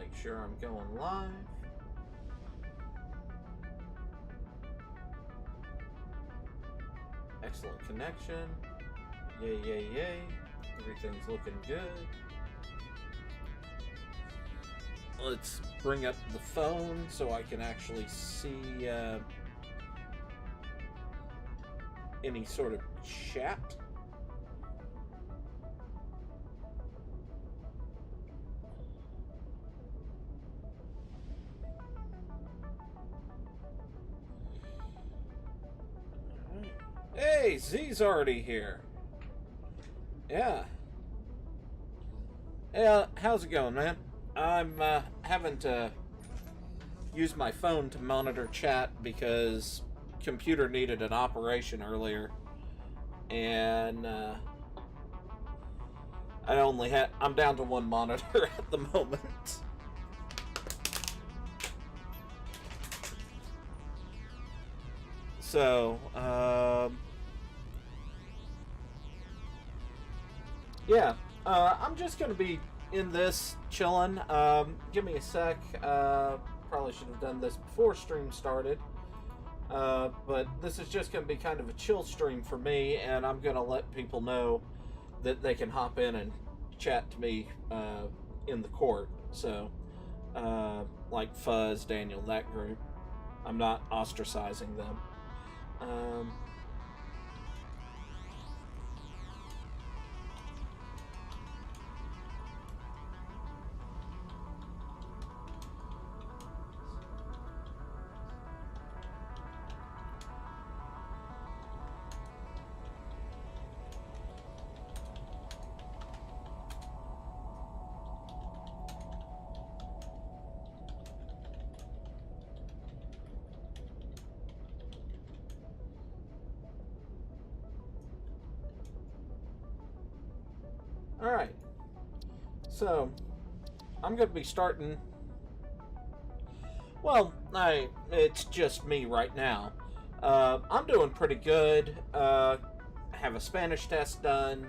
make sure I'm going live. Excellent connection. Yay, yay, yay. Everything's looking good. Let's bring up the phone so I can actually see any sort of chat. Hey, Z's already here. Yeah. Hey, how's it going, man? I'm having to use my phone to monitor chat because computer needed an operation earlier, and I'm down to one monitor at the moment. So, yeah, I'm just going to be in this chilling. Give me a sec. Probably should have done this before stream started. But this is just going to be kind of a chill stream for me, and I'm going to let people know that they can hop in and chat to me in the court. So, like Fuzz, Daniel, that group. I'm not ostracizing them. Alright, so I'm going to be starting. Well, it's just me right now. I'm doing pretty good. Have a Spanish test done.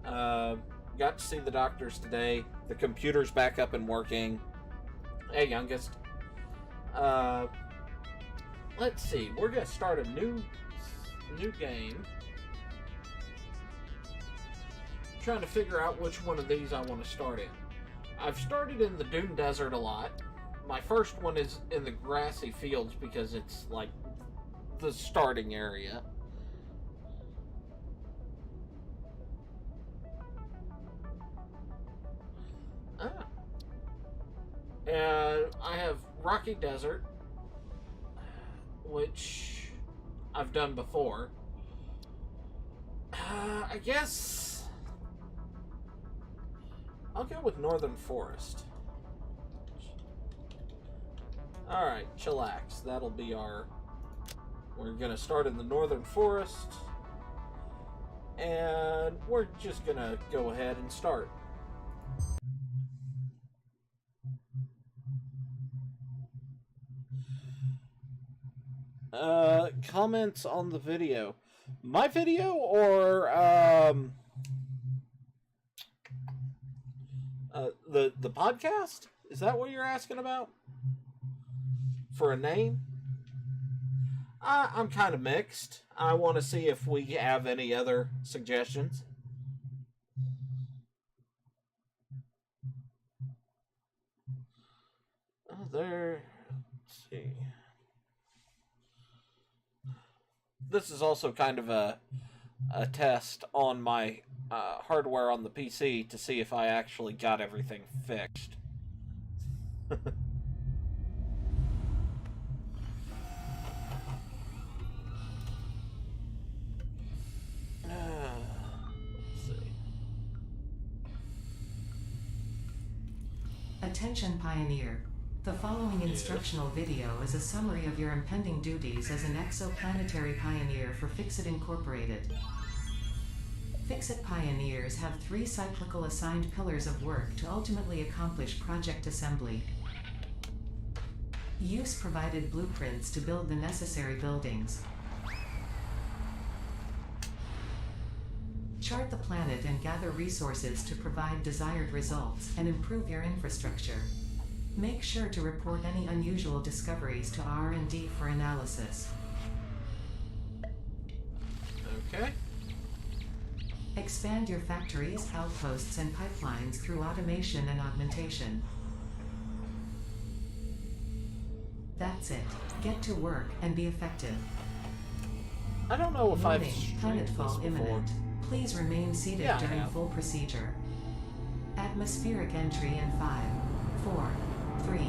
Got to see the doctors today. The computer's back up and working. Hey, youngest. Let's see. We're going to start a new game. Trying to figure out which one of these I want to start in. I've started in the Dune Desert a lot. My first one is in the grassy fields because it's like the starting area. And I have Rocky Desert, which I've done before. I guess I'll go with Northern Forest. Alright, chillax. That'll be our... We're gonna start in the Northern Forest. And we're just gonna go ahead and start. Comments on the video. My video or, the podcast? Is that what you're asking about? For a name? I'm kind of mixed. I want to see if we have any other suggestions. Let's see. This is also kind of a test on my hardware on the PC to see if I actually got everything fixed. Let's see. Attention Pioneer. The following instructional video is a summary of your impending duties as an exoplanetary pioneer for Fixit Incorporated. Fixit pioneers have 3 cyclical assigned pillars of work to ultimately accomplish project assembly. Use provided blueprints to build the necessary buildings. Chart the planet and gather resources to provide desired results and improve your infrastructure. Make sure to report any unusual discoveries to R&D for analysis. Okay. Expand your factories, outposts, and pipelines through automation and augmentation. That's it. Get to work and be effective. I don't know if I've Warning, streamed this planetfall before. imminent. Please remain seated Yeah, I during have. full procedure. Atmospheric entry in 5, 4, 3,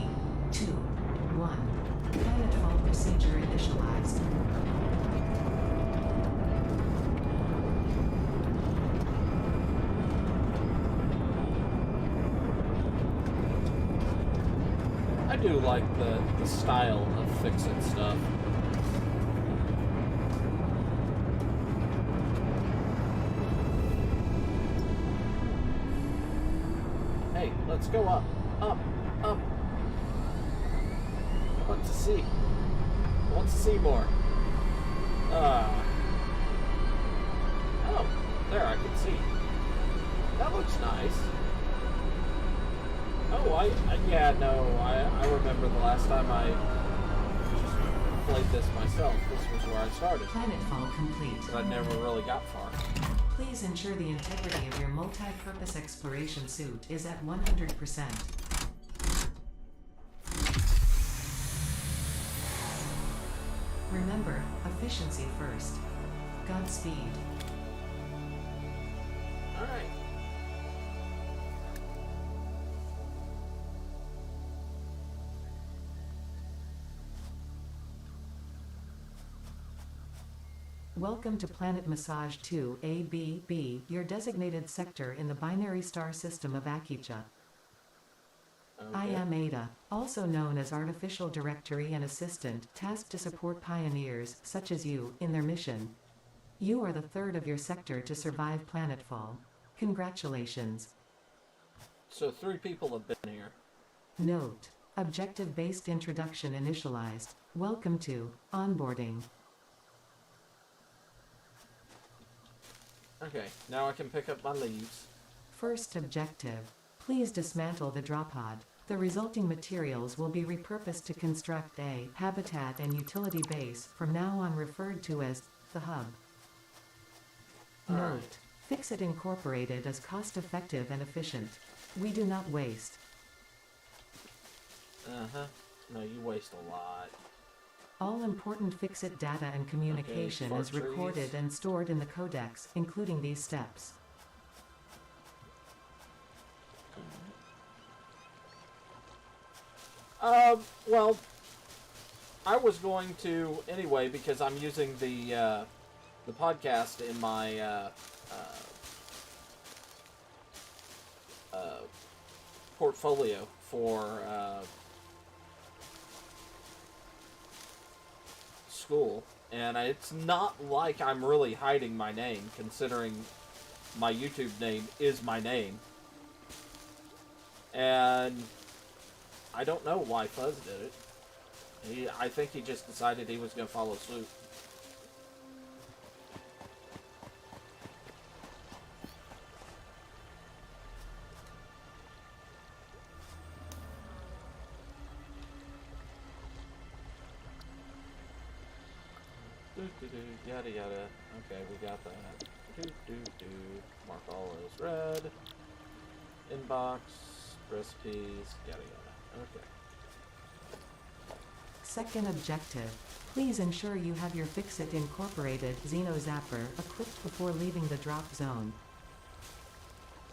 2, 1. Planetfall procedure initialized. I do like the style of fixing stuff. Hey, let's go up, up, up. I want to see. I want to see more. Oh, there I can see. That looks nice. Oh, yeah, no, I remember the last time I just played this myself. This was where I started, Planetfall complete. but I never really got far. Please ensure the integrity of your multi-purpose exploration suit is at 100%. Remember, efficiency first. Godspeed. All right. Welcome to Planet Massage 2 ABB, your designated sector in the binary star system of Akicha. I Okay. am Ada, also known as Artificial Directory and Assistant, tasked to support pioneers, such as you, in their mission. You are the third of your sector to survive planetfall. Congratulations. So 3 people have been here. Note: objective-based introduction initialized. Welcome to onboarding. Okay, now I can pick up my leaves. First objective: please dismantle the drop pod. The resulting materials will be repurposed to construct a habitat and utility base, from now on referred to as the hub. All Note: right. Fixit Incorporated is cost-effective and efficient. We do not waste. Uh-huh. No, you waste a lot. All important Fixit data and communication fart is recorded trees. and stored in the codex, including these steps. Well, I was going to anyway because I'm using the podcast in my portfolio for school, and it's not like I'm really hiding my name, considering my YouTube name is my name. And I don't know why Fuzz did it. I think he just decided he was going to follow suit. Yada yada. Okay, we got that. Mark all as red. Inbox. Recipes. Yada yada. Okay. Second objective: please ensure you have your Fixit Incorporated Xenozapper equipped before leaving the drop zone.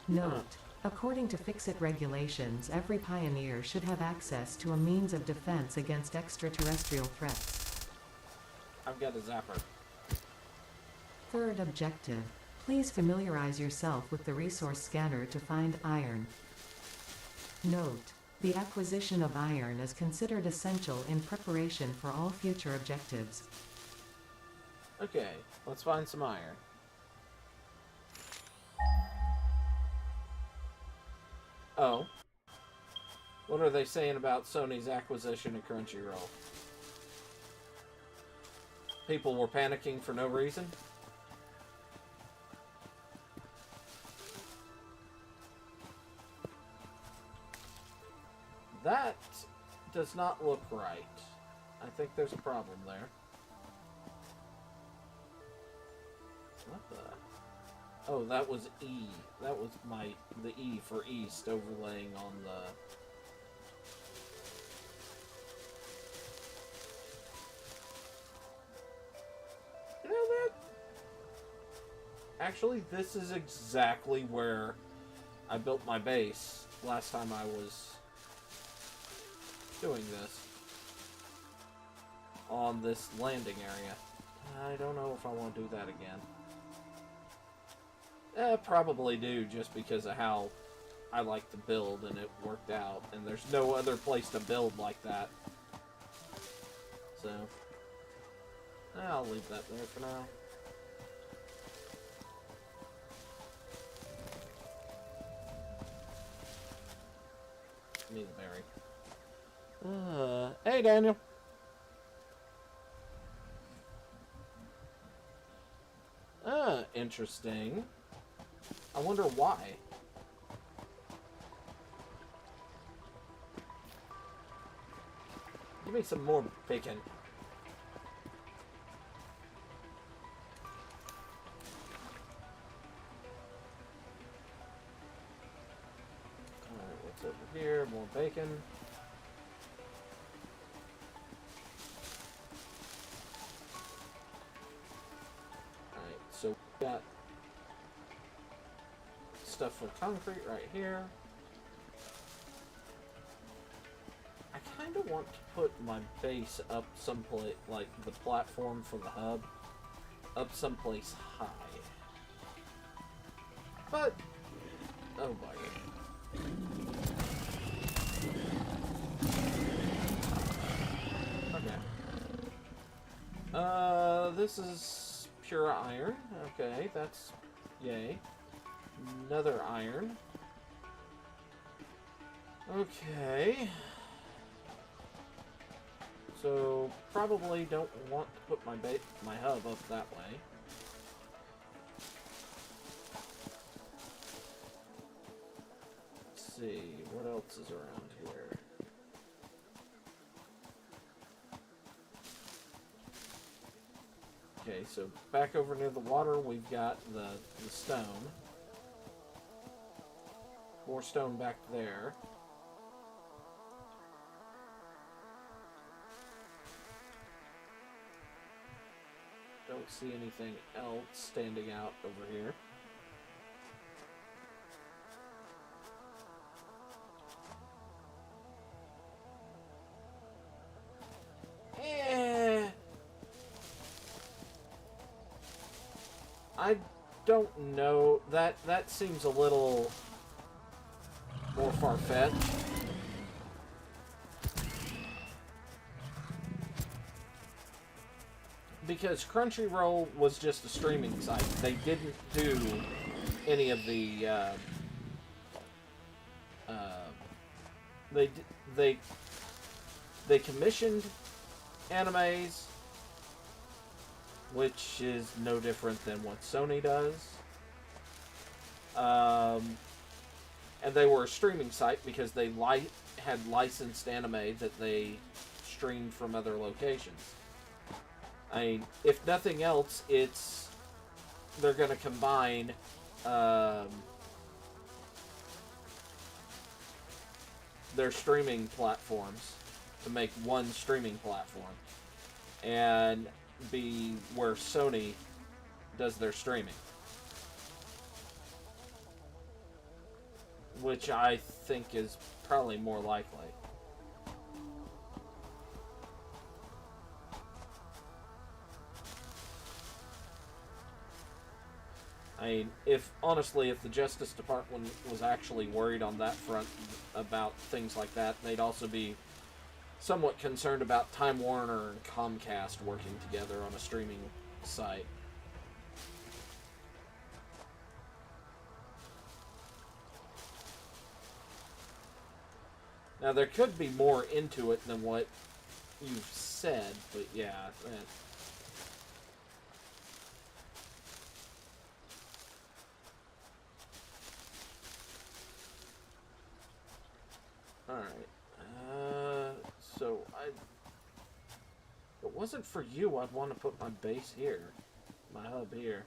Note: according to Fixit regulations, every pioneer should have access to a means of defense against extraterrestrial threats. I've got a zapper. Third objective: please familiarize yourself with the resource scanner to find iron. Note: the acquisition of iron is considered essential in preparation for all future objectives. Okay, let's find some iron. Oh. What are they saying about Sony's acquisition of Crunchyroll? People were panicking for no reason? that does not look right. I think there's a problem there. What the? Oh, that was E. That was the E for east overlaying on the... You know that? Actually, this is exactly where I built my base last time I was doing this. On this landing area. I don't know if I want to do that again. Probably do, just because of how I like to build and it worked out. And there's no other place to build like that. So, I'll leave that there for now. Need a berry. Hey, Daniel. Interesting. I wonder why. Give me some more bacon. Alright, what's over here? More bacon. Alright, so we got stuff for concrete right here. I kind of want to put my base up someplace, like the platform for the hub, up someplace high. But, oh boy. Okay. This is pure iron. Okay, that's yay. Another iron. Okay. So, probably don't want to put my hub up that way. Let's see, what else is around here? Okay, so back over near the water, we've got the stone. More stone back there. Don't see anything else standing out over here. I don't know. That seems a little more far-fetched. Because Crunchyroll was just a streaming site. They didn't do any of the they commissioned animes, which is no different than what Sony does. And they were a streaming site because they had licensed anime that they streamed from other locations. I mean, if nothing else, they're going to combine their streaming platforms to make one streaming platform, and be where Sony does their streaming, which I think is probably more likely. I mean, if the Justice Department was actually worried on that front about things like that, they'd also be somewhat concerned about Time Warner and Comcast working together on a streaming site. Now, there could be more into it than what you've said, but yeah. Alright. If it wasn't for you, I'd want to put my base here. My hub here.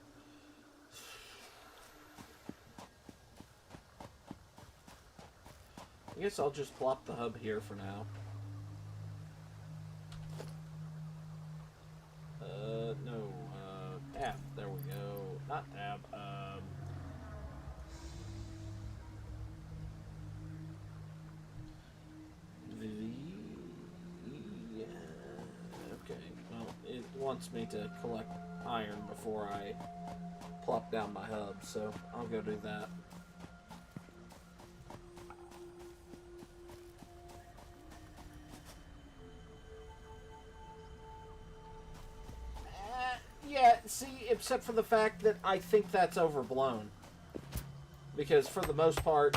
I guess I'll just plop the hub here for now. No, tab. There we go. Not tab. Okay. Well, it wants me to collect iron before I plop down my hub, so I'll go do that. Yeah, see, except for the fact that I think that's overblown. Because for the most part,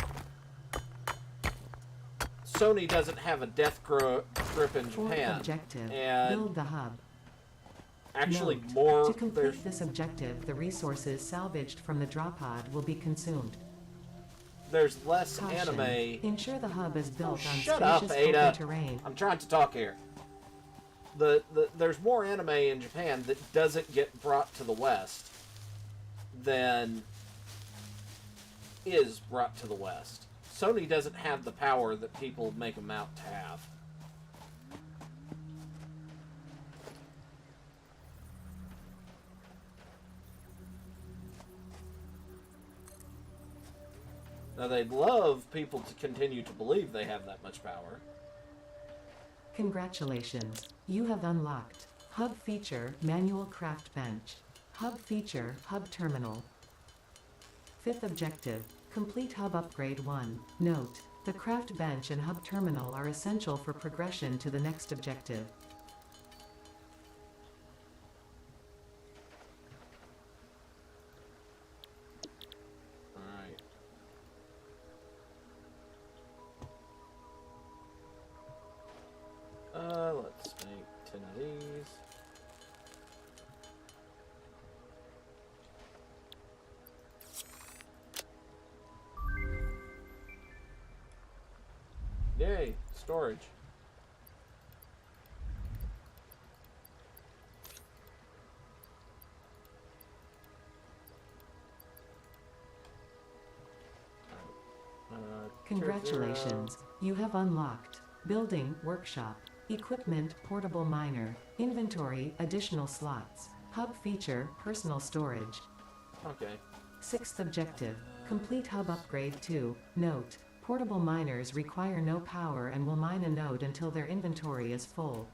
Sony doesn't have a death grip in Japan. Objective. And build the hub. actually Note, more... to complete this objective, the resources salvaged from the drop pod will be consumed. There's less Caution. anime... Ensure the hub is built on Shut up, spacious Ada. open terrain. I'm trying to talk here. There's more anime in Japan that doesn't get brought to the West than is brought to the West. Sony doesn't have the power that people make them out to have. Now, they'd love people to continue to believe they have that much power. Congratulations. You have unlocked Hub Feature Manual Craft Bench. Hub Feature Hub Terminal. 5th objective. Complete Hub Upgrade 1. Note, the Craft Bench and Hub Terminal are essential for progression to the next objective. Alright. Let's make 10 of these. Yay, storage. Congratulations. You have unlocked Building Workshop. Equipment Portable Miner. Inventory Additional slots. Hub Feature Personal Storage. Okay. 6th objective. Complete Hub Upgrade 2. Note, portable miners require no power and will mine a node until their inventory is full.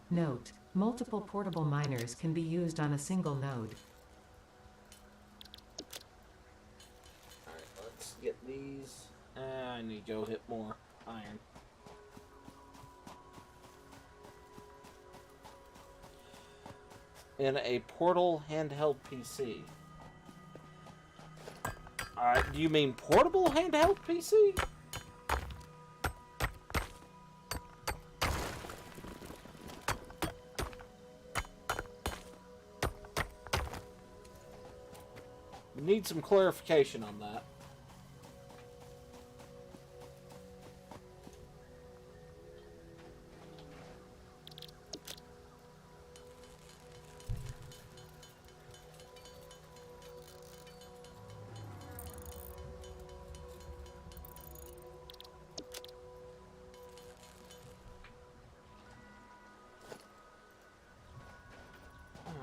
Note, multiple portable miners can be used on a single node. Alright, let's get these. I need to go hit more iron. In a portal handheld PC. Do you mean portable handheld PC? Need some clarification on that.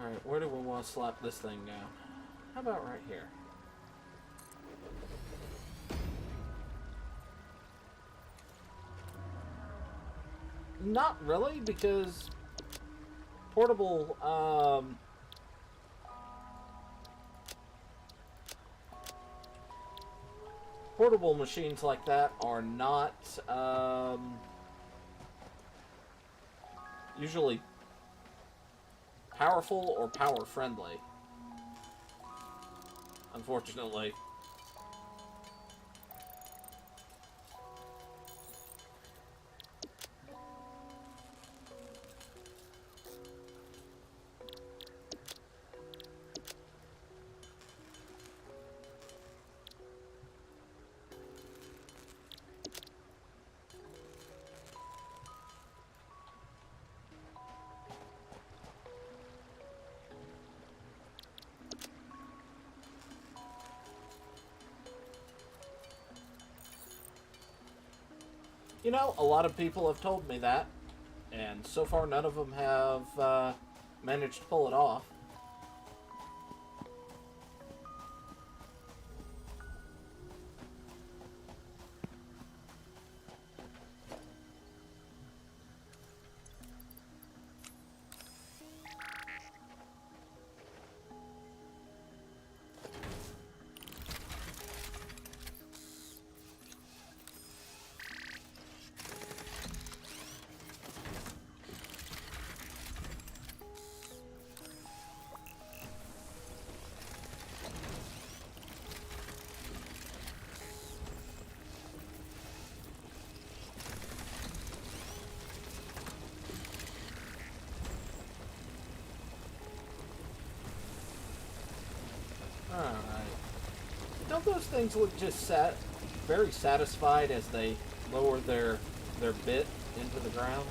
Alright, where do we want to slap this thing down? How about right here? Not really, because portable, portable machines like that are not, usually powerful or power friendly. Unfortunately. You know, a lot of people have told me that, and so far none of them have managed to pull it off. Alright. Don't those things look just very satisfied as they lower their bit into the ground?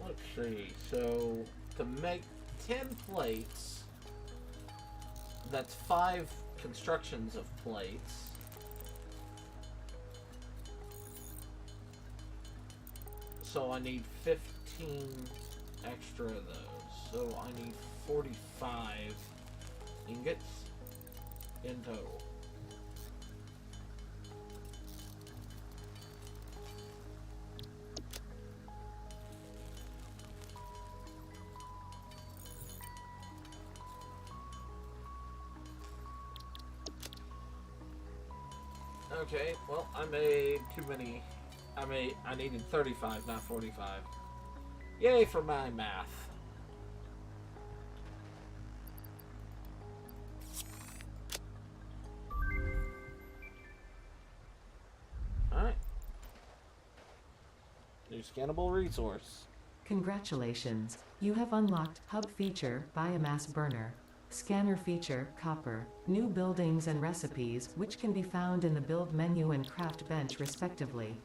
Let's see. So, to make 10 plates, that's 5 constructions of plates. So I need 15 extra of those. So I need 45 ingots in total. Okay, well, I made too many. I needed 35, not 45. Yay for my math. Alright. New scannable resource. Congratulations, you have unlocked Hub Feature Biomass Burner. Scanner Feature Copper. New buildings and recipes, which can be found in the Build menu and Craft bench respectively.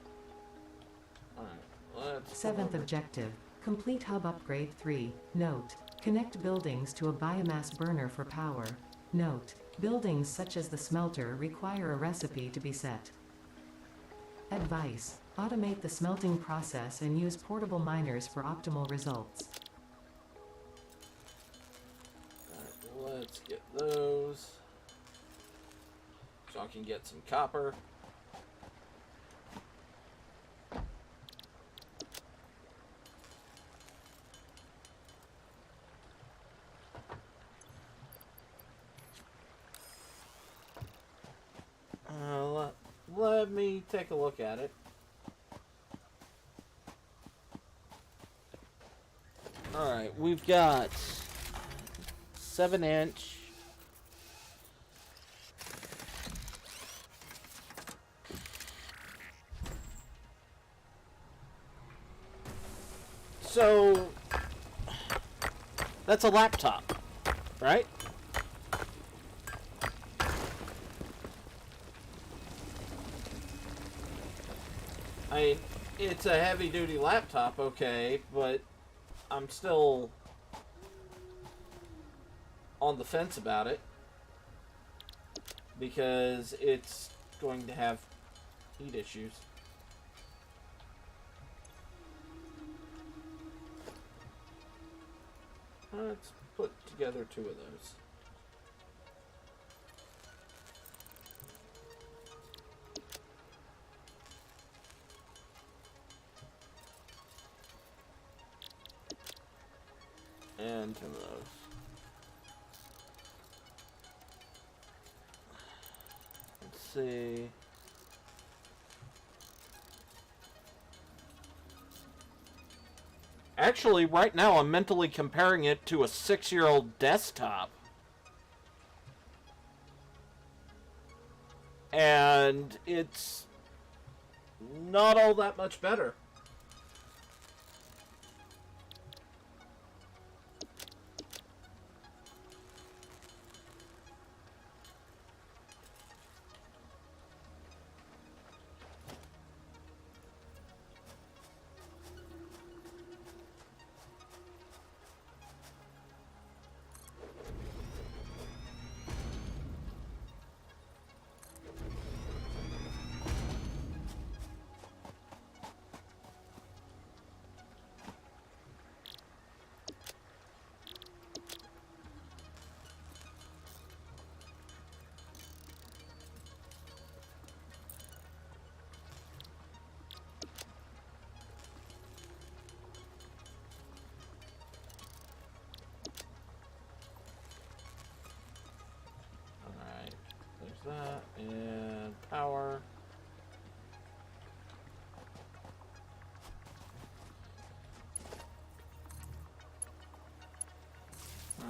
Alright, let's... 7th objective. Complete Hub Upgrade 3. Note. Connect buildings to a biomass burner for power. Note. Buildings such as the smelter require a recipe to be set. Advice. Automate the smelting process and use portable miners for optimal results. Alright, let's get those. So I can get some copper. Let me take a look at it. Alright, we've got 7-inch. So, that's a laptop, right? I mean, it's a heavy-duty laptop, okay, but I'm still on the fence about it because it's going to have heat issues. Let's put together 2 of those. And 2 of those. Let's see. Actually, right now I'm mentally comparing it to a 6-year-old desktop. And it's not all that much better.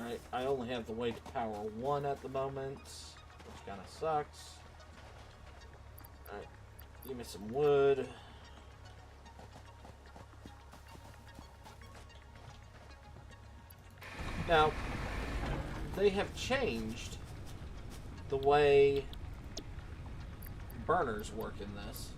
Alright, I only have the way to power 1 at the moment, which kind of sucks. Alright, give me some wood. Now, they have changed the way burners work in this.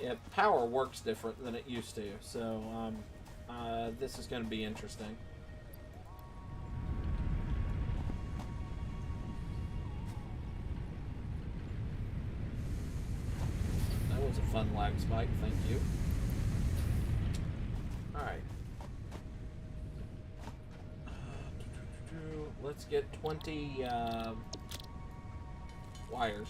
Yeah, power works different than it used to, so this is going to be interesting. That was a fun lag spike, thank you. Alright. Let's get 20 wires.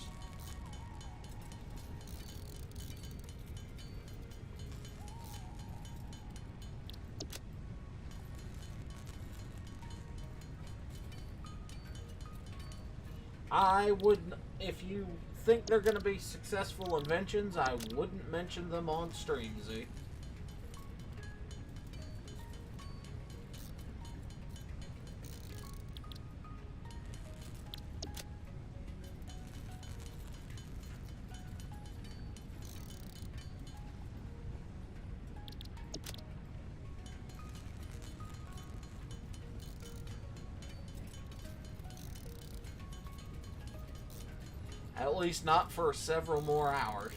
I wouldn't, if you think they're going to be successful inventions, I wouldn't mention them on stream, Z. At least not for several more hours.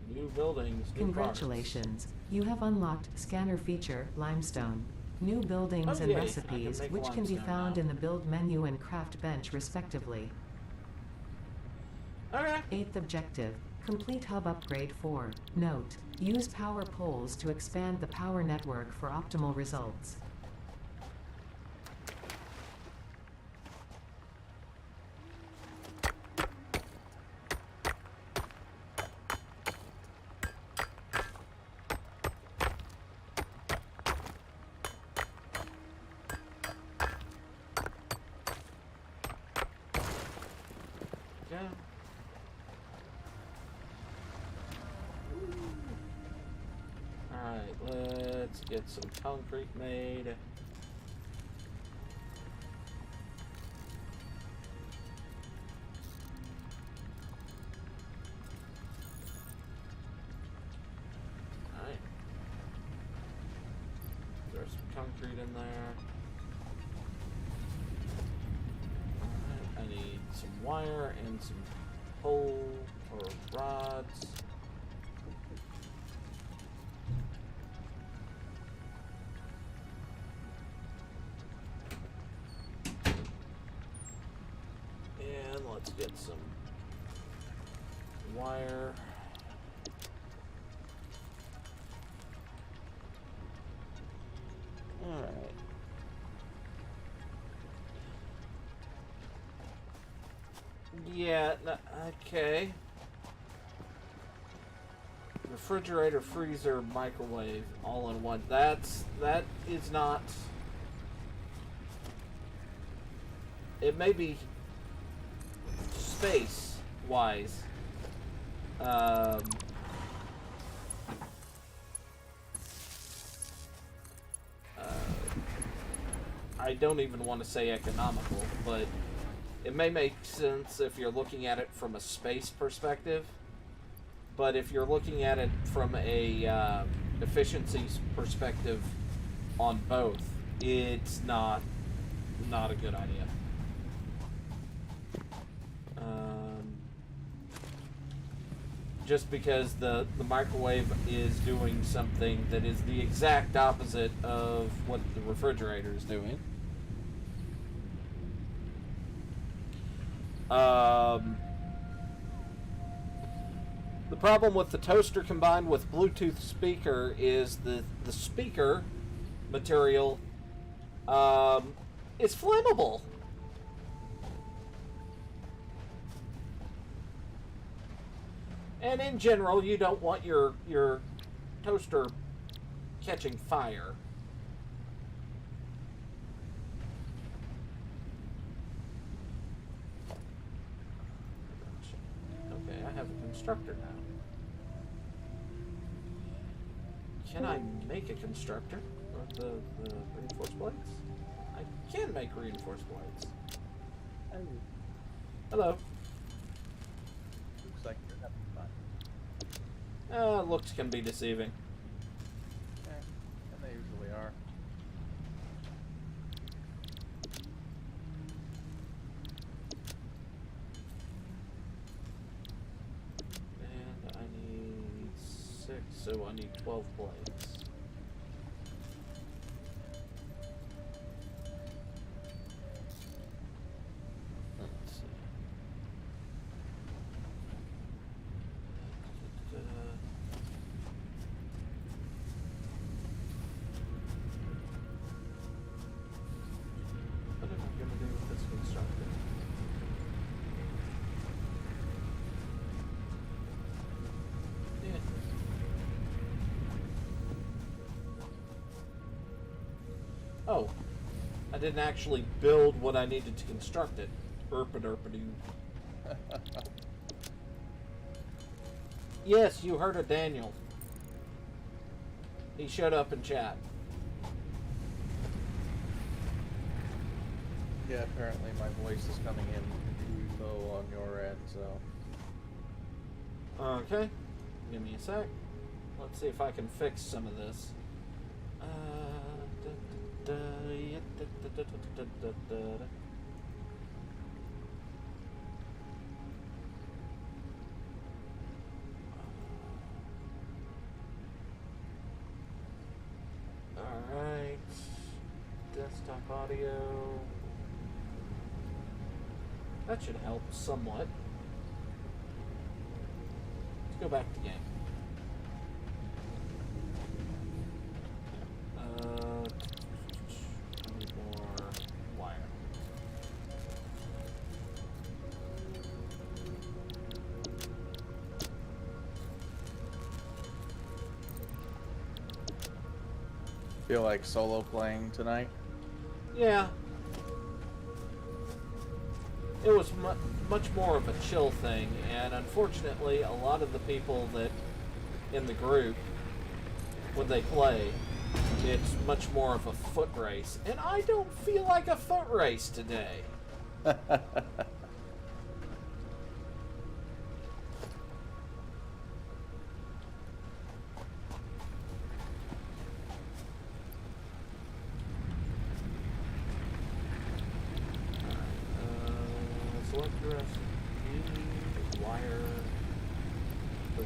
New buildings, new Congratulations, you have unlocked Scanner Feature, Limestone. New buildings and yay, I can recipes, make which can be limestone found now. in the Build menu and Craft bench respectively. Okay. 8th objective, complete hub upgrade 4. Note, use power poles to expand the power network for optimal results. Yeah. Alright, let's get some concrete made. Alright. There's some concrete in there. Alright, I need some wire and some pole or rods. And let's get some wire. Alright. Yeah, okay. Refrigerator, freezer, microwave, all in one. That is not. It may be space wise. I don't even want to say economical, but it may make sense if you're looking at it from a space perspective. But if you're looking at it from a efficiency perspective on both, it's not a good idea. just because the microwave is doing something that is the exact opposite of what the refrigerator is doing. The problem with the toaster combined with Bluetooth speaker is the speaker material is flammable. And in general, you don't want your toaster catching fire. Okay, I have a constructor now. Can I make a constructor of the reinforced blades? I can make reinforced blades. Hello. Looks like you're having fun. Looks can be deceiving. And they usually are. And I need 6, so I need 12 blades. Let's see. What am I going to do with this constructor? Yeah. Oh, I didn't actually build what I needed to construct it. Erpa-derpa-doo. Yes, you heard of Daniel. He showed up in chat. Yeah, apparently my voice is coming in too low on your end, so. Okay, give me a sec. Let's see if I can fix some of this. Alright. Desktop audio. That should help somewhat. Let's go back to game. I need more wire. Feel like solo playing tonight? Yeah. It was much more of a chill thing, and unfortunately, a lot of the people that in the group, when they play, it's much more of a foot race, and I don't feel like a foot race today. Select your SD, wire, boom.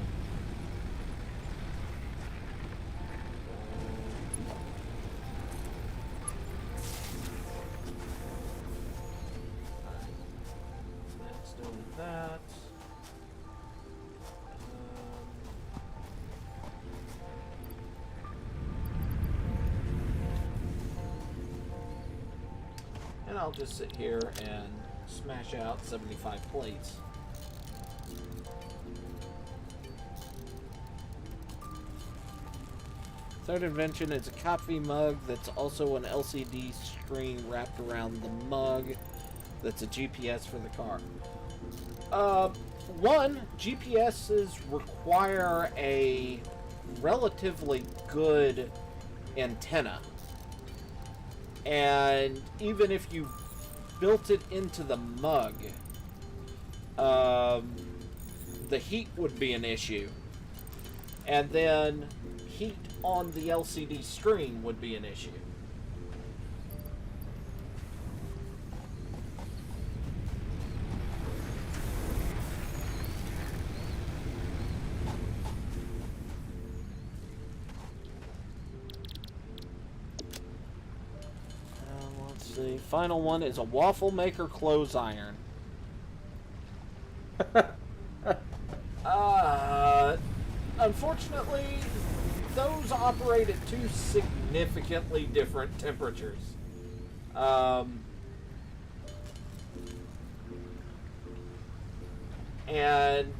Let's do that. And I'll just sit here and smash out 75 plates. Third invention is a coffee mug that's also an LCD screen wrapped around the mug that's a GPS for the car. One, GPSs require a relatively good antenna. And even if you built it into the mug, the heat would be an issue. And then heat on the LCD screen would be an issue. The final one is a waffle maker clothes iron. Unfortunately, those operate at two significantly different temperatures. And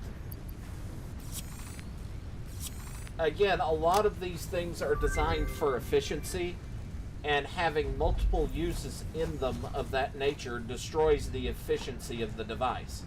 again, a lot of these things are designed for efficiency, and having multiple uses in them of that nature destroys the efficiency of the device.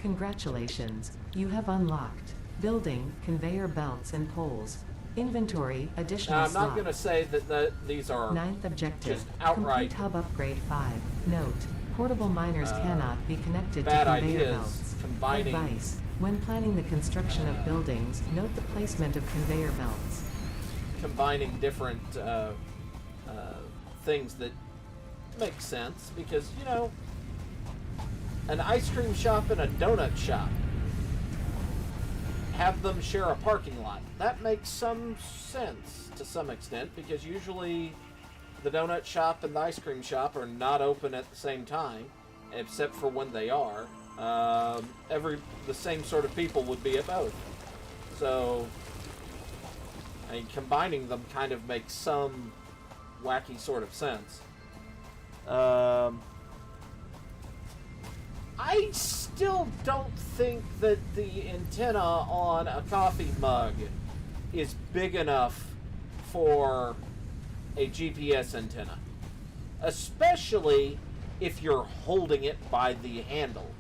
Congratulations, you have unlocked building, conveyor belts and poles. Inventory, additional Now, I'm slot. not going to say that these are Ninth objective, just outright complete hub upgrade 5. Note, portable miners cannot be connected to bad conveyor ideas. belts. Combining Advice, when planning the construction of buildings, note the placement of conveyor belts. combining different things that make sense, because, you know, an ice cream shop and a donut shop, have them share a parking lot. That makes some sense to some extent, because usually the donut shop and the ice cream shop are not open at the same time, except for when they are. The same sort of people would be at both. So, I mean, combining them kind of makes some wacky sort of sense. I still don't think that the antenna on a coffee mug is big enough for a GPS antenna, especially if you're holding it by the handle.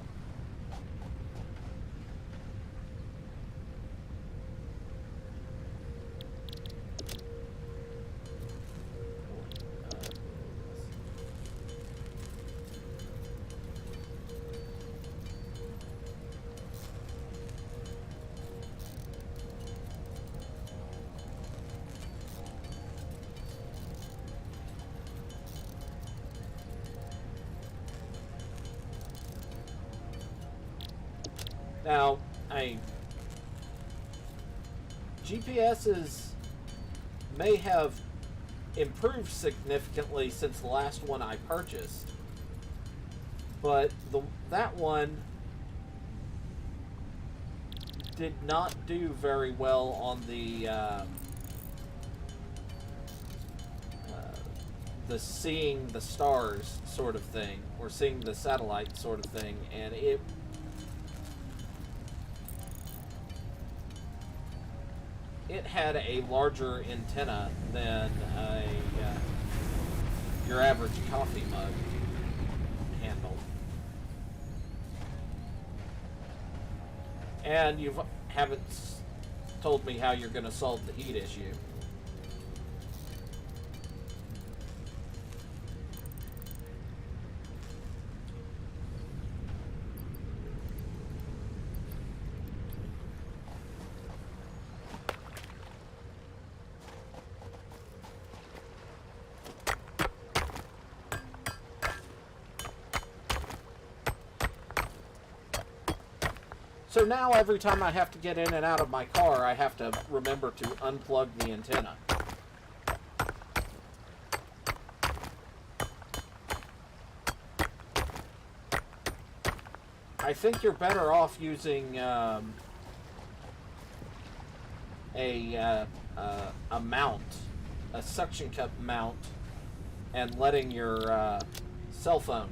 Now, GPSs may have improved significantly since the last one I purchased, but that one did not do very well on the seeing the stars sort of thing, or seeing the satellite sort of thing, and it had a larger antenna than your average coffee mug handle. And you haven't told me how you're going to solve the heat issue. So now every time I have to get in and out of my car, I have to remember to unplug the antenna. I think you're better off using a mount, a suction cup mount, and letting your cell phone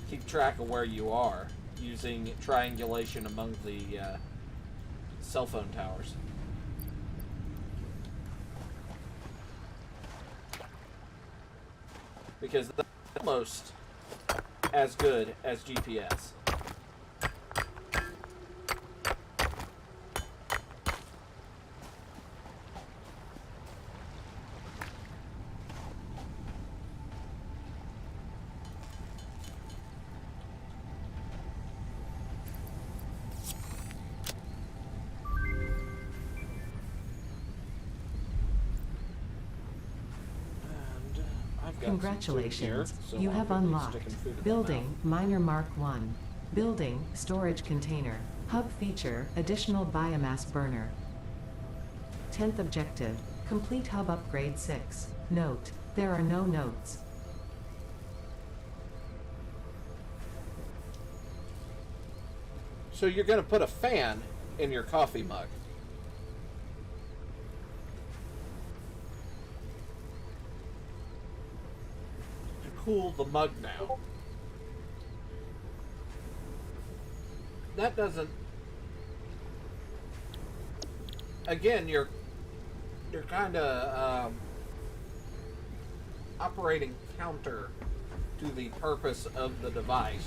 keep track of where you are, using triangulation among the cell phone towers. Because that's almost as good as GPS. Congratulations, you have unlocked building miner Mark 1. Building storage container. Hub feature additional biomass burner. 10th objective, complete hub upgrade 6. Note, there are no notes. So you're going to put a fan in your coffee mug. To cool the mug now. That doesn't... Again, you're kind of operating counter to the purpose of the device.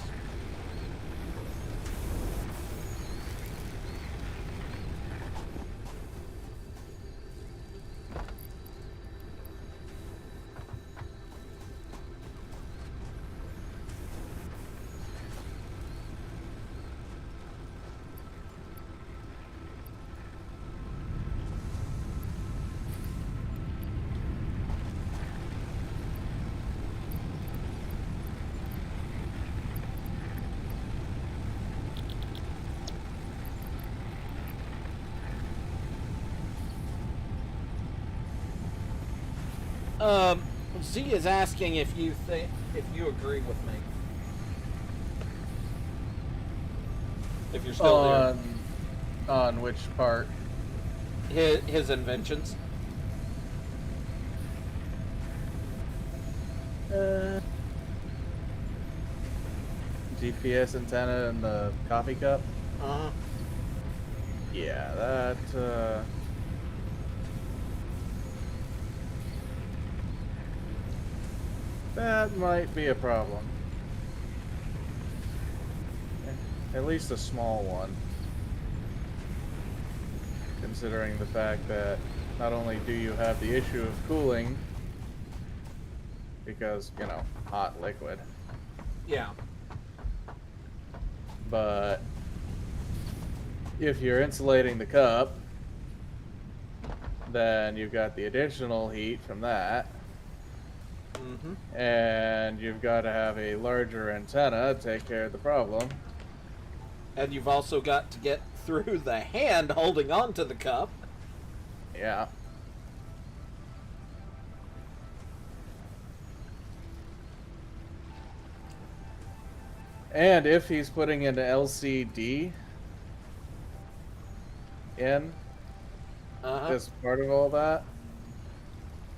Z is asking if you agree with me. If you're still there. On which part? His inventions. GPS antenna and the coffee cup? Uh-huh. Yeah, that might be a problem. At least a small one. Considering the fact that not only do you have the issue of cooling, because, you know, hot liquid, Yeah. but if you're insulating the cup, then you've got the additional heat from that. Mm-hmm. And you've got to have a larger antenna to take care of the problem. And you've also got to get through the hand holding on to the cup. Yeah. And if he's putting an LCD in as part of all that,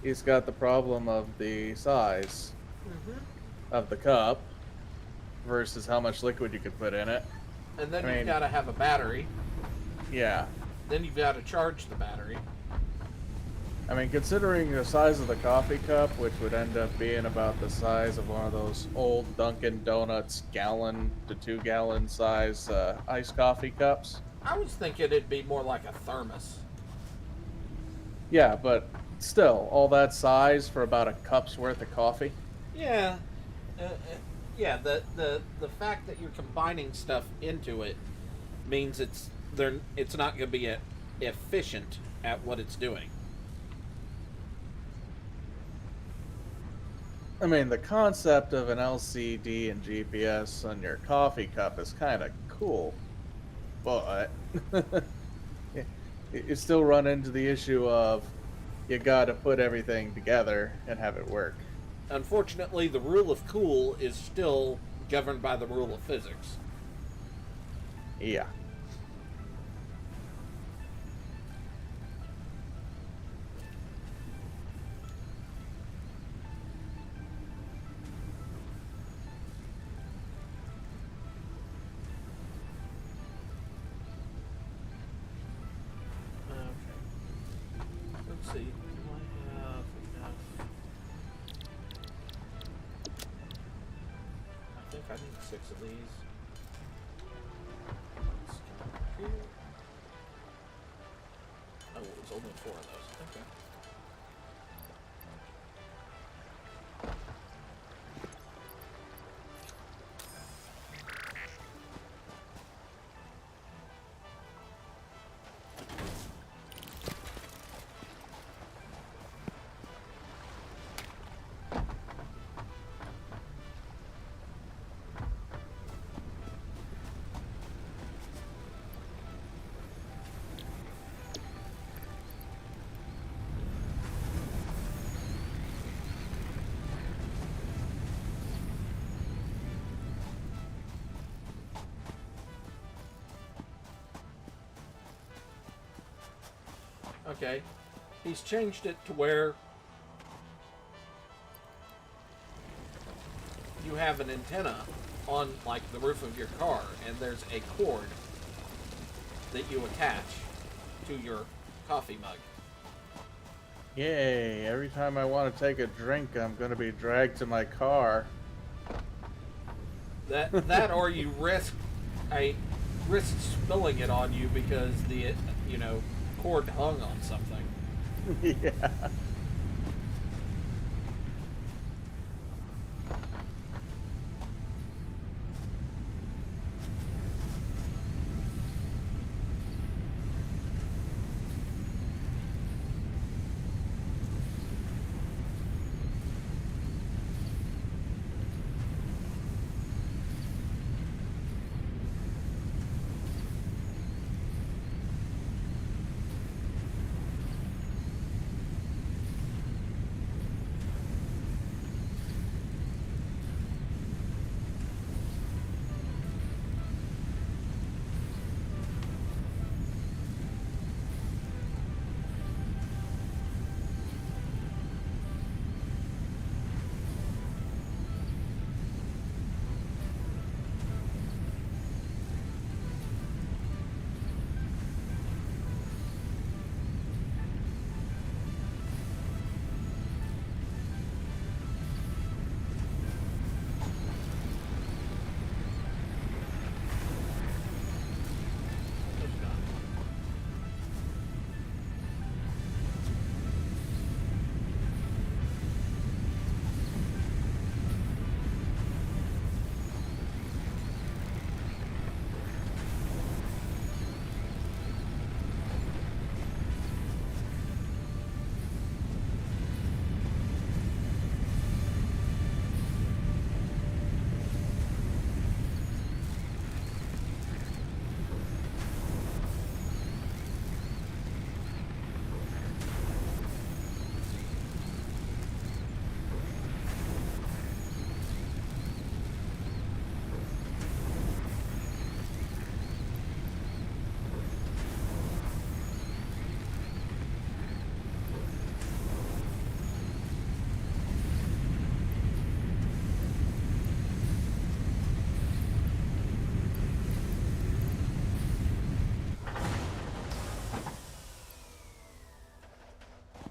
he's got the problem of the size of the cup versus how much liquid you could put in it. And then you've got to have a battery. Yeah. Then you've got to charge the battery. I mean, considering the size of the coffee cup, which would end up being about the size of one of those old Dunkin' Donuts gallon to 2 gallon size iced coffee cups. I was thinking it'd be more like a thermos. Yeah, but still, all that size for about a cup's worth of coffee. Yeah. Yeah, the fact that you're combining stuff into it means it's not going to be efficient at what it's doing. I mean, the concept of an LCD and GPS on your coffee cup is kind of cool, but you still run into the issue of you got to put everything together and have it work. Unfortunately, the rule of cool is still governed by the rule of physics. Yeah. Let's see. Do I have enough? I think I need 6 of these. Let's go here. Oh, it's only 4 of those. Okay. Okay, he's changed it to where you have an antenna on like the roof of your car, and there's a cord that you attach to your coffee mug. Yay, every time I want to take a drink, I'm going to be dragged to my car. That or you risk spilling it on you because the cord hung on something. Yeah.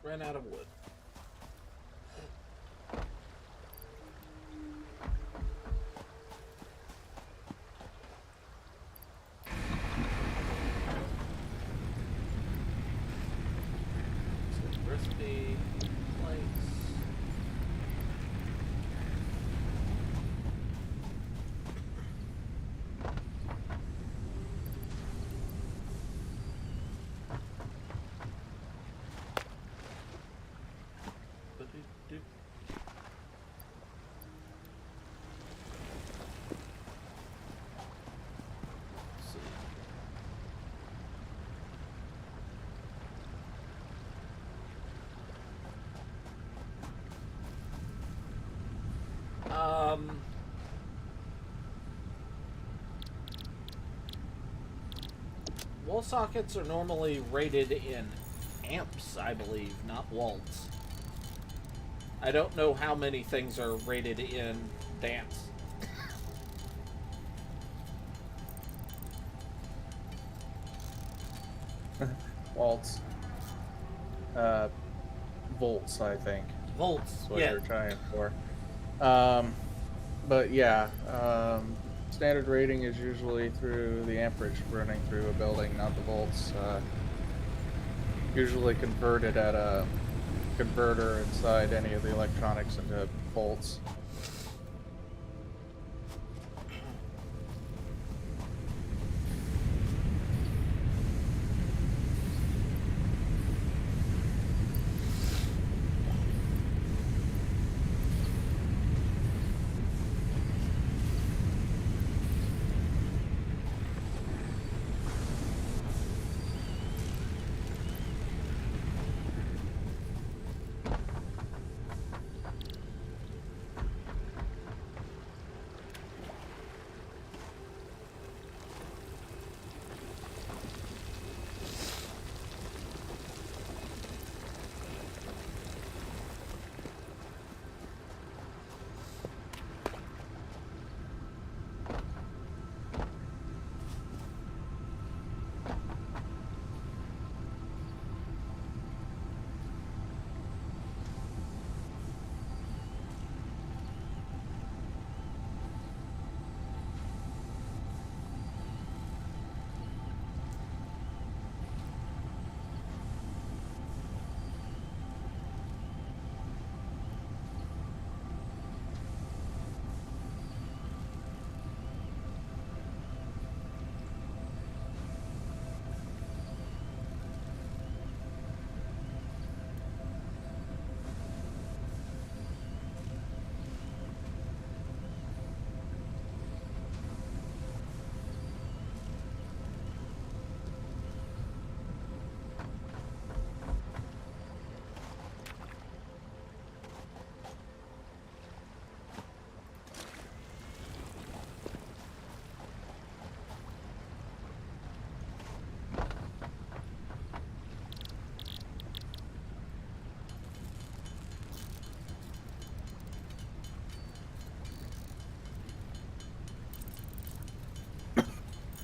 Ran out of wood. Recipe, plates. Ba-doop-doop. Let's see. Wall sockets are normally rated in amps, I believe, not volts. I don't know how many things are rated in amps. Waltz. Volts, I think. Volts, That's what yeah. you're trying for. But yeah, standard rating is usually through the amperage running through a building, not the volts. Usually converted at a converter inside any of the electronics into volts.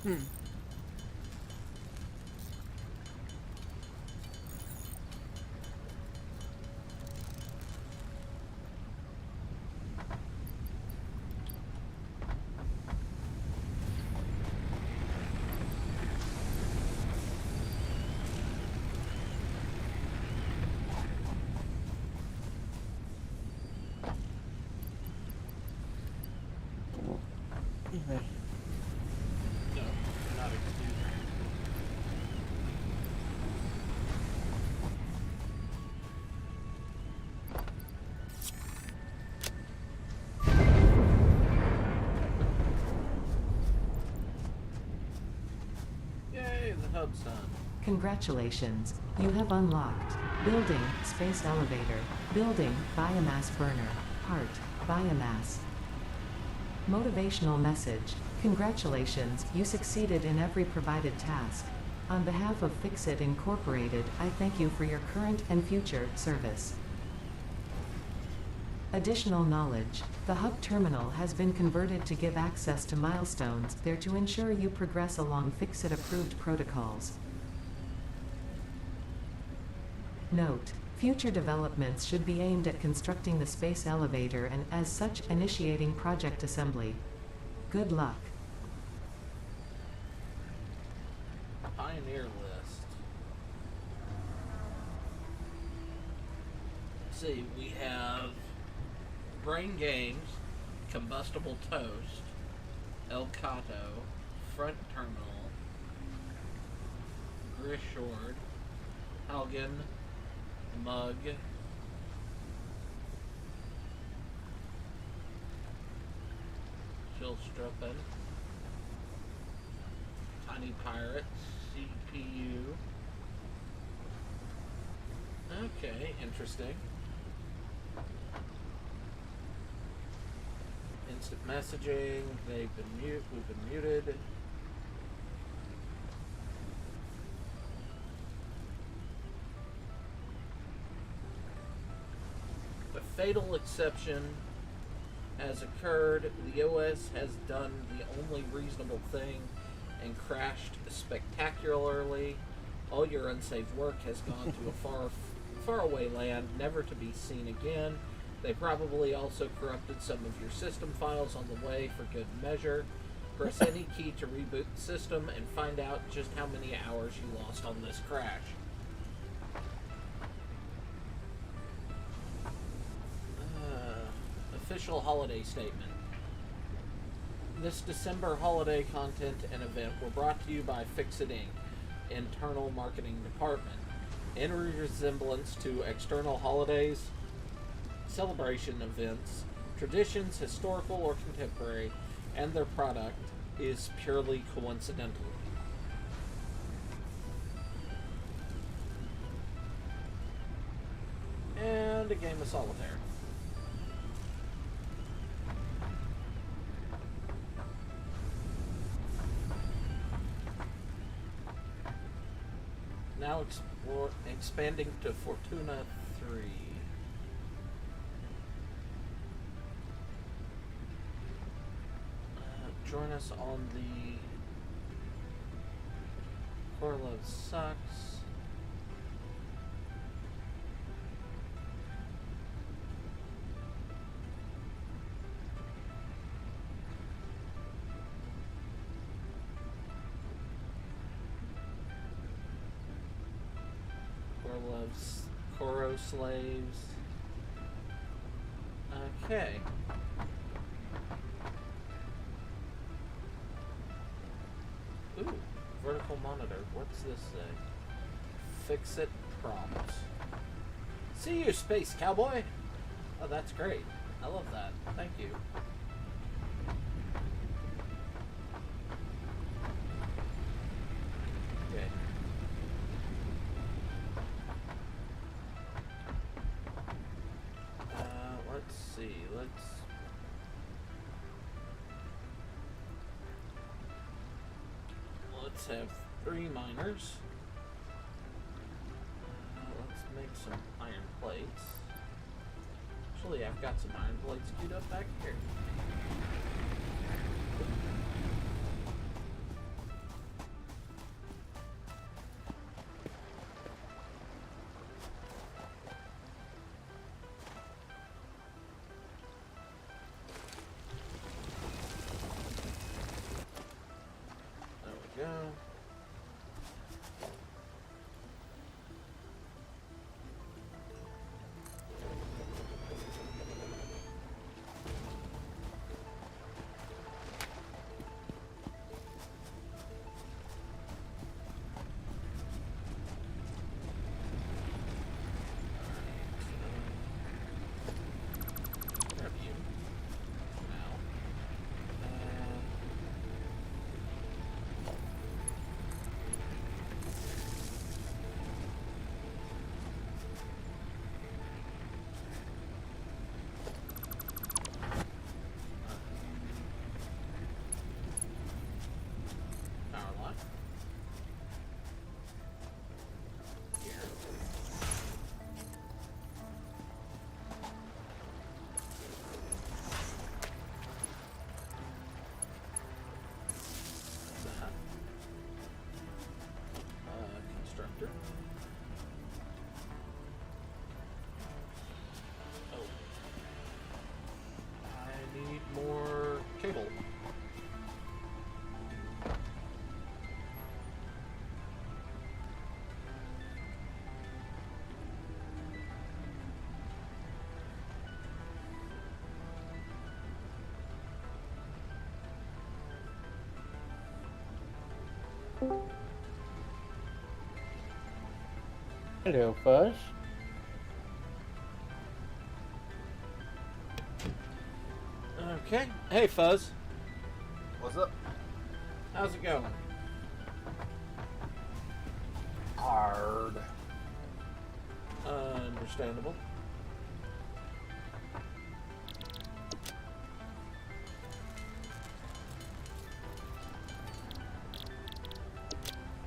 No, not excused. Yay, the hub's done. Congratulations, you have unlocked Building, Space Elevator, Building, Biomass Burner, Part, Biomass. Motivational message, congratulations, you succeeded in every provided task. On behalf of Fixit Incorporated, I thank you for your current and future service. Additional knowledge, the hub terminal has been converted to give access to milestones there to ensure you progress along Fixit-approved protocols. Note, future developments should be aimed at constructing the space elevator and, as such, initiating project assembly. Good luck. Pioneer list. Let's see, we have Brain Games, Combustible Toast, El Cato, Front Terminal, Grishord, Halgan, Mug, Chillstruppen, Tiny Pirate, CPU. Okay, interesting. Instant messaging, we've been muted. A fatal exception has occurred. The OS has done the only reasonable thing and crashed spectacularly. All your unsafe work has gone to a far away land, never to be seen again. They probably also corrupted some of your system files on the way for good measure. Press any key to reboot the system and find out just how many hours you lost on this crash. Official holiday statement. This December holiday content and event were brought to you by Fixit Inc., internal marketing department. In resemblance to external holidays, celebration events, traditions, historical or contemporary, and their product is purely coincidental. And a game of solitaire. Now expanding to Fortuna 3. Join us on the Korlev Sucks. Koro Slaves. Okay. Ooh, vertical monitor. What's this say? Fixit prompts. See you, Space Cowboy! Oh, that's great. I love that. Thank you. Okay. Let's see. Let's have 3 miners. Let's make some iron plates. Actually, I've got some iron plates queued up back here. Hello, Fuzz. Okay. Hey, Fuzz. What's up? How's it going? Hard. Understandable.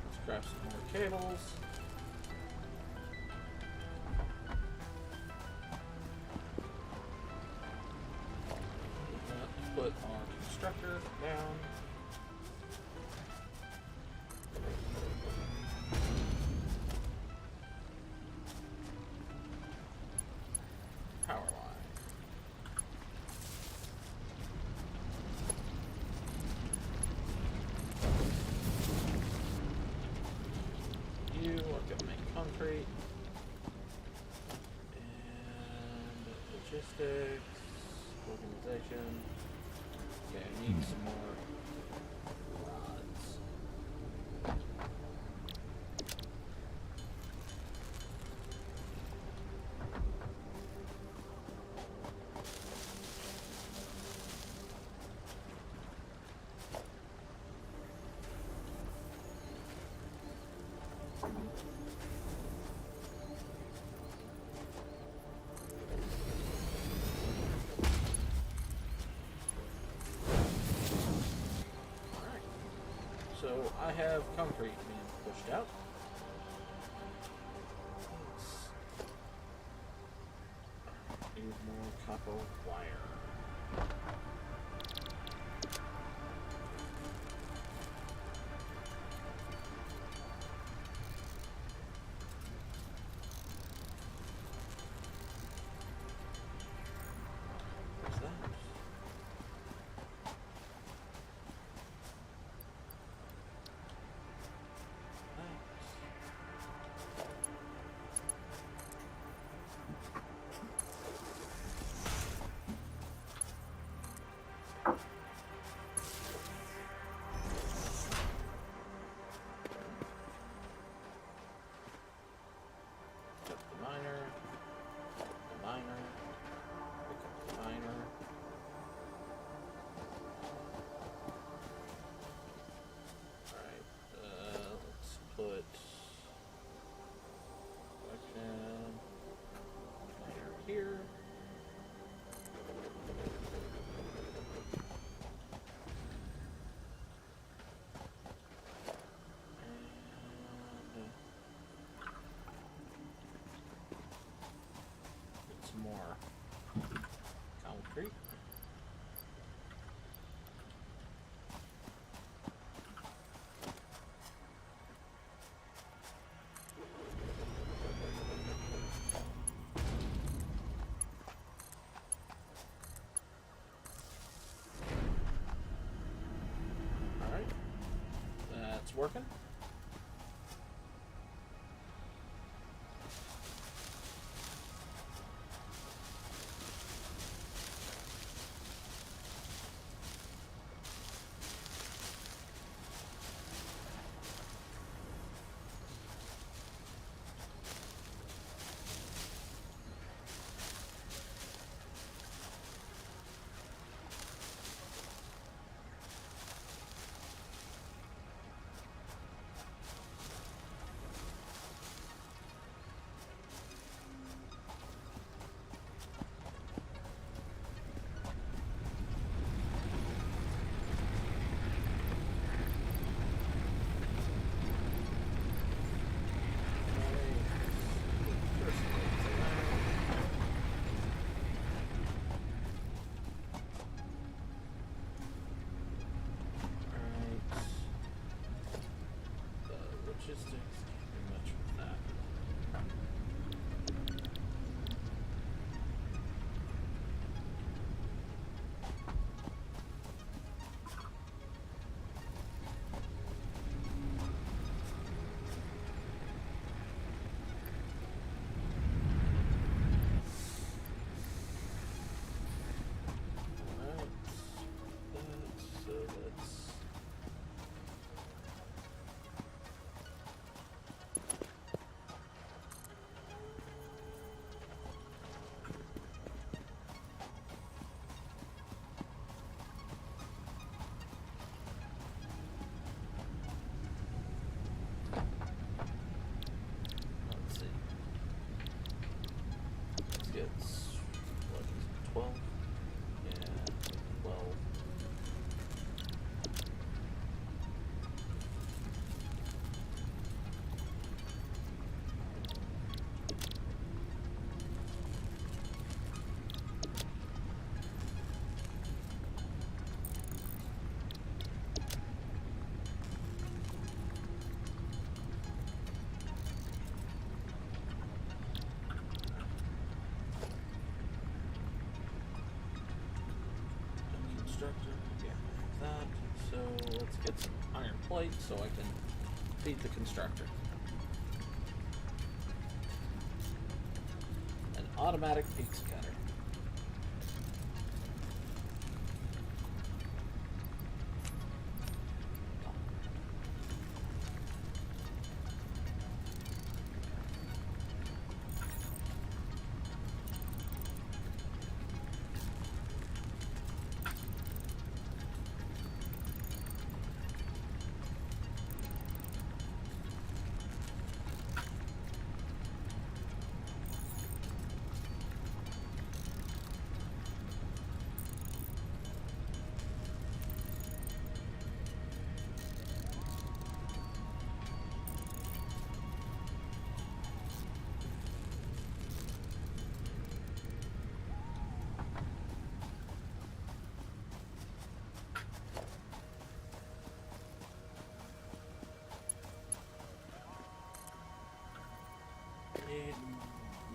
Let's grab some more cables. Put our constructor down. Power line. You are going to make concrete. And logistics, organization. Okay, I need some more rods. Alright. So I have concrete being pushed out. Need more copper wire. What's that? Pick up the miner. The miner. Pick up the miner. Alright, let's put collection miner here. And get some more concrete. Alright, that's working. let's get some iron plate so I can feed the constructor. An automatic pizza cutter. Need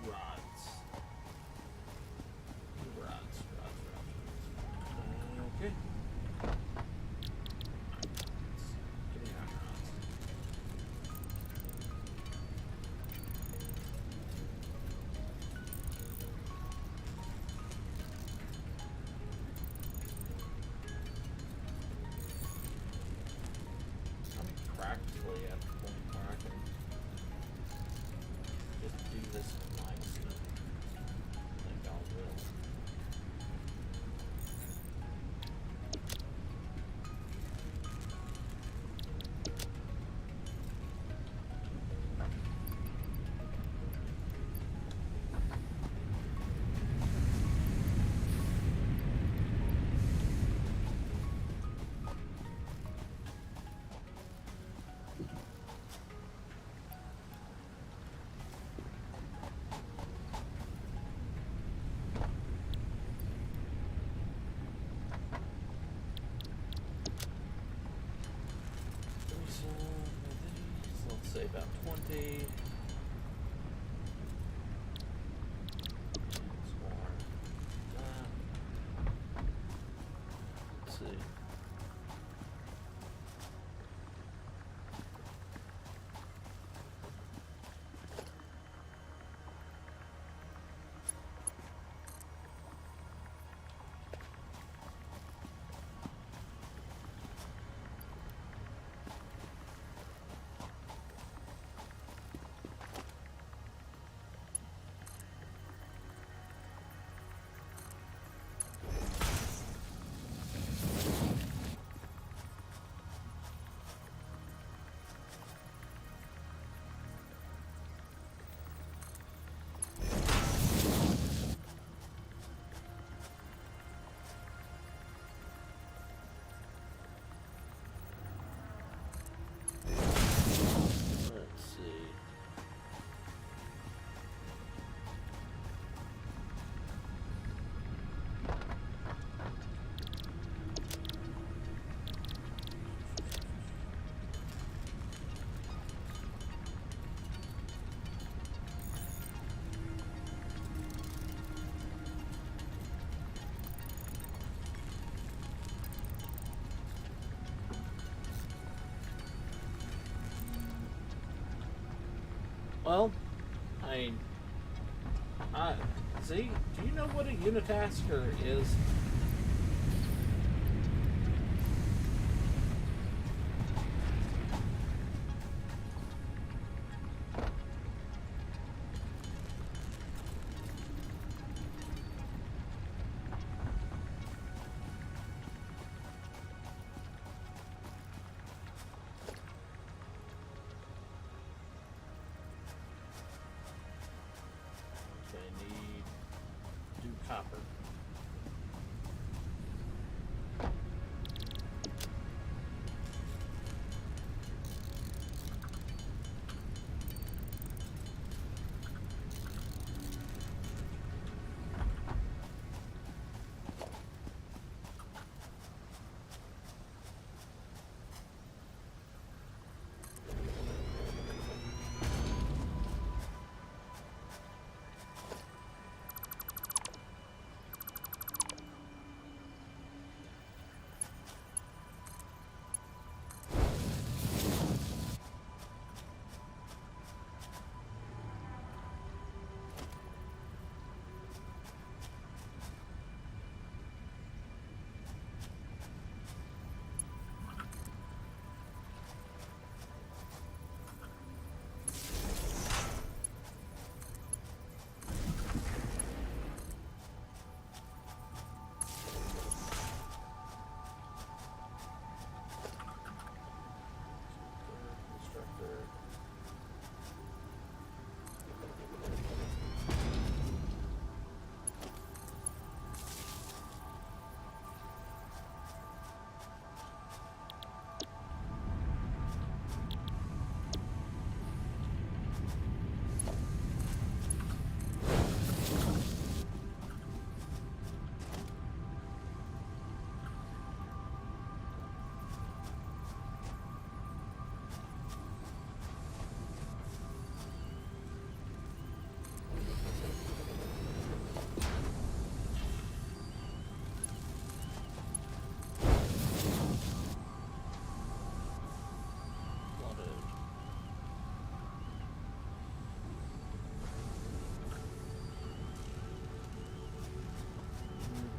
rods. Rods. Okay. Give me iron rods. I'm practically at the point where I can just do this nicely. Like I will. Let's say about 20. Some more. Let's see. Let's see. Well, see, do you know what a unitasker is? Okay, need do copper.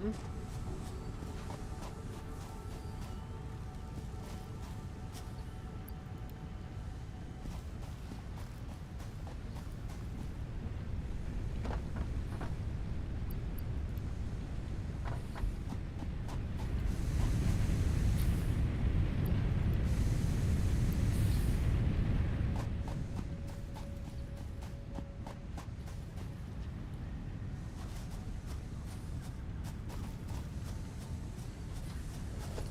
Mm-hmm.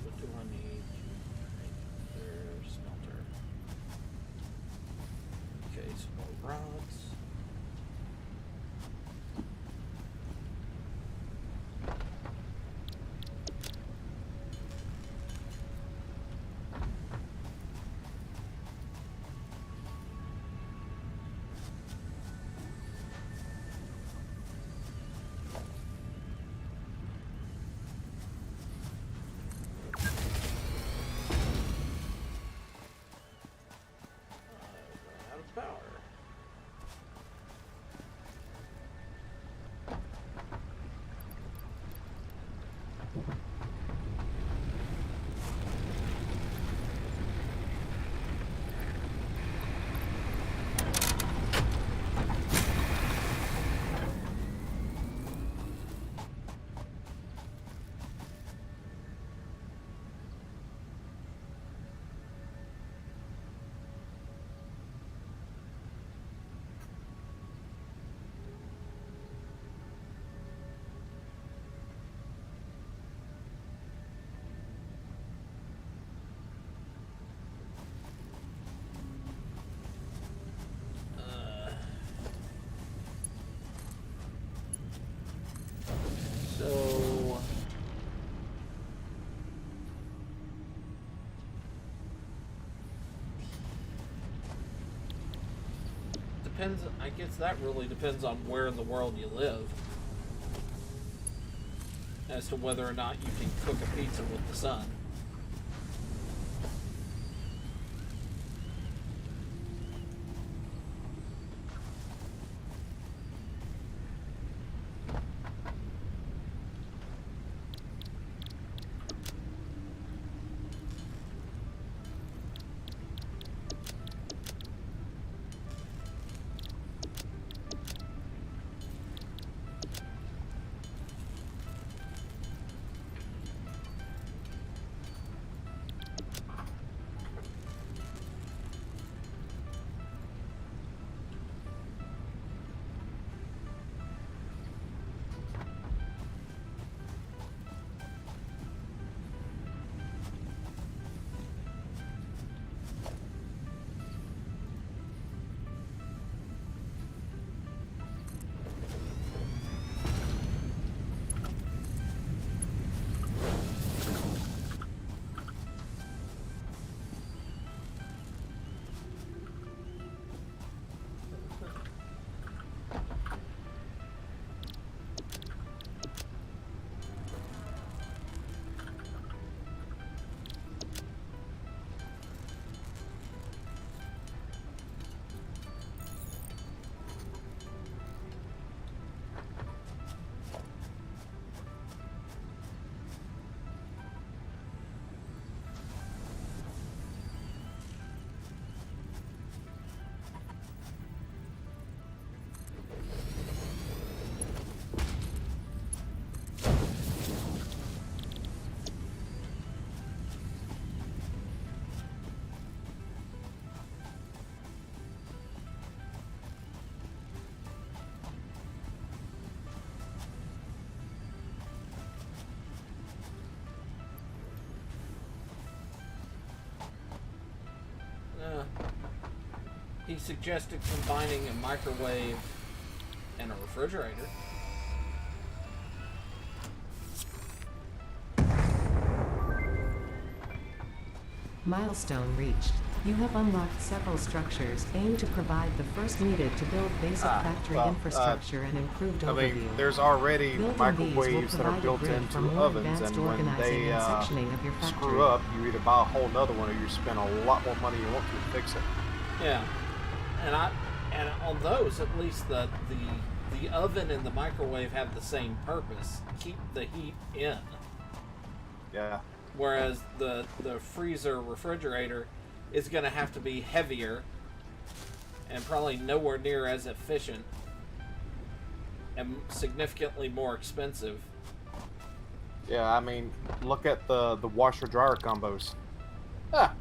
What do I need? There's smelter. Okay, some more rods. Ran out of power. So depends. I guess that really depends on where in the world you live, as to whether or not you can cook a pizza with the sun. He suggested combining a microwave and a refrigerator. Milestone reached. You have unlocked several structures aimed to provide the first needed to build basic factory infrastructure and improved overview. mean, there's already Building microwaves these that will are built provide a grid for into more ovens, advanced and when organizing they and sectioning of your factory. screw up, you either buy a whole nother one or you spend a lot more money you want to fix it. Yeah, and on those, at least the the oven and the microwave have the same purpose: keep the heat in. Yeah. Whereas the freezer refrigerator is going to have to be heavier and probably nowhere near as efficient and significantly more expensive. Yeah, I mean, look at the washer dryer combos. Ah.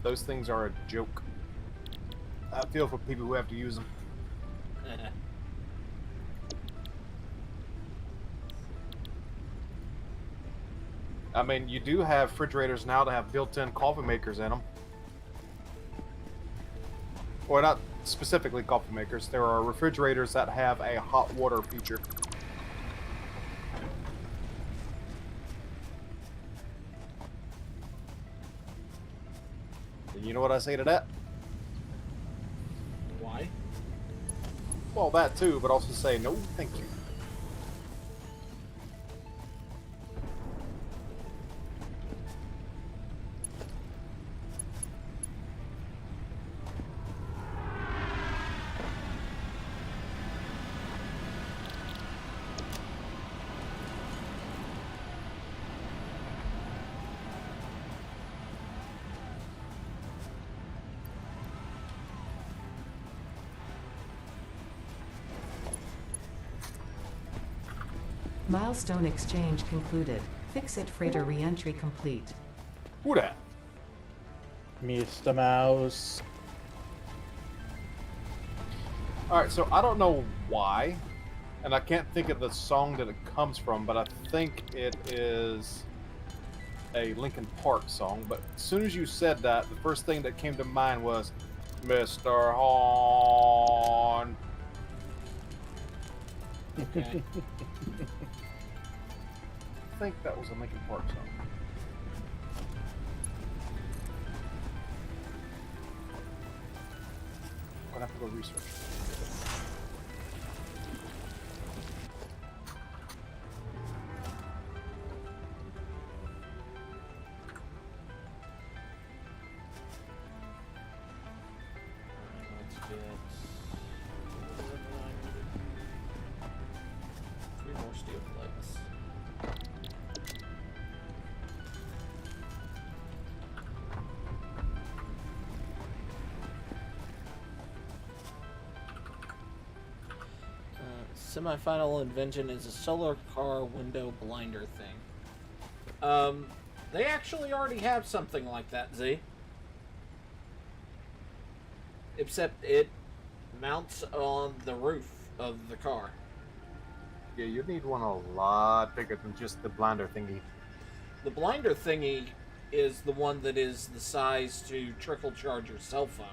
Those things are a joke. I feel for people who have to use them. I mean, you do have refrigerators now that have built-in coffee makers in them. Or not specifically coffee makers. There are refrigerators that have a hot water feature. And you know what I say to that? Why? Well, that too, but also say no, thank you. Milestone exchange concluded. Fix-It freighter re-entry complete. Who that? Mr. Mouse. Alright, so I don't know why, and I can't think of the song that it comes from, but I think it is a Linkin Park song. But as soon as you said that, the first thing that came to mind was Mr. Horn. Okay. I think that was a Linkin Park song. I'm gonna have to go research. Let's get 3 more steel plates. Semi-final invention is a solar car window blinder thing. They actually already have something like that, Z. Except it mounts on the roof of the car. Yeah, you need one a lot bigger than just the blinder thingy. The blinder thingy is the one that is the size to trickle charge your cell phone.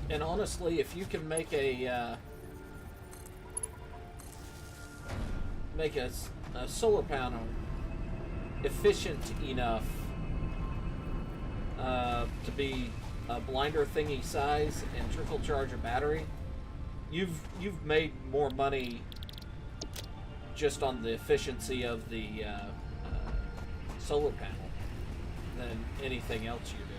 And honestly, if you can make a solar panel efficient enough to be a blinder thingy size and trickle charge a battery, you've made more money just on the efficiency of the solar panel than anything else you're doing.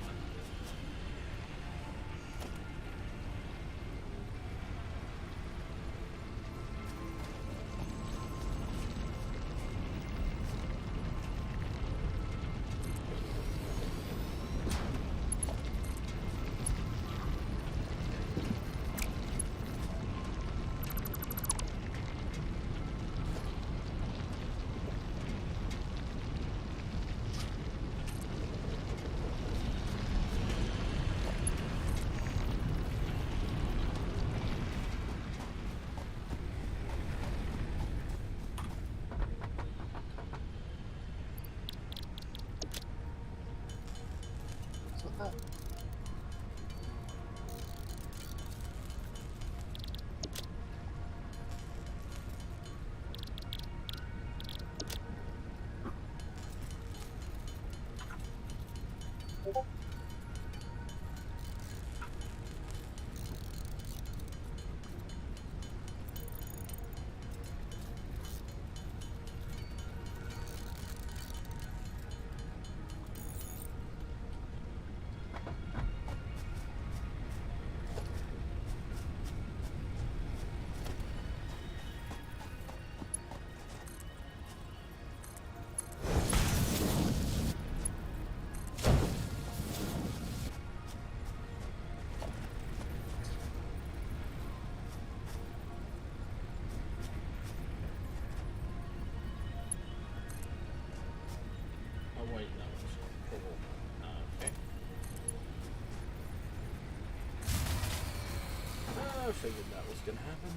I figured that was gonna happen.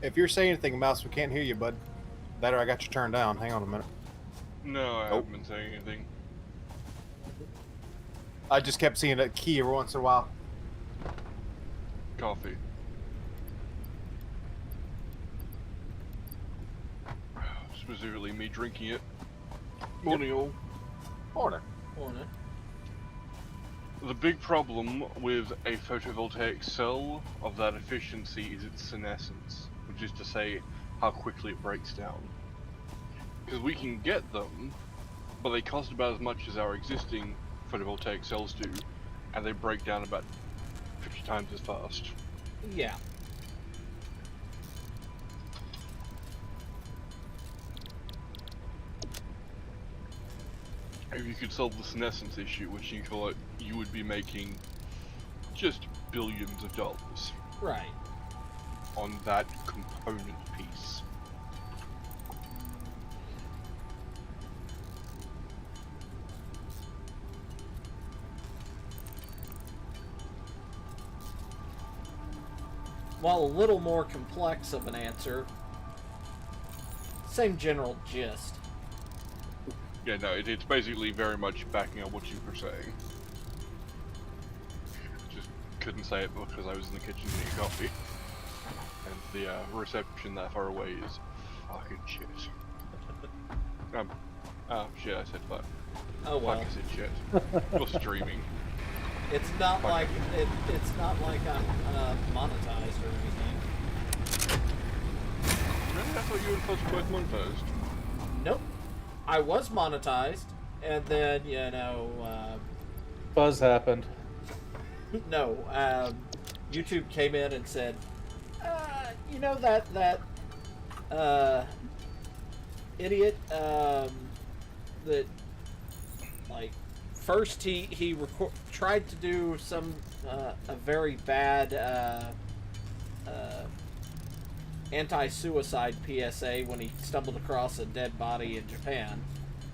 If you're saying anything, Mouse, we can't hear you, bud. That or I got you turned down. Hang on a minute. No, I haven't been saying anything. I just kept seeing that key every once in a while. Coffee. Specifically me drinking it. Morning all. Morning. Morning. The big problem with a photovoltaic cell of that efficiency is its senescence, which is to say how quickly it breaks down. Because we can get them, but they cost about as much as our existing photovoltaic cells do, and they break down about 50 times as fast. Yeah. If you could solve the senescence issue, which you call it, you would be making just billions of dollars Right. on that component piece. While a little more complex of an answer, same general gist. Yeah, no, it's basically very much backing up what you were saying. Just couldn't say it because I was in the kitchen getting coffee. And the reception that far away is fucking shit. Oh shit, I said fuck. Oh well. Fuck, I said shit. You're streaming. It's not Fuck. like it's not like I'm monetized or anything. Really? I thought you were supposed to both monetized. Nope. I was monetized, and then Buzz happened. no, YouTube came in and said, you know that idiot that like first he tried to do some a very bad anti-suicide PSA when he stumbled across a dead body in Japan.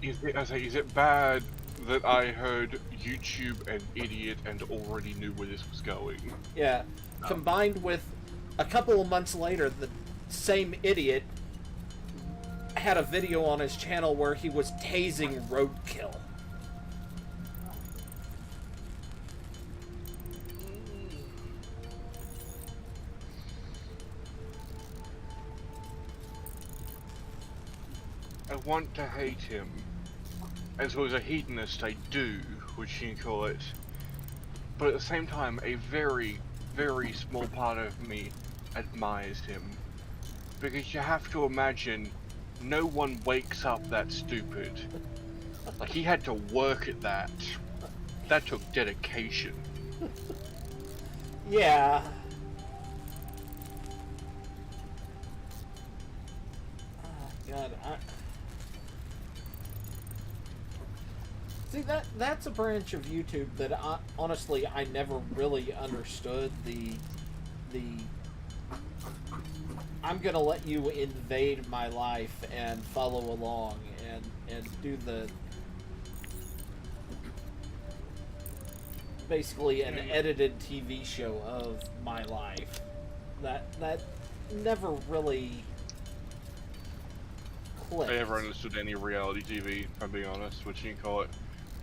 Is it bad that I heard YouTube and idiot and already knew where this was going? Yeah, combined with a couple of months later, the same idiot had a video on his channel where he was tasing roadkill. I want to hate him. As well as a hedonist, I do, which you can call it. But at the same time, a very, very small part of me admires him. Because you have to imagine, no one wakes up that stupid. Like, he had to work at that. That took dedication. Yeah. God, see, that's a branch of YouTube that honestly I never really understood. The I'm gonna let you invade my life and follow along and do the basically an edited TV show of my life. That never really clicked. I never understood any reality TV, if I'm being honest, what you can call it.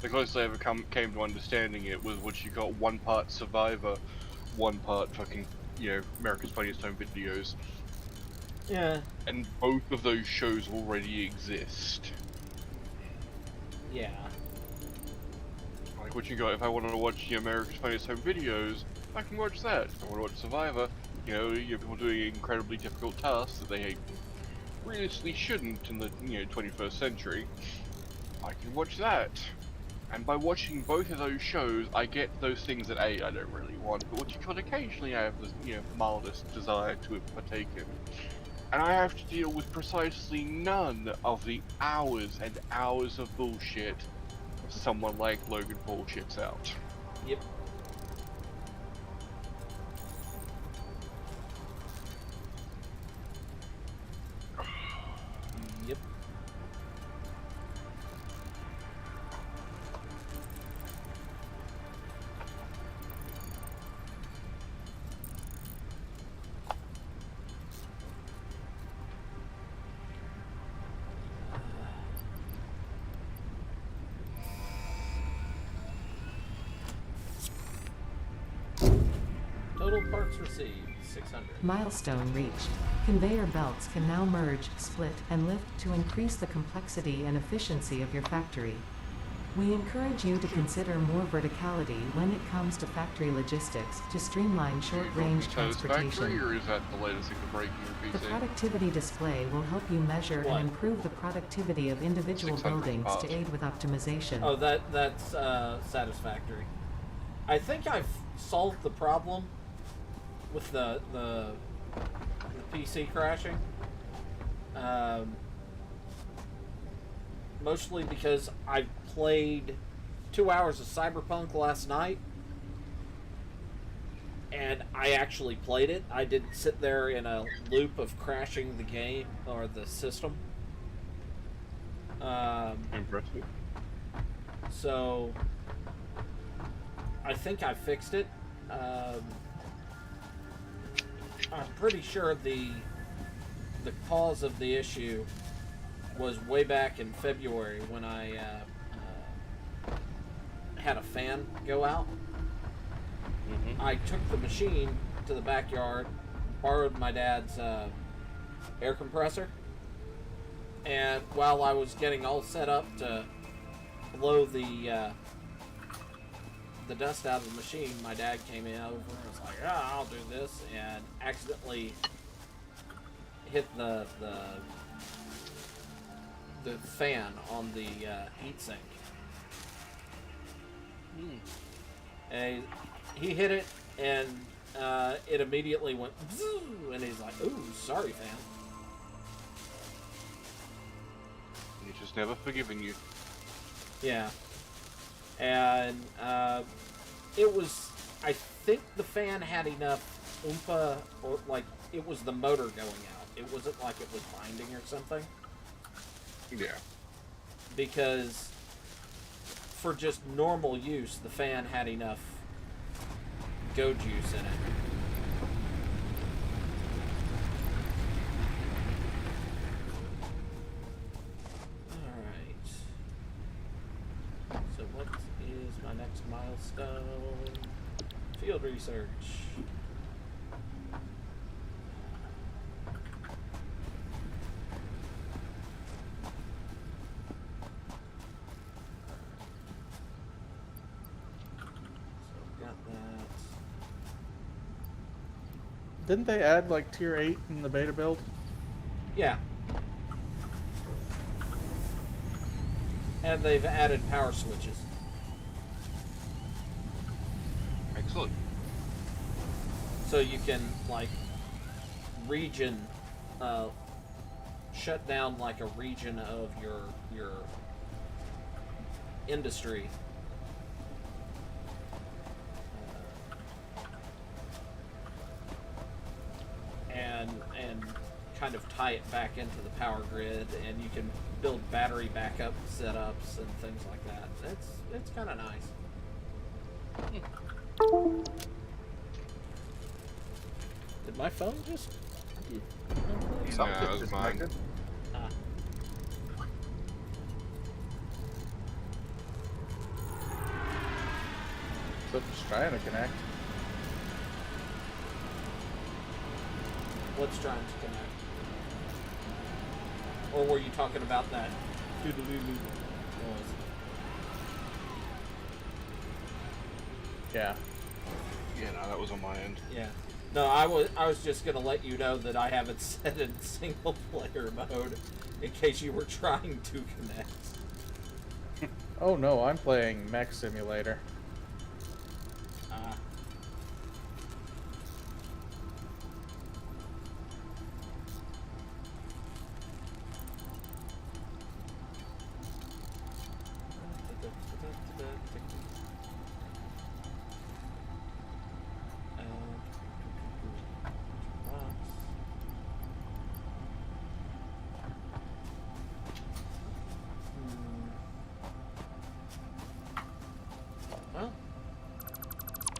The closest I ever came to understanding it was what you got one part Survivor, one part fucking, America's Funniest Home Videos. Yeah. And both of those shows already exist. Yeah. Like what you got, if I want to watch America's Funniest Home Videos, I can watch that. If I want to watch Survivor, you have people doing incredibly difficult tasks that they realistically shouldn't in the 21st century, I can watch that. And by watching both of those shows, I get those things that I don't really want, but what you could occasionally have the mildest desire to partake in. And I have to deal with precisely none of the hours and hours of bullshit someone like Logan Paul ships out. Yep. Yep. Total parts received, 600. Milestone reached. Conveyor belts can now merge, split, and lift to increase the complexity and efficiency of your factory. We encourage you to consider more verticality when it comes to factory logistics to streamline short-range Satisfactory, transportation. or is that the latest thing to break in The your PC? productivity display will help you measure What? and improve the productivity of individual 600 buildings parts. to aid with optimization. Oh, that's Satisfactory. I think I've solved the problem with the PC crashing. Mostly because I played 2 hours of Cyberpunk last night, and I actually played it. I didn't sit there in a loop of crashing the game or the system. Impressive. So I think I fixed it. I'm pretty sure the cause of the issue was way back in February when I had a fan go out. I took the machine to the backyard, borrowed my dad's air compressor, and while I was getting all set up to blow the dust out of the machine, my dad came in over and was like, "Ah, I'll do this," and accidentally hit the fan on the heatsink. And he hit it, and it immediately went zoo, and he's like, "Ooh, sorry, fan." He's just never forgiven you. Yeah. And it was, I think the fan had enough oompa, or like it was the motor going out. It wasn't like it was binding or something. Yeah. Because for just normal use, the fan had enough go juice in it. Alright. So what is my next milestone? Field research. Didn't they add like tier 8 in the beta build? Yeah. And they've added power switches. Excellent. So you can, like, region, shut down, like, a region of your industry. And kind of tie it back into the power grid, and you can build battery backup setups and things like that. It's kind of nice. Did my phone just? Something that was mine. disconnected. Ah. So just trying to connect. What's trying to connect? Or were you talking about that doodle-doo noise? Yeah. Yeah, no, that was on my end. Yeah. No, I was just gonna let you know that I have it set in single player mode in case you were trying to connect. Oh no, I'm playing Mech Simulator.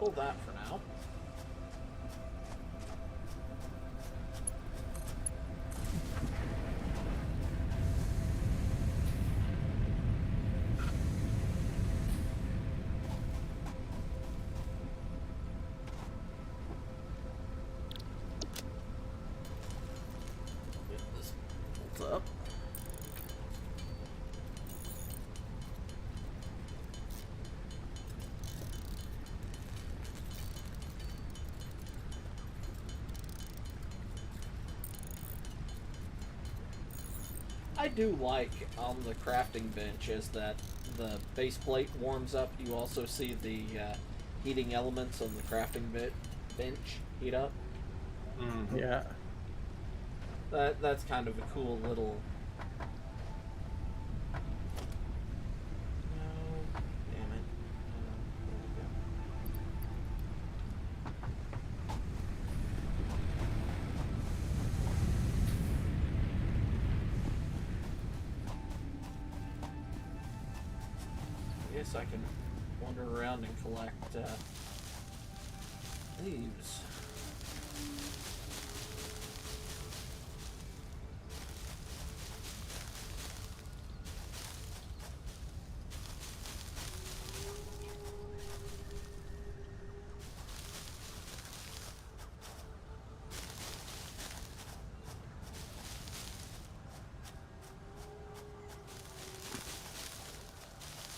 kill that for now. Get this built up. I do like on the crafting bench is that the base plate warms up. You also see the heating elements on the crafting bench heat up. Yeah. That's kind of a cool little. No, damn it. There we go. I guess I can wander around and collect leaves.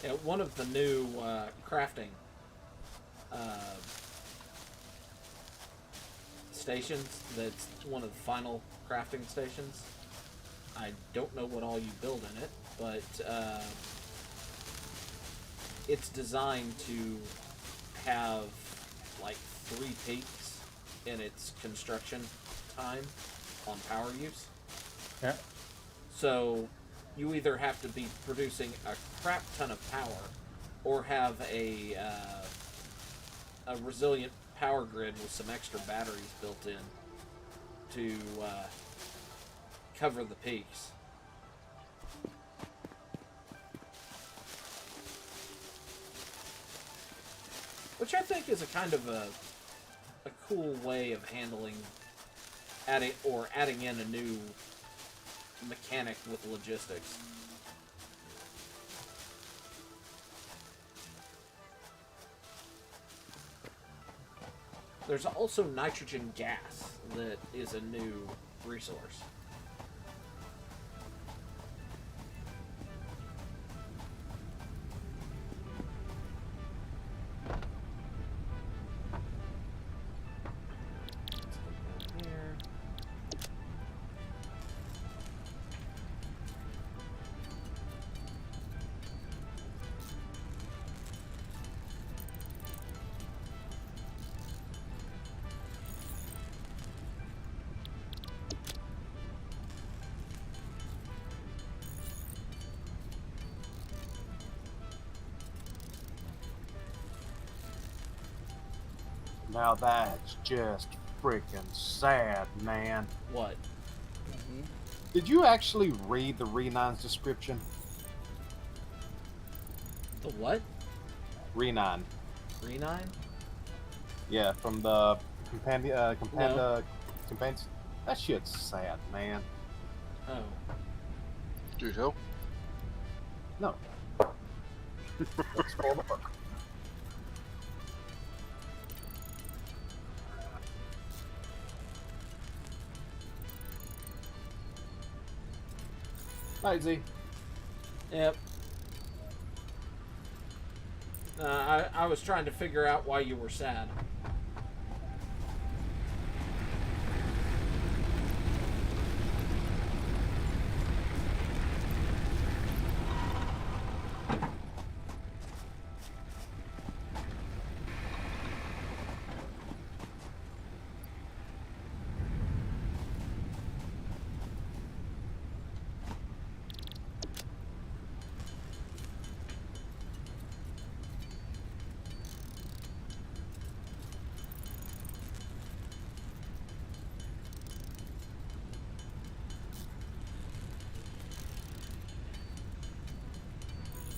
Yeah, one of the new crafting stations, that's one of the final crafting stations. I don't know what all you build in it, but it's designed to have like 3 peaks in its construction time on power use. Yeah. So you either have to be producing a crap ton of power or have a resilient power grid with some extra batteries built in to cover the peaks. Which I think is a kind of a cool way of handling adding in a new mechanic with logistics. There's also nitrogen gas that is a new resource. Here. Now that's just freaking sad, man. What? Did you actually read the Renine's description? The what? Renine. Renine? Yeah, from the No. companions. That shit's sad, man. Oh. Do so. No. Let's spoil the book. Night, Z. Yep. I was trying to figure out why you were sad.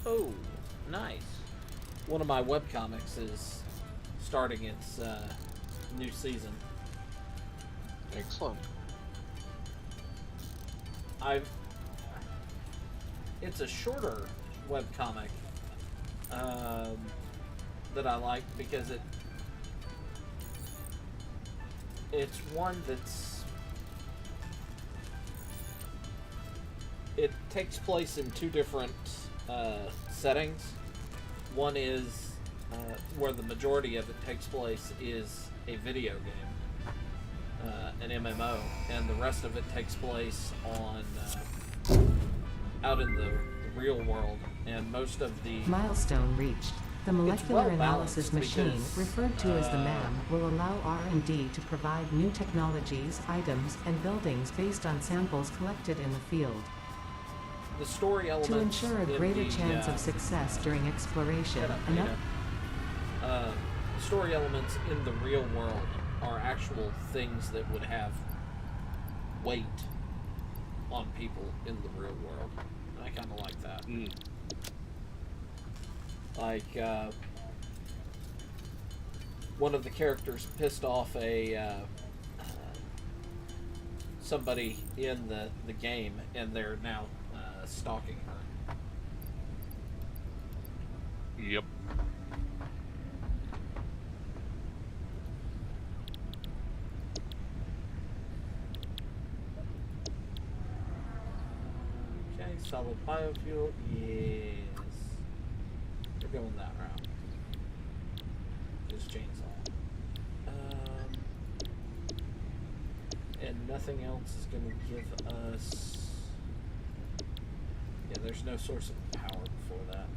Oh, nice. One of my webcomics is starting its new season. Excellent. It's a shorter webcomic that I like because it's one it takes place in two different settings. One is where the majority of it takes place is a video game, an MMO, and the rest of it takes place on out in the real world, and most of the Milestone reached. The molecular analysis well-balanced machine, because, referred to as the MAM, will allow R&D to provide new technologies, items, and buildings based on samples collected in the field. the story elements To ensure a in greater the, chance of success during exploration, story elements in the real world are actual things that would have weight on people in the real world. And I kind of like that. Like, one of the characters pissed off somebody in the game, and they're now stalking her. Yep. Okay, solid biofuel. Yes. We're going that route. Just chainsaw. And nothing else is going to give us... Yeah, there's no source of power before that.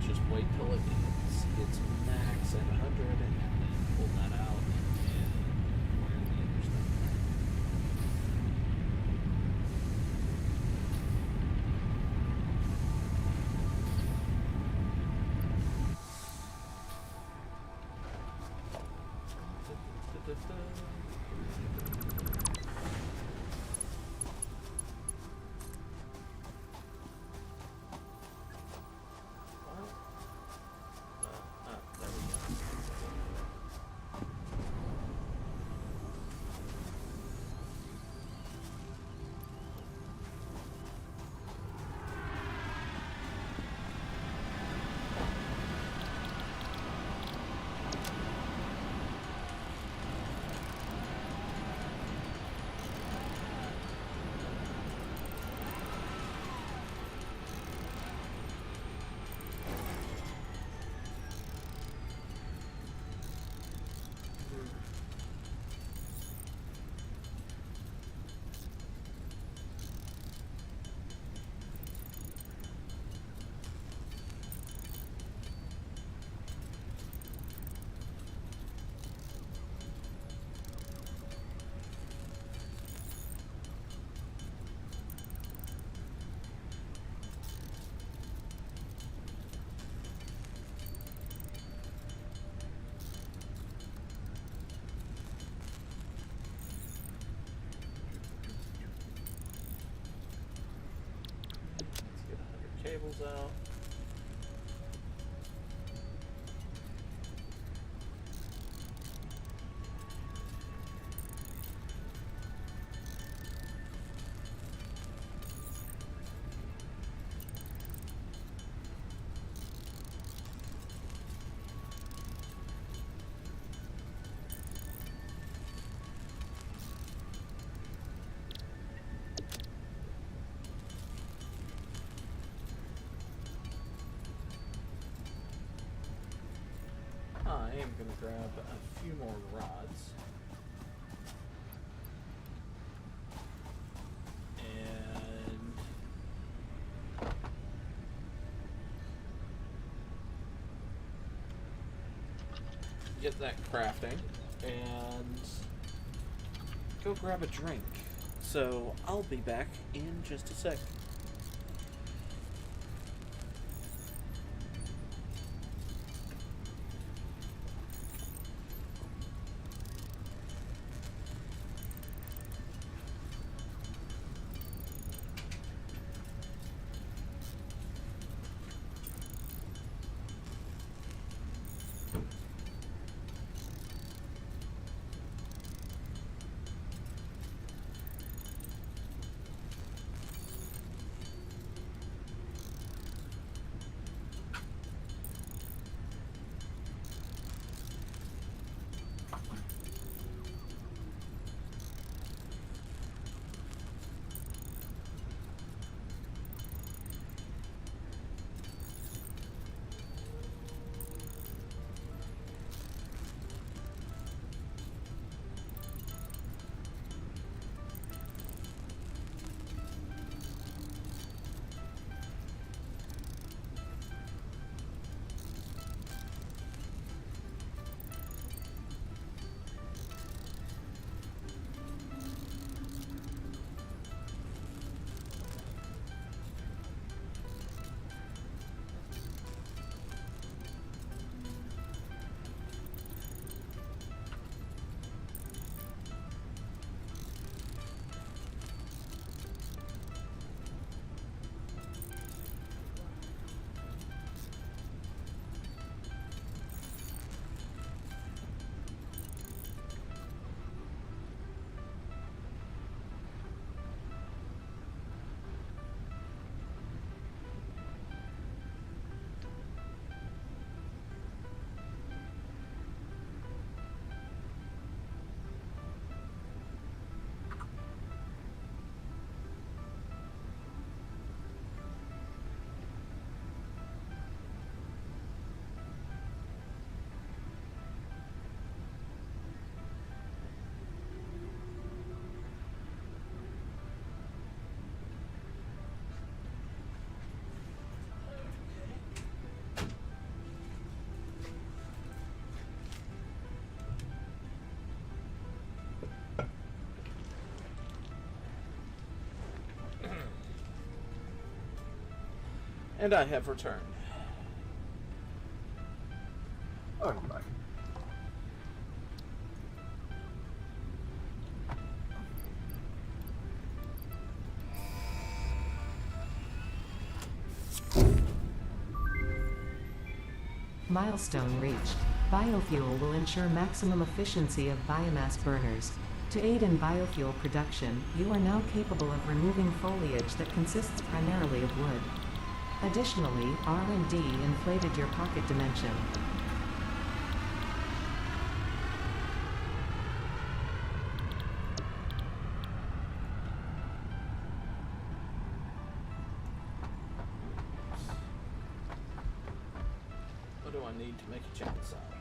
Just wait till it hits its max at 100 and then pull that out and wire the other stuff. There we go. Let's get 100 cables out. I am going to grab a few more rods. get that crafting and go grab a drink. So I'll be back in just a sec. And I have returned. Oh, I'm back. Milestone reached. Biofuel will ensure maximum efficiency of biomass burners. To aid in biofuel production, you are now capable of removing foliage that consists primarily of wood. Additionally, R&D inflated your pocket dimension. What do I need to make a chainsaw?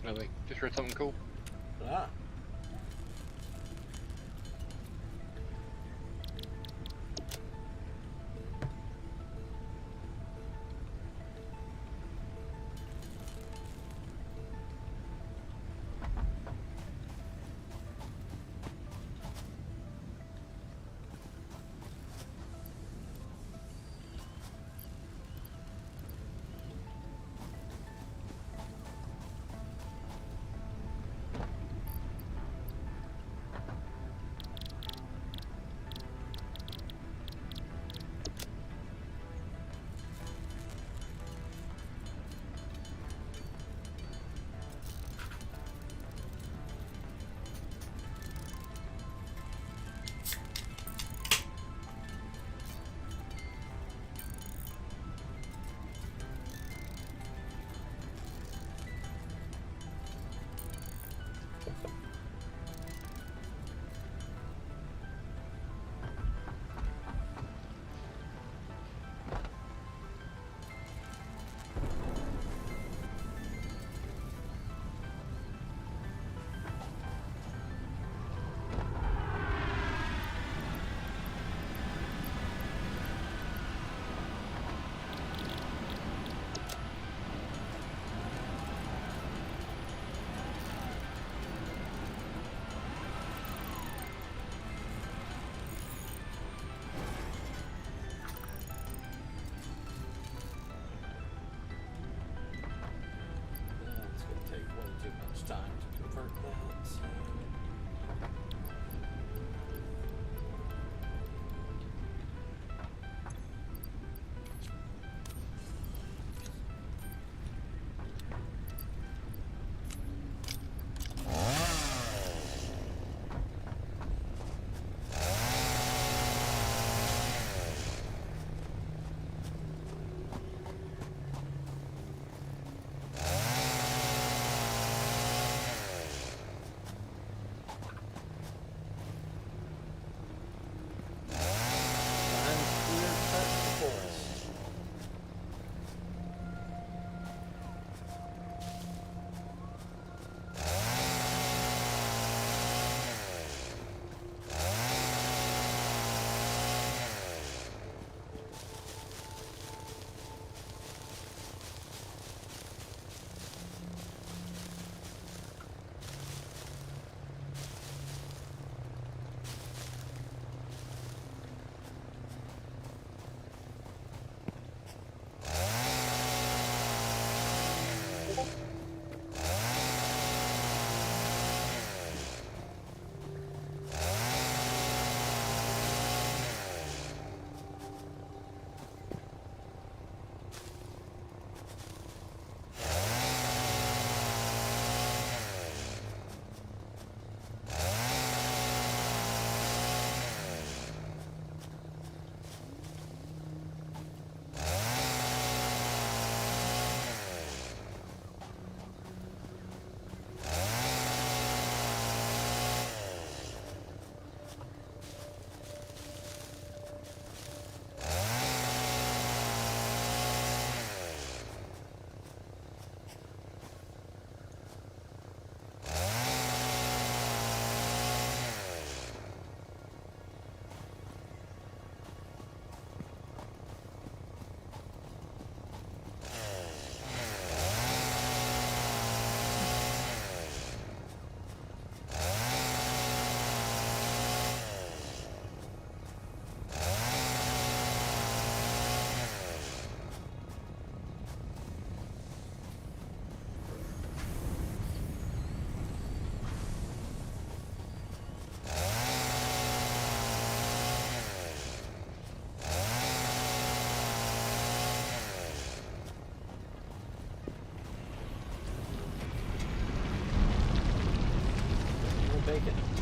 No, wait, just read something cool. Ah. like it.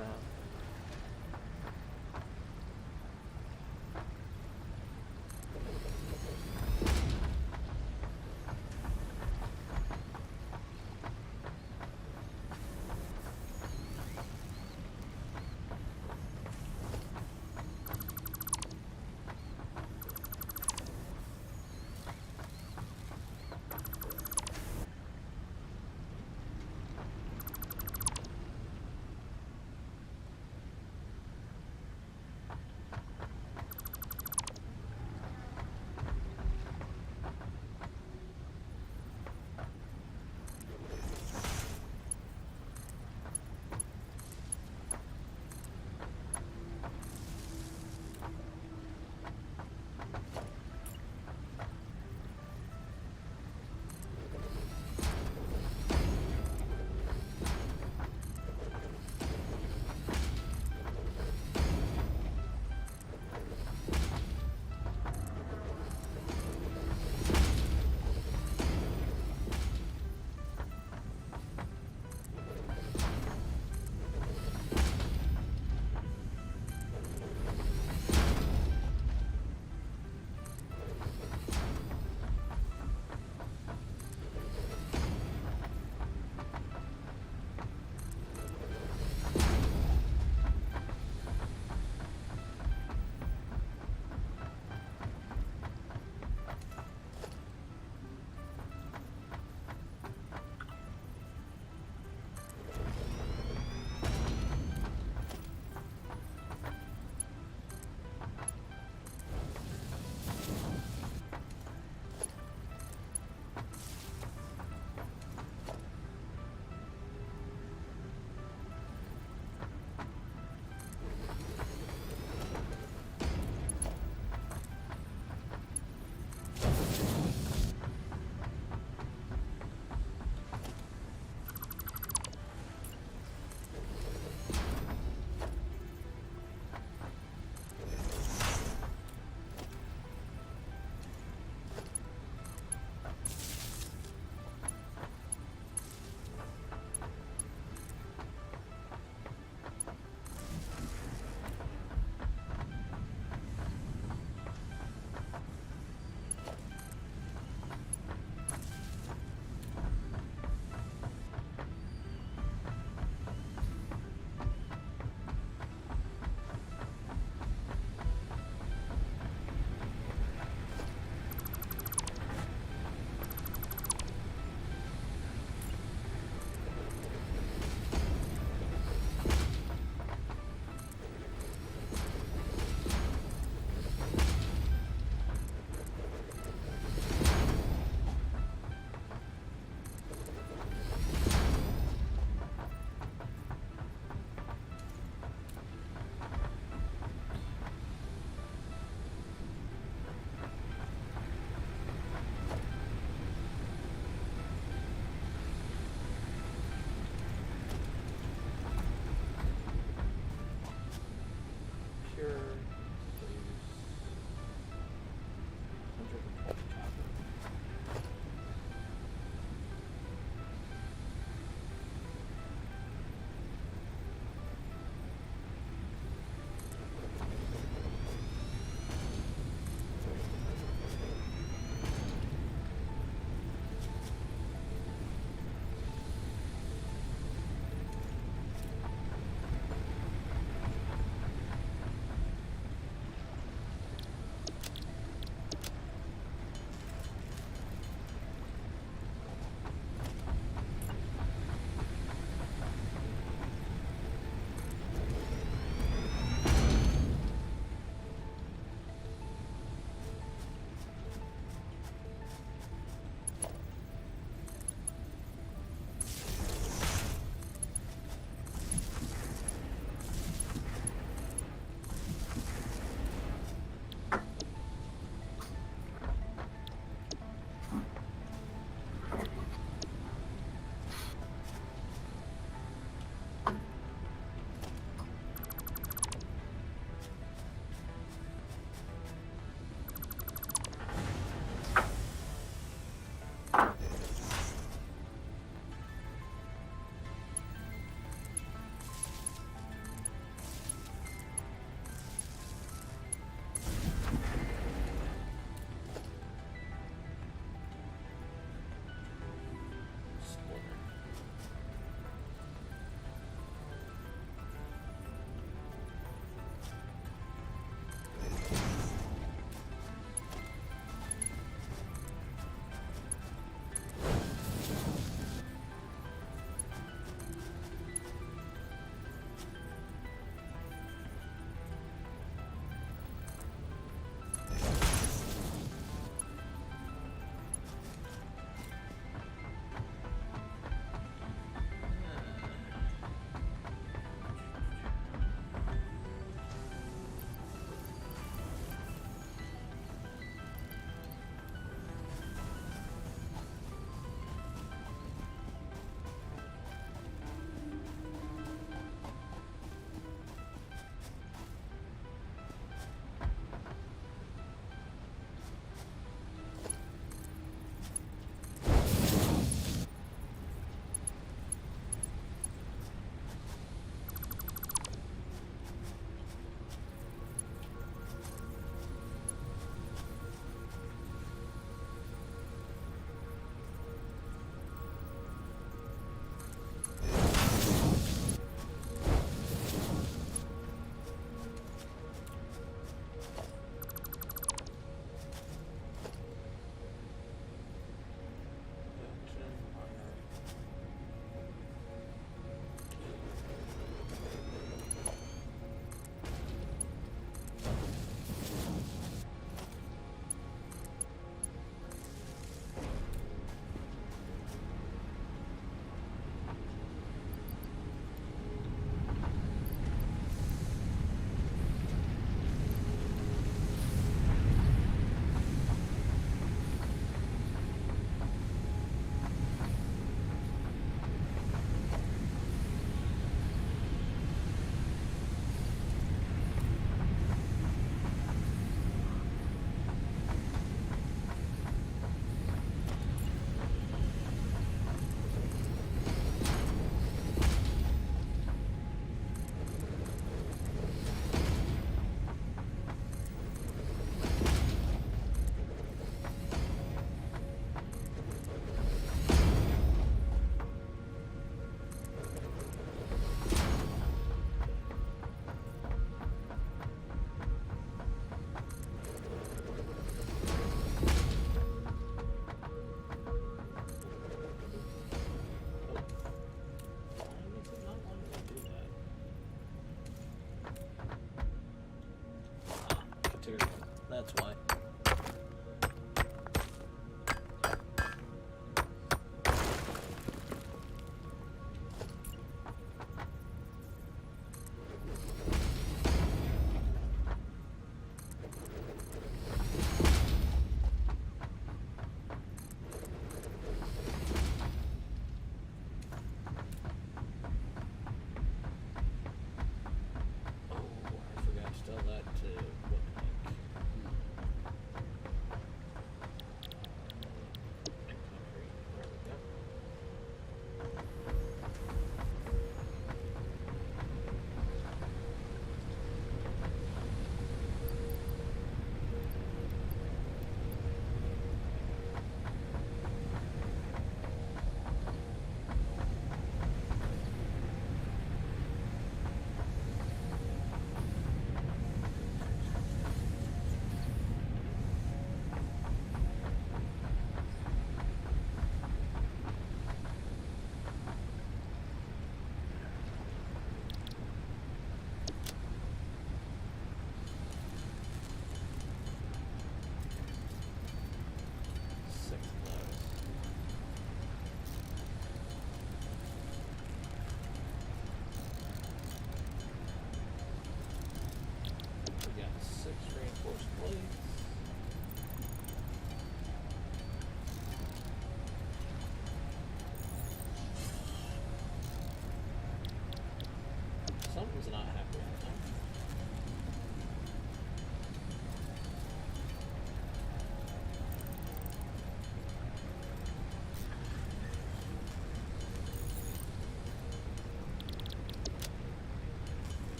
job.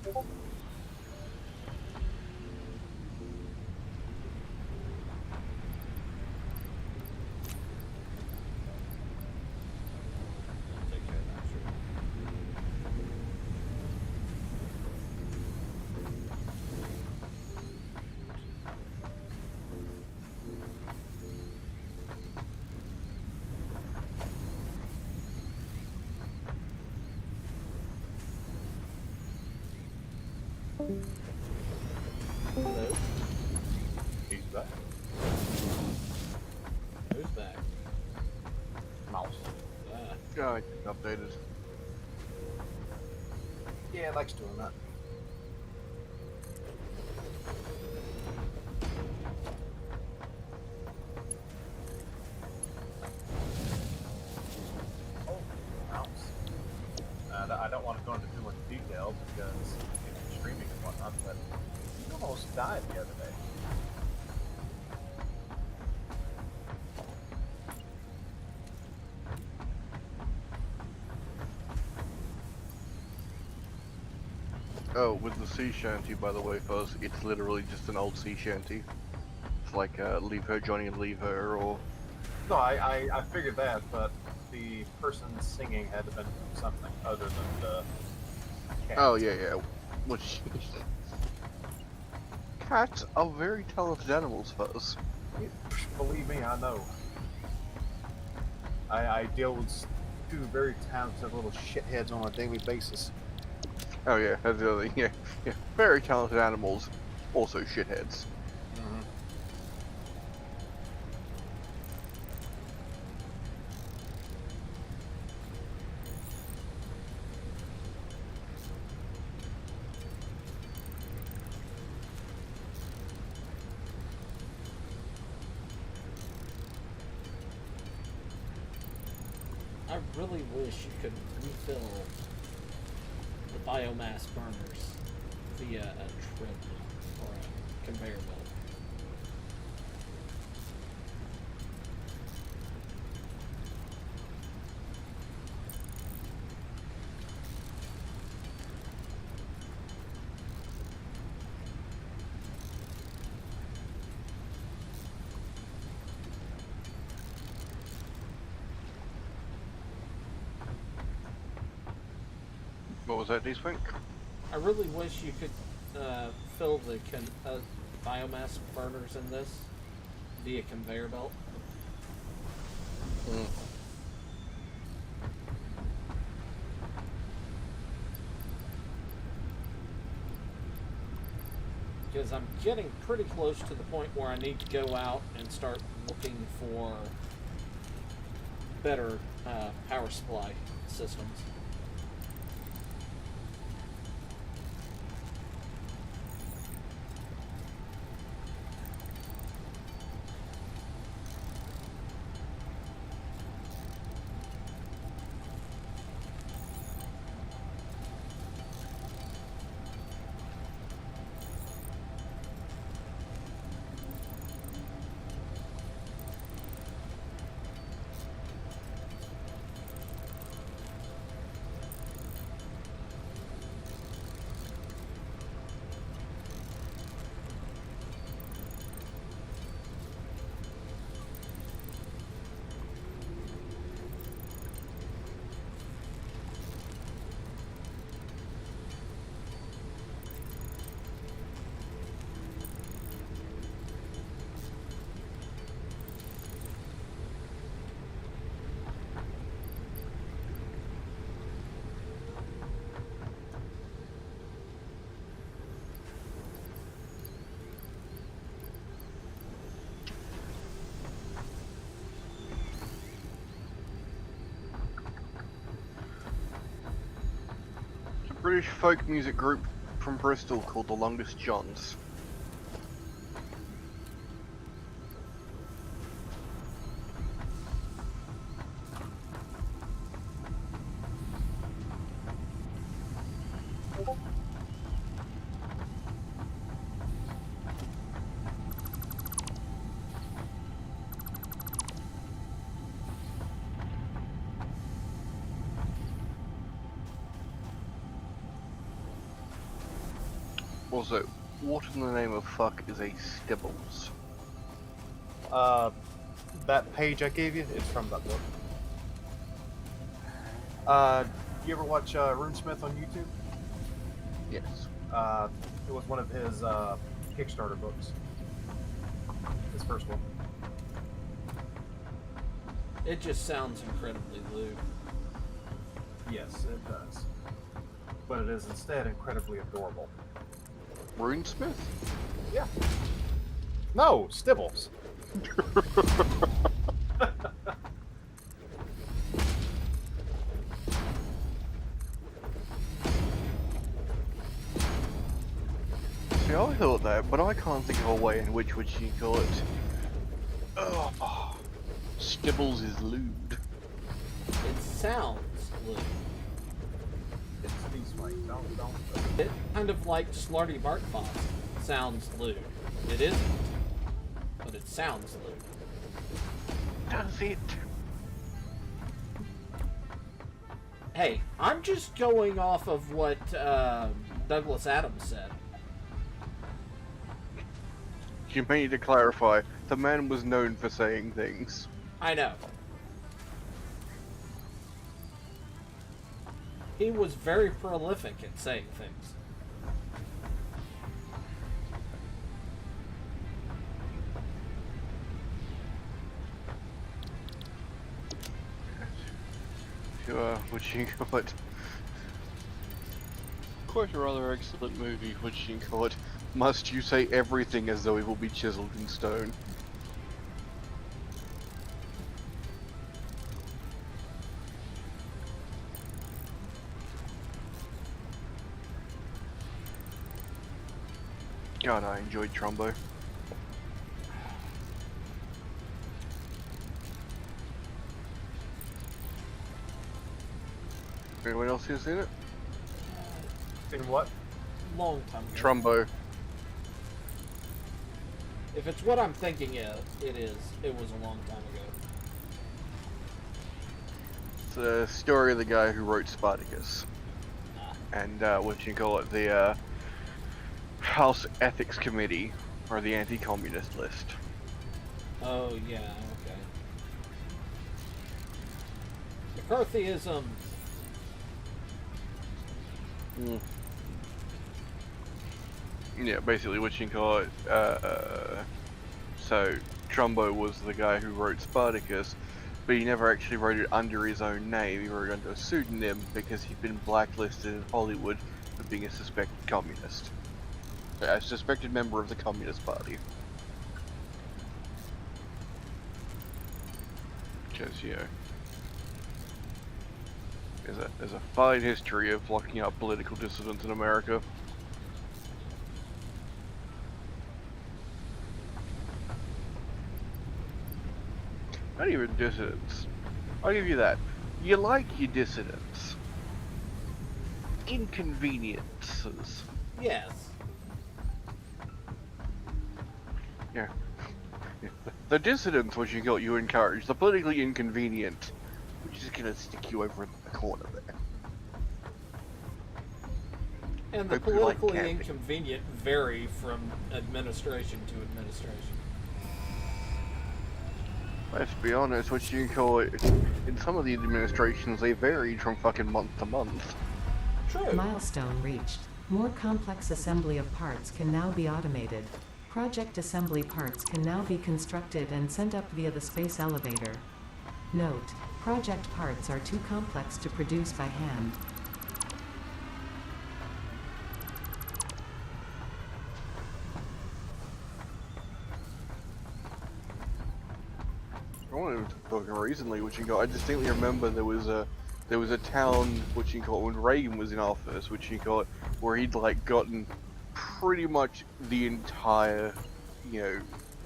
Take care of that, sure. Hello. He's back. Who's back? Mouse. Yeah, it's updated. Yeah, it likes doing that. Oh, mouse. I don't want to go into too much detail because it's streaming and whatnot, but you almost died the other day. Oh, with the sea shanty, by the way, Fuzz, it's literally just an old sea shanty. It's like Leave Her Johnny, Leave Her, or... No, I figured that, but the person singing had to have been something other than the cat. Oh, yeah. Which... Cats are very talented animals, Fuzz. Believe me, I know. I deal with two very talented little shitheads on a daily basis. Oh yeah, that's the other thing, yeah. Very talented animals, also shitheads. Mm-hmm. I really wish you could refill the biomass burners via a trip or a conveyor belt. What was that, D-Swink? I really wish you could fill the biomass burners in this via conveyor belt. Mm. Because I'm getting pretty close to the point where I need to go out and start looking for better power supply systems. British folk music group from Bristol called the Longest Johns. Also, what in the name of fuck is a stibbles? That page I gave you, it's from that book. You ever watch RuneSmith on YouTube? Yes. It was one of his Kickstarter books. His first one. It just sounds incredibly lewd. Yes, it does. But it is instead incredibly adorable. RuneSmith? Yeah. No, Stibbles. See, I thought that, but I can't think of a way in which would you call it. Oh, stibbles is lewd. It sounds lewd. It's these way. Don't. It kind of like Slarty Barkfox sounds lewd. It isn't, but it sounds lewd. Does it? Hey, I'm just going off of what Douglas Adams said. You may need to clarify. The man was known for saying things. I know. He was very prolific at saying things. What you call it? Quite a rather excellent movie, what you call it? Must you say everything as though it will be chiseled in stone? God, I enjoyed Trumbo. Anyone else who's seen it? In what? Long time ago. Trumbo. If it's what I'm thinking it is, it was a long time ago. It's the story of the guy who wrote Spartacus. And what you call it, the House Ethics Committee, or the anti-communist list. Oh, yeah, okay. McCarthyism. Yeah, basically what you can call it. So Trumbo was the guy who wrote Spartacus, but he never actually wrote it under his own name. He wrote it under a pseudonym because he'd been blacklisted in Hollywood for being a suspected communist. A suspected member of the Communist Party. Because, you know, there's a fine history of locking up political dissidents in America. Not even dissidents. I'll give you that. You like your dissidents. Inconveniences. Yes. Yeah. The dissidents, which you encourage, the politically inconvenient, which is gonna stick you over in the corner there. And the Hope you like politically camping. inconvenient vary from administration to administration. Let's be honest, what you call it, in some of the administrations, they varied from fucking month to month. True. Milestone reached. More complex assembly of parts can now be automated. Project assembly parts can now be constructed and sent up via the space elevator. Note: project parts are too complex to produce by hand. I wanted to talk recently, which you got. I distinctly remember there was a town, which you call, when Reagan was in office, which you call it, where he'd like gotten pretty much the entire, you know,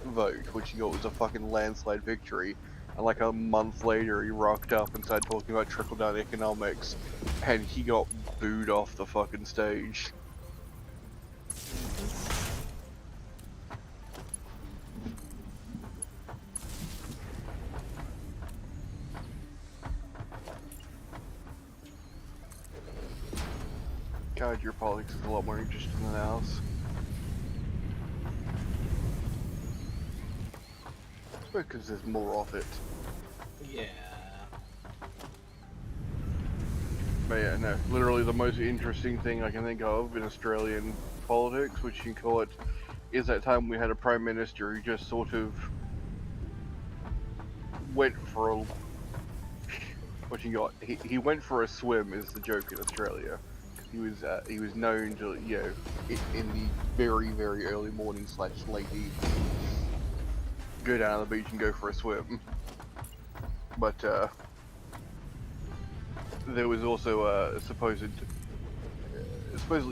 vote, which you got was a fucking landslide victory. And like a month later, he rocked up and started talking about trickle down economics, and he got booed off the fucking stage. God, your politics is a lot more interesting than ours. because there's more of it. Yeah. But yeah, no, literally the most interesting thing I can think of in Australian politics, which you can call it, is that time we had a Prime Minister who just sort of went for a... What you got? He went for a swim is the joke in Australia. He was known to, you know, in the very, very early morning / late evening, go down to the beach and go for a swim. But there was also supposedly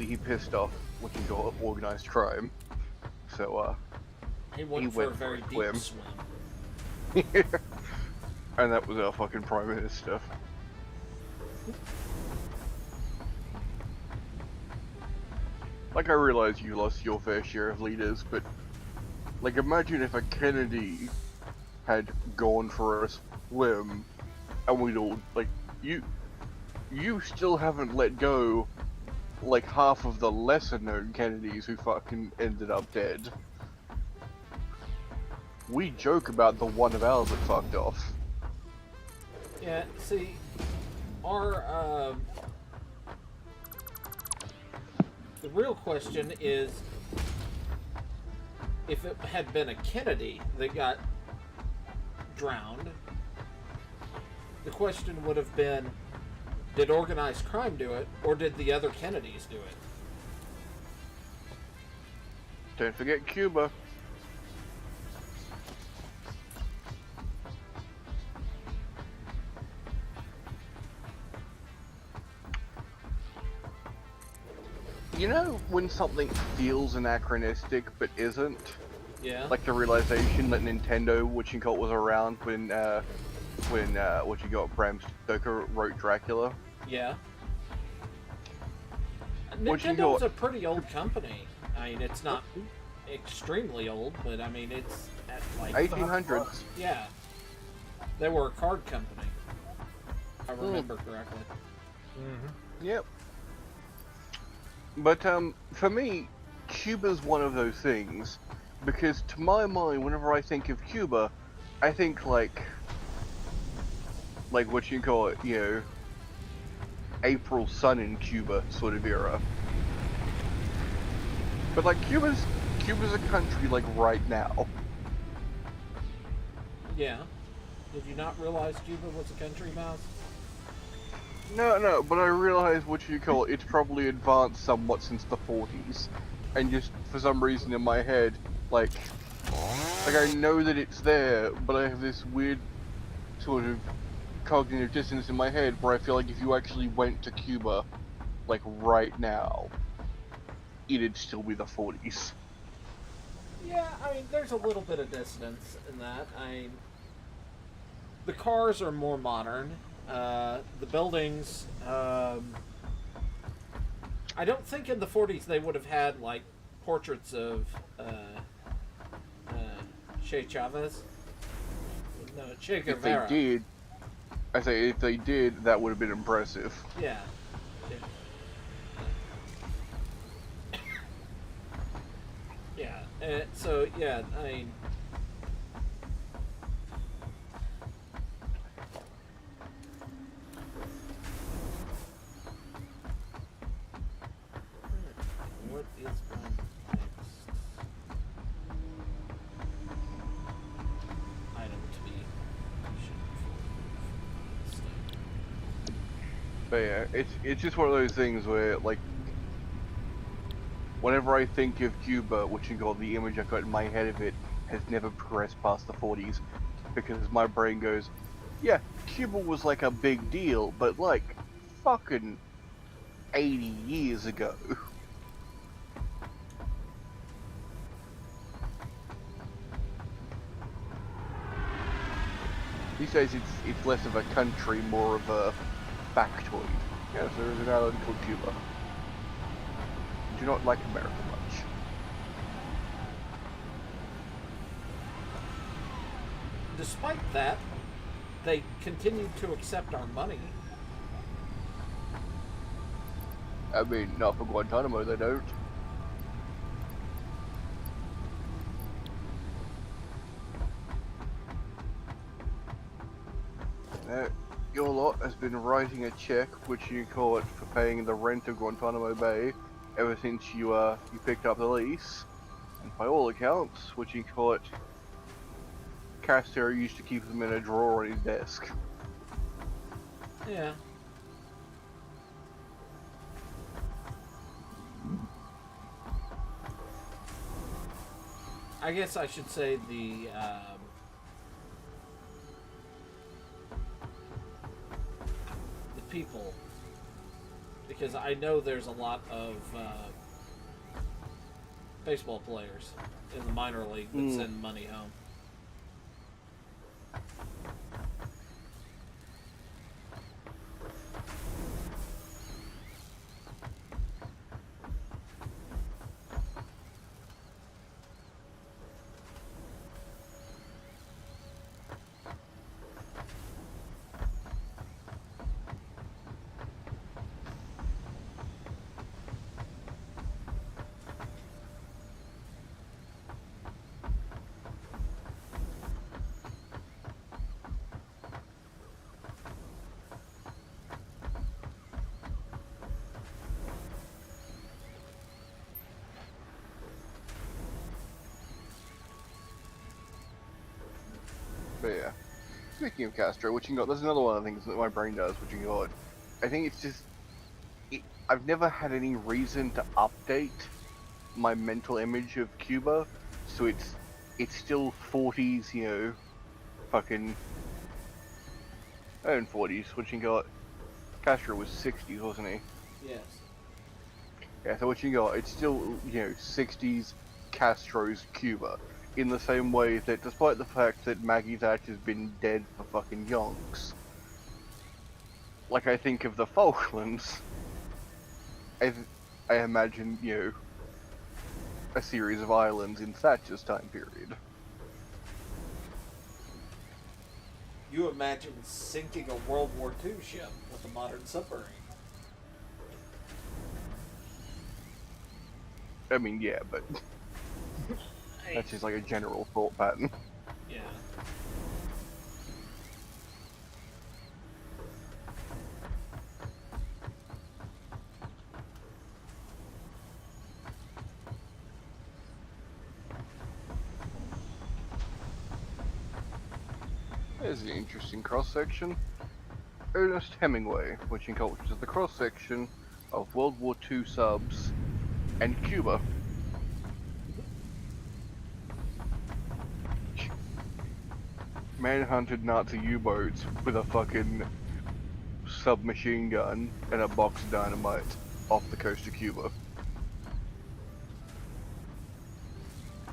he pissed off what you call organized crime. So He went for a very deep swim. And that was our fucking Prime Minister. Like, I realize you lost your fair share of leaders, but like, imagine if a Kennedy had gone for a swim and we'd all, like, you still haven't let go like half of the lesser known Kennedys who fucking ended up dead. We joke about the one of ours that fucked off. Yeah, see, our, the real question is, if it had been a Kennedy that got drowned, the question would have been, did organized crime do it, or did the other Kennedys do it? Don't forget Cuba. You know when something feels anachronistic but isn't? Yeah. Like the realization that Nintendo, which you call was around when what you got, Bram Stoker wrote Dracula. Yeah. What you Nintendo's got? a pretty old company. I mean, it's not extremely old, but I mean, it's at like 1800s. Yeah. They were a card company. If I remember correctly. Mm-hmm. Yep. But for me, Cuba's one of those things, because to my mind, whenever I think of Cuba, I think like what you call it, you know, April sun in Cuba sort of era. But like Cuba's a country like right now. Yeah. Did you not realize Cuba was a country, Mouse? No, but I realize what you call it, it's probably advanced somewhat since the 40s. And just for some reason in my head, like I know that it's there, but I have this weird sort of cognitive dissonance in my head where I feel like if you actually went to Cuba, like right now, it'd still be the 40s. Yeah, I mean, there's a little bit of dissonance in that. The cars are more modern. The buildings, I don't think in the 40s they would have had, like, portraits of, Che Chavez. No, Che Guevara. If they did, I say if they did, that would have been impressive. Yeah. Yeah. So, yeah, I mean... What is my next item to be But yeah, it's just one of those things where, like, whenever I think of Cuba, which you call the image I've got in my head of it has never progressed past the 40s, because my brain goes, yeah, Cuba was like a big deal, but like, fucking 80 years ago. These days it's less of a country, more of a factoid. Yes, there is an island called Cuba. I do not like America much. Despite that, they continued to accept our money. I mean, not for Guantanamo, they don't. Your lot has been writing a check, which you call it, for paying the rent of Guantanamo Bay ever since you picked up the lease. And by all accounts, which you call it, Castro used to keep them in a drawer on his desk. Yeah. I guess I should say the people, because I know there's a lot of baseball players in the minor league that send money home. But yeah. Speaking of Castro, what you got? There's another one of the things that my brain does, which you got. I think it's just. I've never had any reason to update my mental image of Cuba, so it's still 40s, you know, fucking. In 40s, what you got? Castro was 60s, wasn't he? Yes. Yeah, so what you got? It's still, you know, 60s Castro's Cuba. In the same way that, despite the fact that Maggie Thatcher's been dead for fucking yonks, like I think of the Falklands, I imagine, you know, a series of islands in Thatcher's time period. You imagine sinking a World War II ship with a modern submarine. I mean, yeah, but that's just like a general thought pattern. Yeah. There's an interesting cross-section. Ernest Hemingway, which encompasses the cross-section of World War II subs and Cuba. Manhunted Nazi U-boats with a fucking submachine gun and a box of dynamite off the coast of Cuba.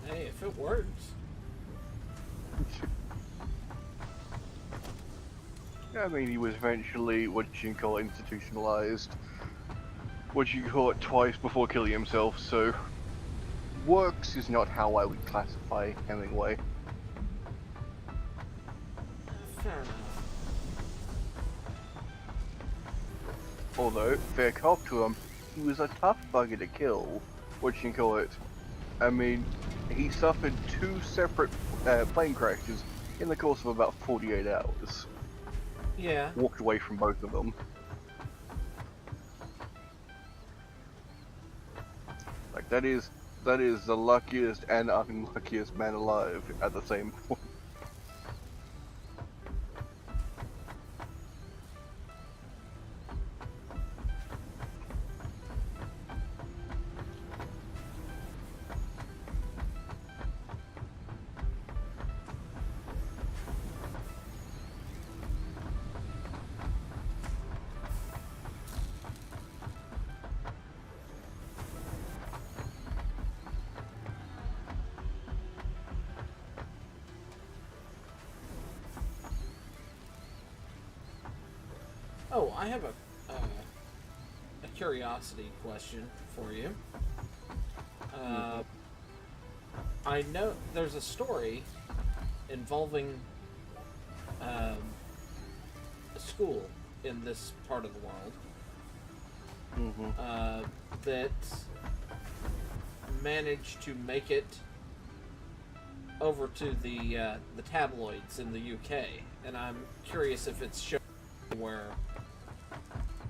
Hey, if it works. I mean, he was eventually what you call institutionalized. What you call it twice before killing himself, so works is not how I would classify Hemingway. Fair enough. Although, fair cop to him, he was a tough bugger to kill. What you call it? I mean, he suffered 2 separate plane crashes in the course of about 48 hours. Yeah. Walked away from both of them. Like, that is the luckiest and unluckiest man alive at the same point. Oh, I have a curiosity question for you. I know there's a story involving a school in this part of the world that managed to make it over to the tabloids in the UK, and I'm curious if it's shown anywhere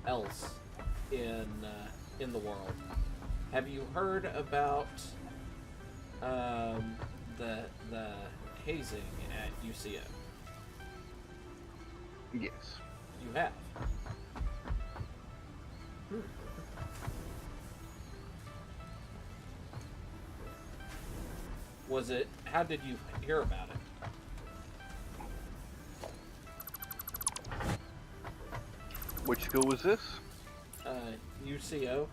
else in the world. Have you heard about the hazing at UCO? Yes. You have. Was it? How did you hear about it? Which school was this? UCO,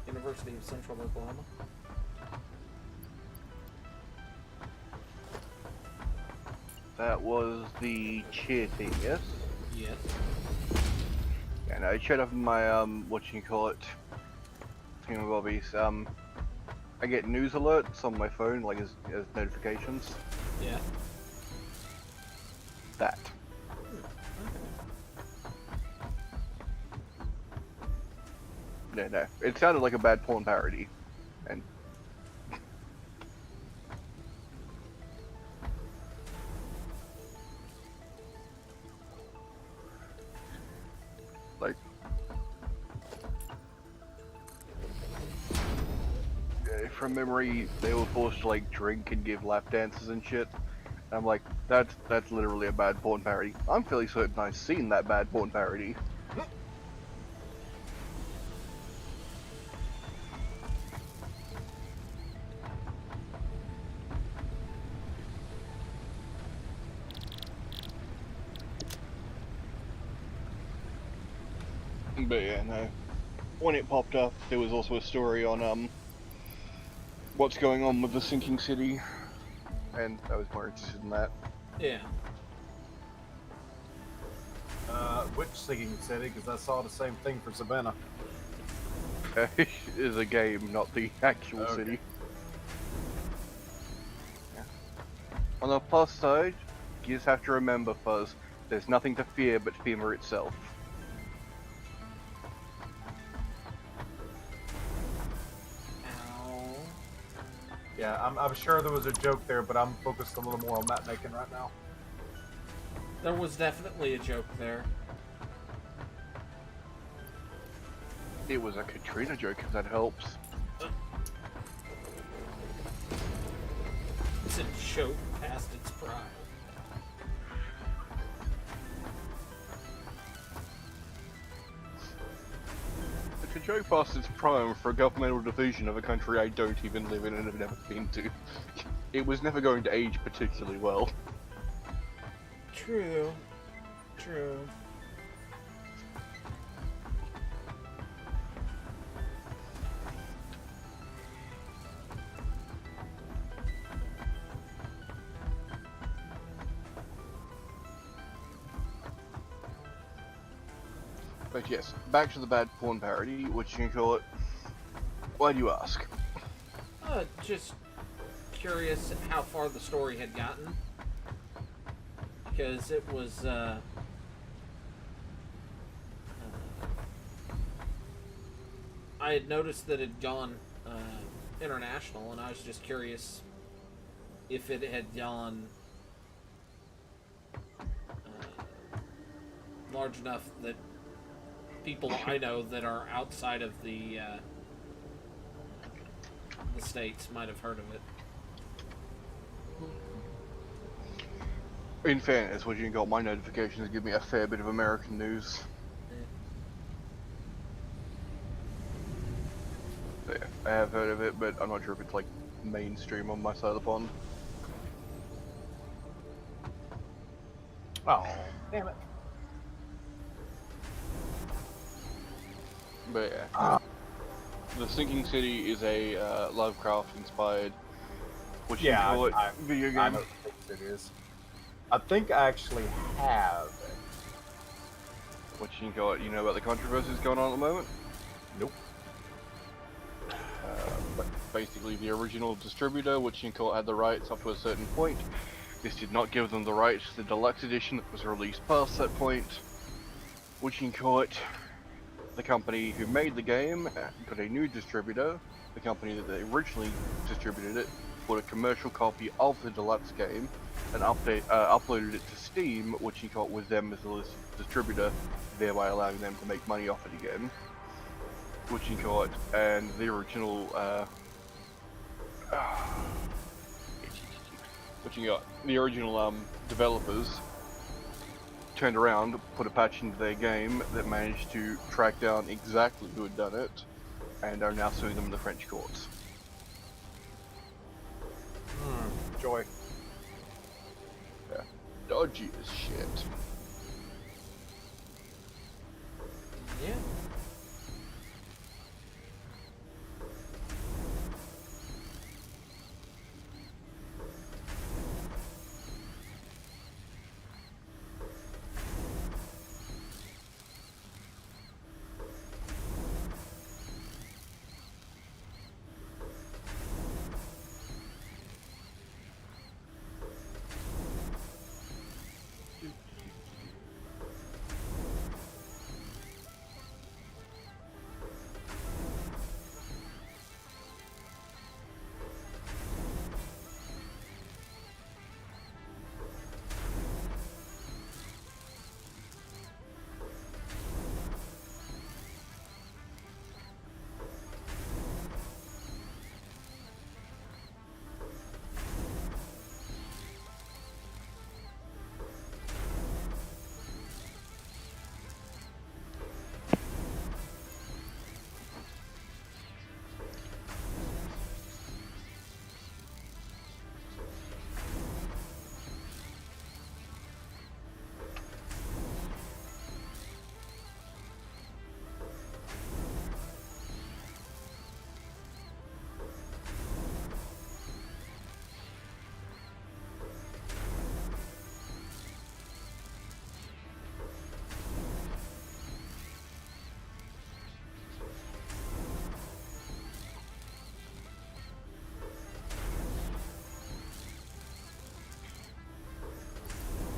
University of Central Oklahoma. That was the cheer team, yes? Yes. Yeah, no, I checked up my, whatchamacallit, thingamabobbies. I get news alerts on my phone, like as notifications. Yeah. That. No. It sounded like a bad porn parody. And like from memory, they were forced to like drink and give lap dances and shit. And I'm like, that's literally a bad porn parody. I'm fairly certain I've seen that bad porn parody. But yeah, no. When it popped up, there was also a story on what's going on with the sinking city, and I was more interested in that. Yeah. Which sinking city? Because I saw the same thing for Savannah. It is a game, not the actual Okay. city. Yeah. On the plus side, you just have to remember, Fuzz, there's nothing to fear but FEMA itself. Ow. Yeah, I'm sure there was a joke there, but I'm focused a little more on map making right now. There was definitely a joke there. It was a Katrina joke, if that helps. It's a joke past its prime. It's a joke past its prime for a governmental division of a country I don't even live in and have never been to. It was never going to age particularly well. True. True. But yes, back to the bad porn parody, which you can call it. Why do you ask? Just curious how far the story had gotten. Because it was, I had noticed that it had gone international, and I was just curious if it had gone large enough that people I know that are outside of the States might have heard of it. In fairness, what you got, my notifications give me a fair bit of American news. So yeah, I have heard of it, but I'm not sure if it's like mainstream on my side of the pond. Oh, damn it. But yeah, the Sinking City is a Lovecraft-inspired, what you Yeah, call it, I video game. I know what it is. I think I actually have it. What you call it? You know about the controversies going on at the moment? Nope. But basically, the original distributor, which you can call it, had the rights up to a certain point. This did not give them the rights to the deluxe edition that was released past that point. Which you can call it, the company who made the game got a new distributor. The company that they originally distributed it bought a commercial copy of the deluxe game and uploaded it to Steam, which he got with them as a distributor, thereby allowing them to make money off it again. Which he got, and the original, developers turned around, put a patch into their game that managed to track down exactly who had done it, and are now suing them in the French courts. Joy. Yeah. Dodgy as shit. Yeah.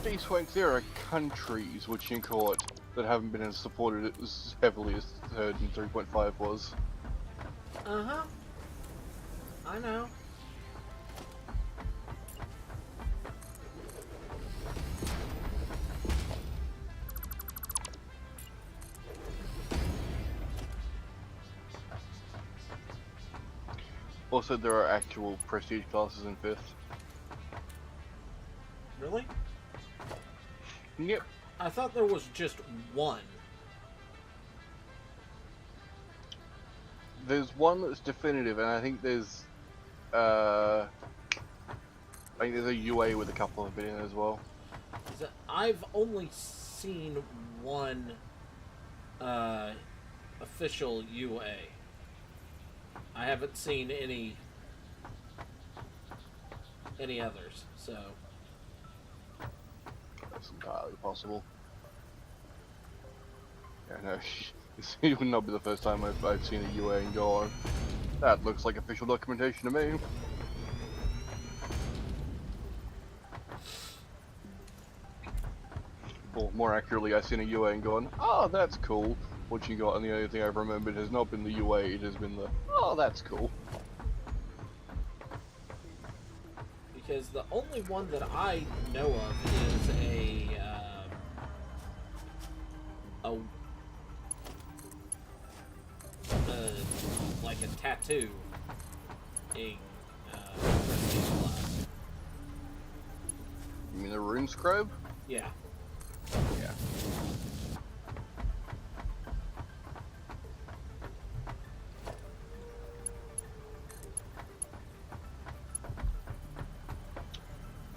These folks, there are countries, which you can call it, that haven't been as supported as heavily as Third and 3.5 was. Uh-huh. I know. Also, there are actual prestige classes in 5th. Really? Yep. I thought there was just one. There's one that's definitive, and I think there's a UA with a couple of it in as well. I've only seen one official UA. I haven't seen any others, so That's entirely possible. Yeah, no, it would not be the first time I've seen a UA and go on. That looks like official documentation to me. Or more accurately, I've seen a UA and gone, oh, that's cool. What you got, and the only thing I've remembered has not been the UA, it has been the, oh, that's cool. because the only one that I know of is like a tattoo, prestige class. You mean the rune scribe? Yeah. Yeah.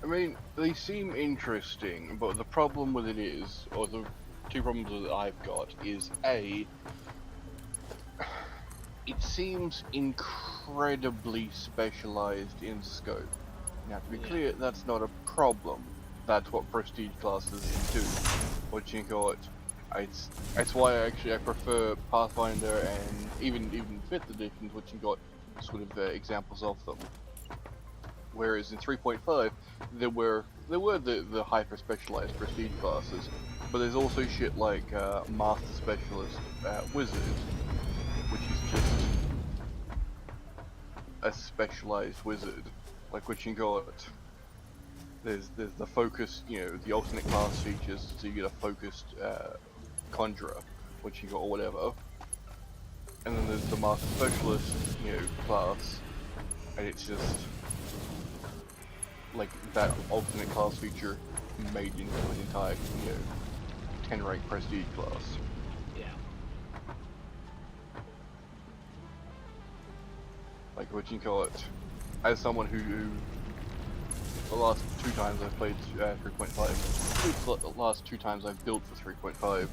I mean, they seem interesting, but the problem with it is, or the two problems that I've got, is A, it seems incredibly specialized in scope. Now, to be clear, that's not a problem. That's what prestige classes do. What you call it. It's why I prefer Pathfinder and even 5th editions, which you got sort of examples of them. Whereas in 3.5, there were the hyper specialized prestige classes, but there's also shit like Master Specialist Wizard, which is just a specialized wizard. like what you can call it. There's the focus, you know, the alternate class features, so you get a focused conjurer, which you got or whatever. And then there's the master specialist, you know, class, and it's just like that alternate class feature made into an entire, you know, 10 rank prestige class. Yeah. Like what you can call it. As someone who the last 2 times I've played 3.5, the last 2 times I've built for 3.5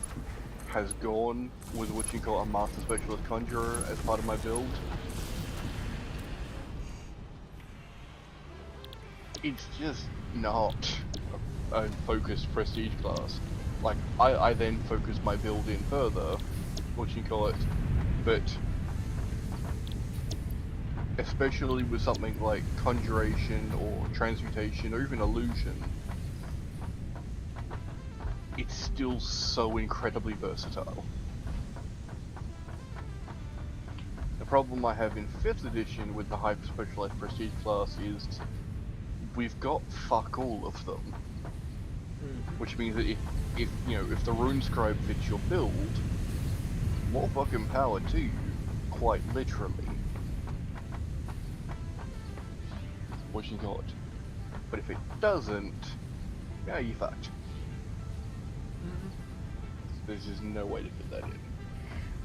has gone with what you call a master specialist conjurer as part of my build. It's just not a focused prestige class. Like I then focus my build in further, what you call it, but especially with something like conjuration or transmutation or even illusion, it's still so incredibly versatile. The problem I have in 5th edition with the hyper specialized prestige class is we've got fuck all of them. Which means that if you know, if the rune scribe fits your build, more fucking power to you, quite literally. What you got. But if it doesn't, yeah, you fucked. There's just no way to fit that in.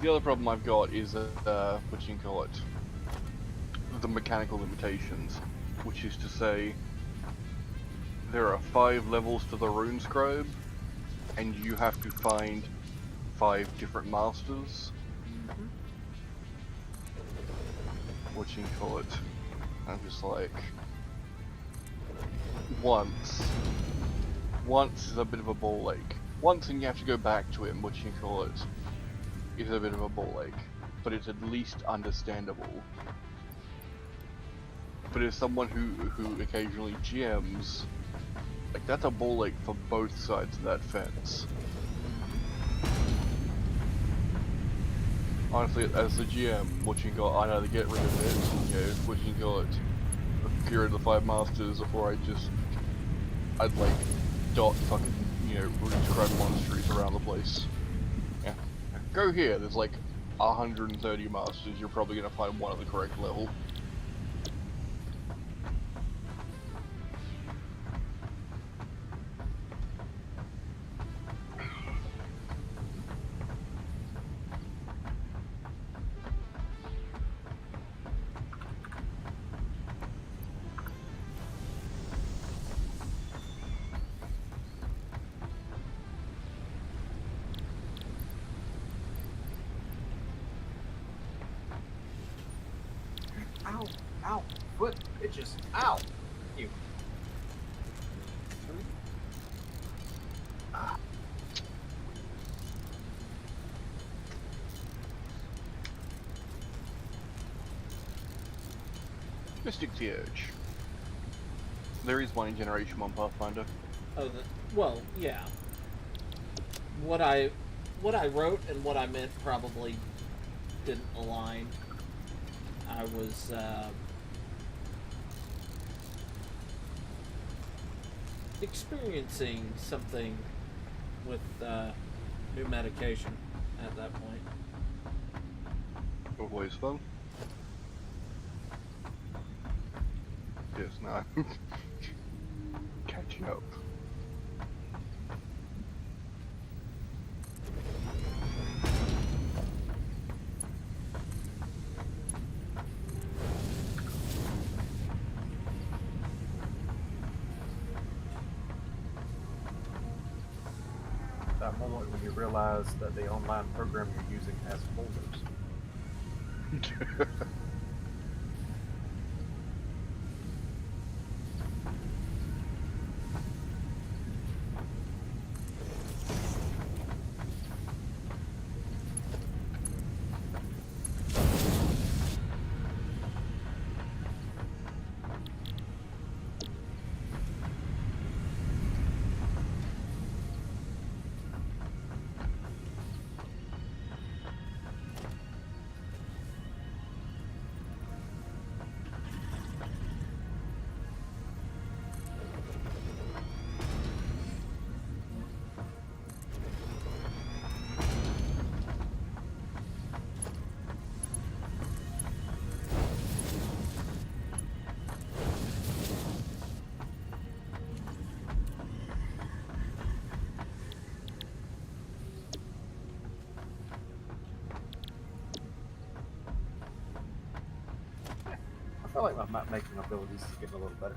The other problem I've got is what you can call it, the mechanical limitations, which is to say, there are 5 levels to the rune scribe, and you have to find 5 different masters. What you can call it. I'm just like, once is a bit of a ball ache. Once and you have to go back to him, what you can call it, is a bit of a ball ache, but it's at least understandable. But as someone who occasionally GMs, like that's a ball ache for both sides of that fence. Honestly, as the GM, what you got, I'd either get rid of it, you know, what you got, get rid of the 5 masters, or I'd like dot fucking, you know, rune-scribe monsters around the place. Yeah. Go here, there's like 130 masters, you're probably gonna find one at the correct level. Ow, ow, foot itches, ow, you. Mystic Theurge. There is one in Generation 1 Pathfinder. Oh, well, yeah. What I wrote and what I meant probably didn't align. I was experiencing something with new medication at that point. Always fun. Yes, now catching up. That moment when you realize that the online program you're using has folders. I feel like my map making abilities is getting a little better.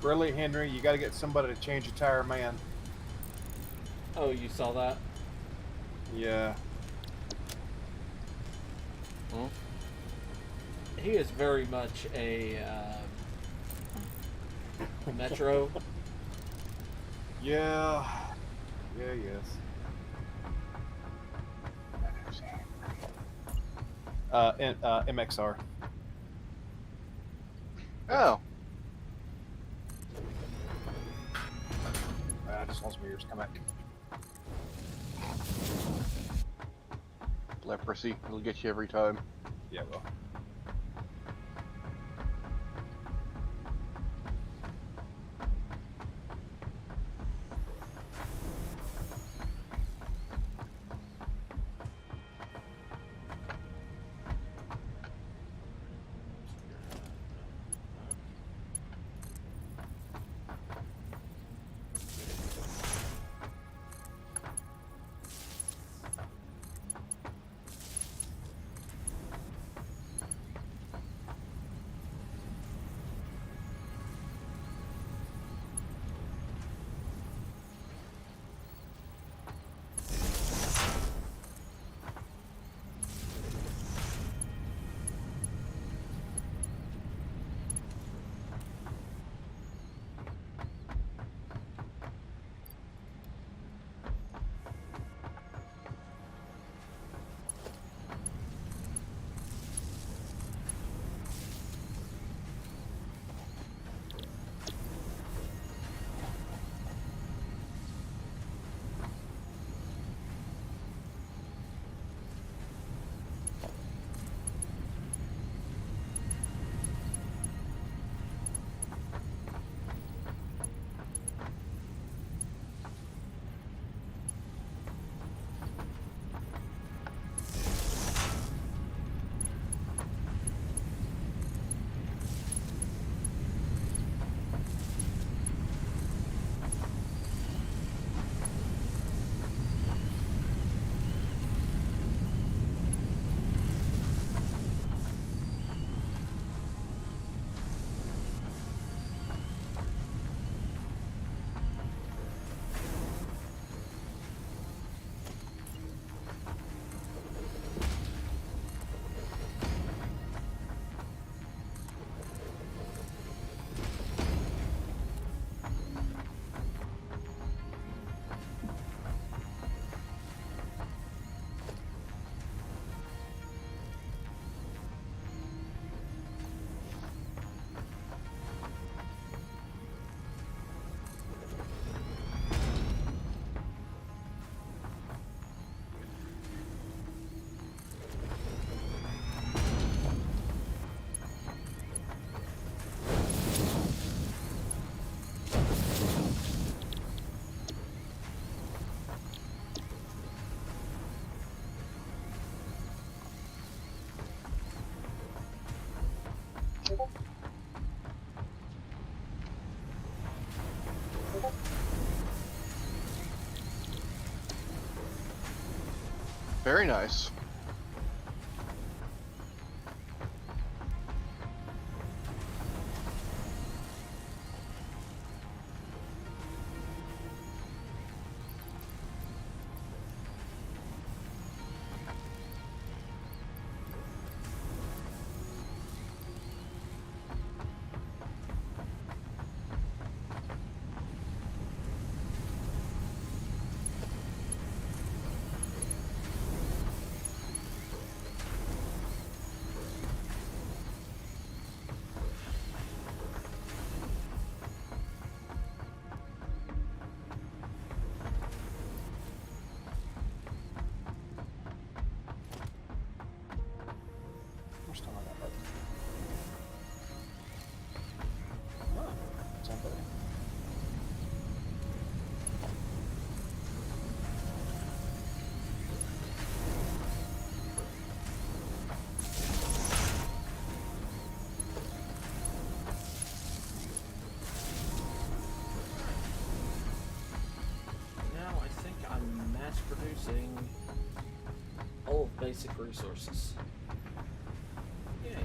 Really, Henry, you got to get somebody to change your tire, man. Oh, you saw that? Yeah. Well, he is very much a Metro. Yeah. Yeah, yes. MXR. Oh, I just lost my ears. Come back. leprosy. It'll get you every time. Yeah, well. Very nice. First time I got that. Oh, somebody. Now I think I'm mass producing all of basic resources. Yay.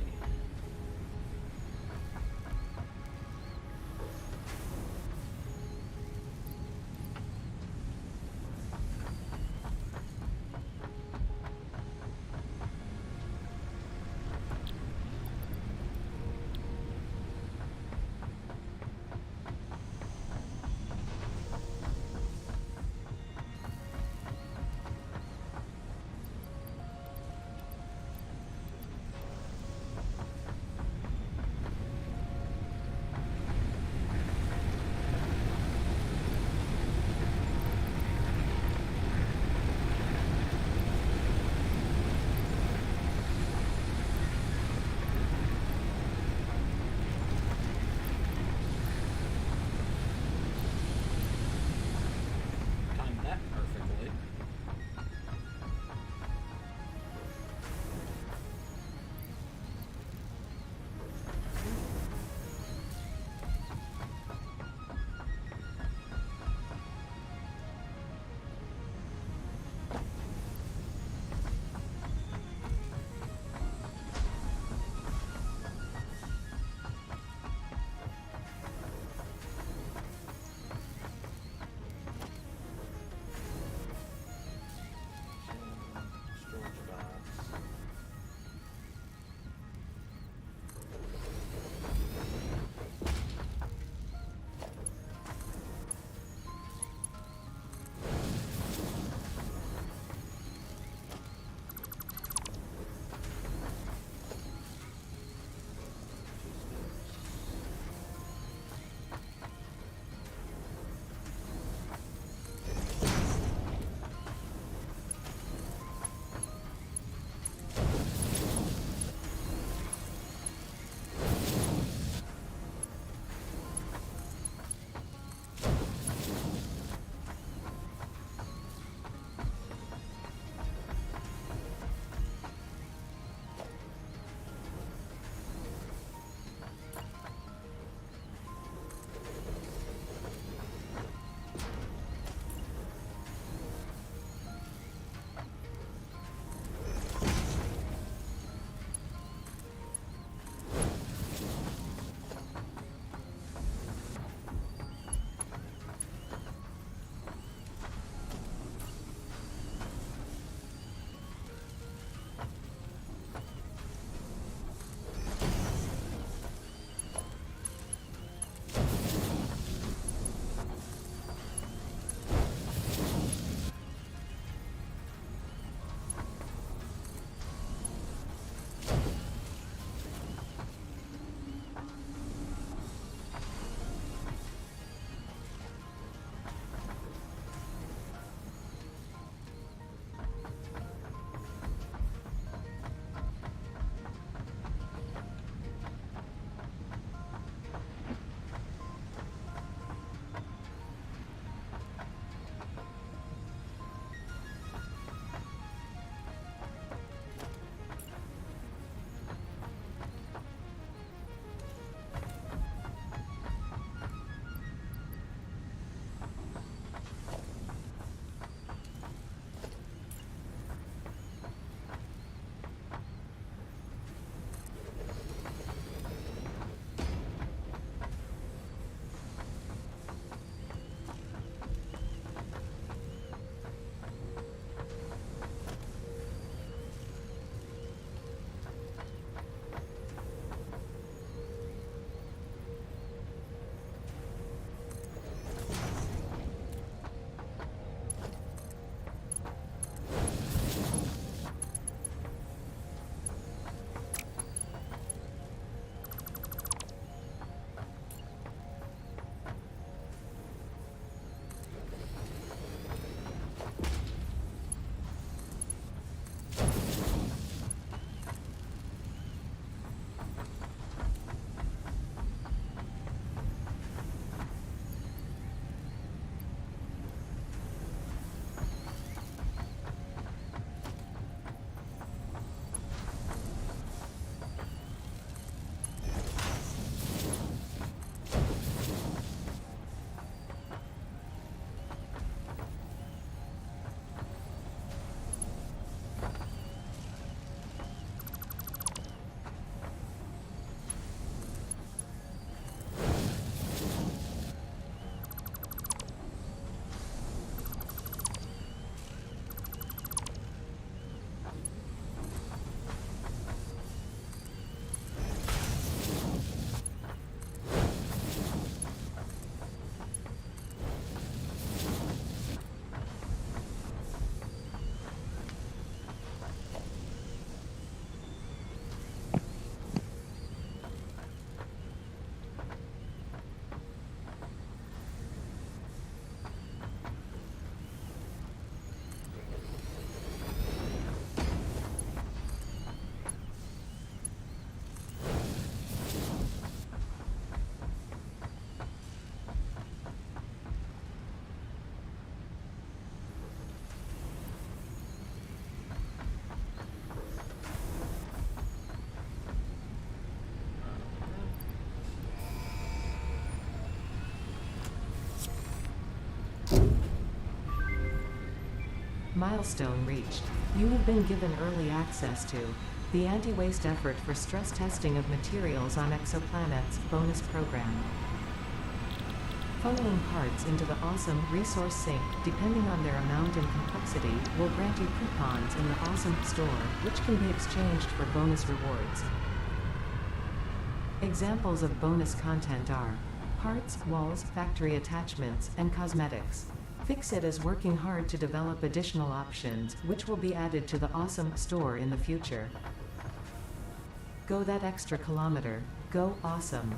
Milestone reached. You have been given early access to the Anti-Waste Effort for Stress Testing of Materials on Exoplanets bonus program. Funneling parts into the Awesome Resource Sink, depending on their amount and complexity, will grant you coupons in the Awesome store, which can be exchanged for bonus rewards. Examples of bonus content are parts, walls, factory attachments, and cosmetics. Fixit is working hard to develop additional options, which will be added to the Awesome store in the future. Go that extra kilometer. Go awesome.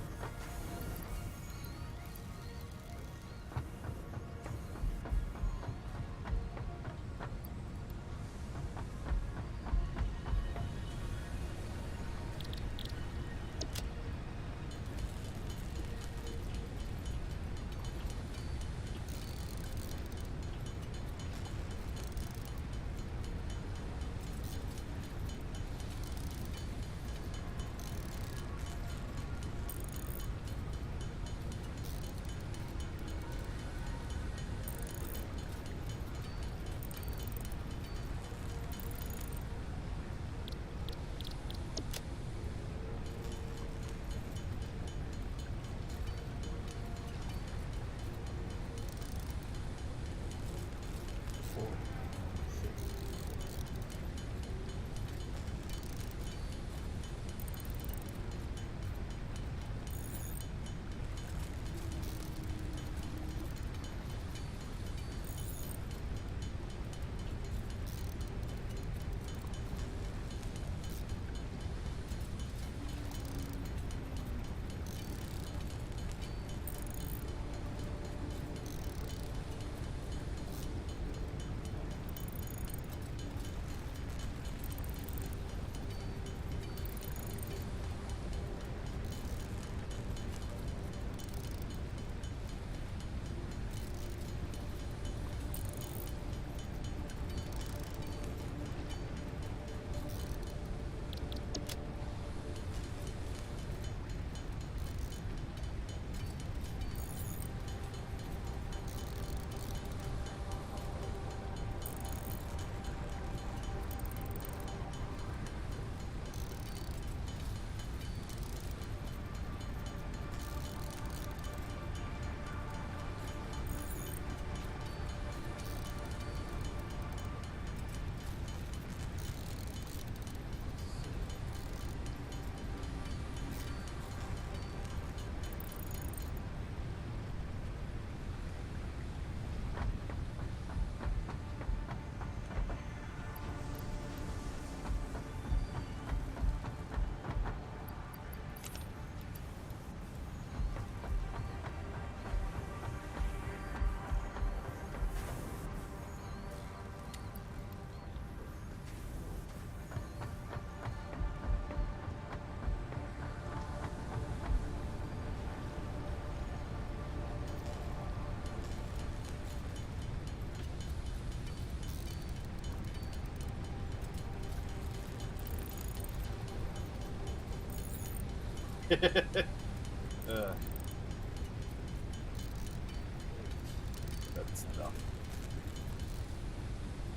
That's dumb.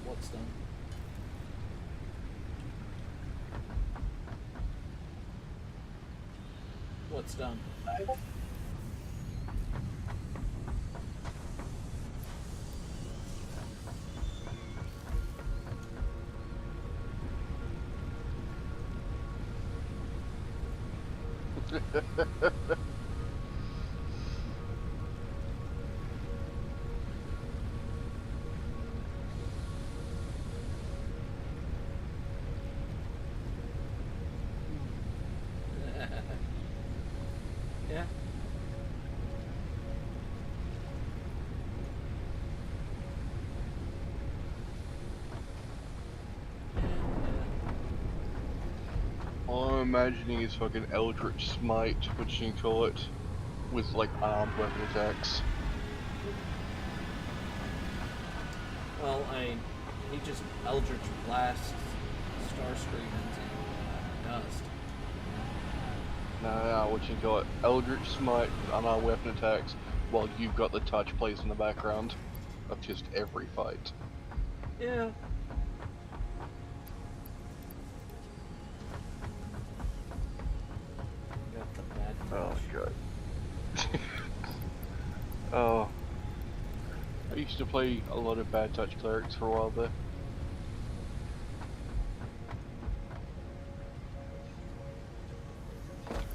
What's done? What's done? Yeah. I'm imagining it's fucking Eldritch Smite, what you can call it, with like armed weapon attacks. Well, he just Eldritch blasts Starscream into dust. No, what you can call it, Eldritch Smite with unarmed weapon attacks, while you've got the touch plays in the background of just every fight. Yeah. Got the bad Oh touch. god. Oh. I used to play a lot of bad touch clerics for a while there.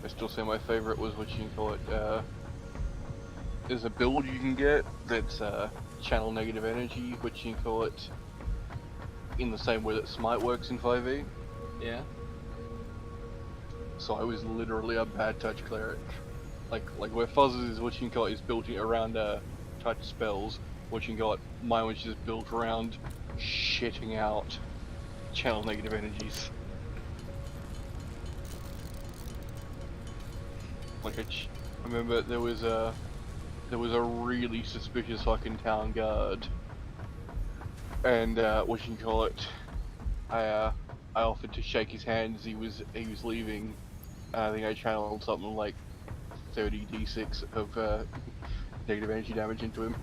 I still say my favorite was what you can call it, there's a build you can get that's channel negative energy, which you can call it in the same way that Smite works in 5e. Yeah. So I was literally a bad touch cleric. Like where Fuzz's is what you can call it is built around touch spells, what you can call it, mine was just built around shitting out channel negative energies. Like I remember there was a really suspicious fucking town guard, and what you can call it, I offered to shake his hand as he was leaving. I think I channeled something like 30 d6 of negative energy damage into him.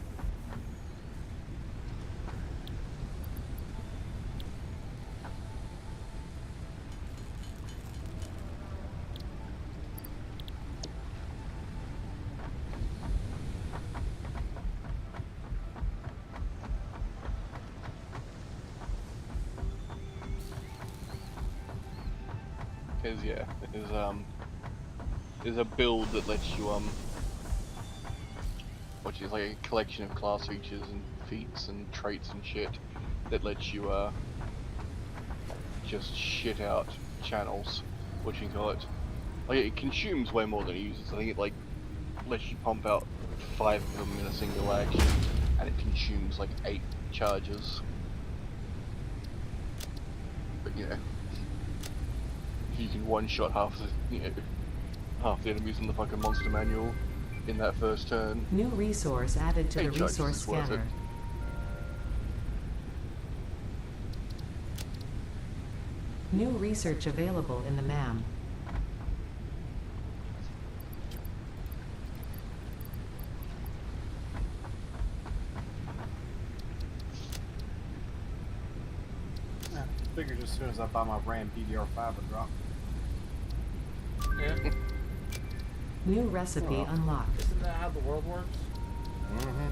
Because yeah, there's a build that lets you which is like a collection of class features and feats and traits and shit that lets you just shit out channels, what you can call it. Like it consumes way more than it uses. I think it like lets you pump out 5 of them in a single action, and it consumes like 8 charges. But you know, you can one-shot half the enemies in the fucking monster manual in that first turn. New resource added to the 8 charges resource is worth it. scanner. New research available in the MAM. Yeah, figured as soon as I buy my RAM DDR5 would drop. Yeah. New recipe Oh. unlocked. Isn't that how the world works? Mm-hmm.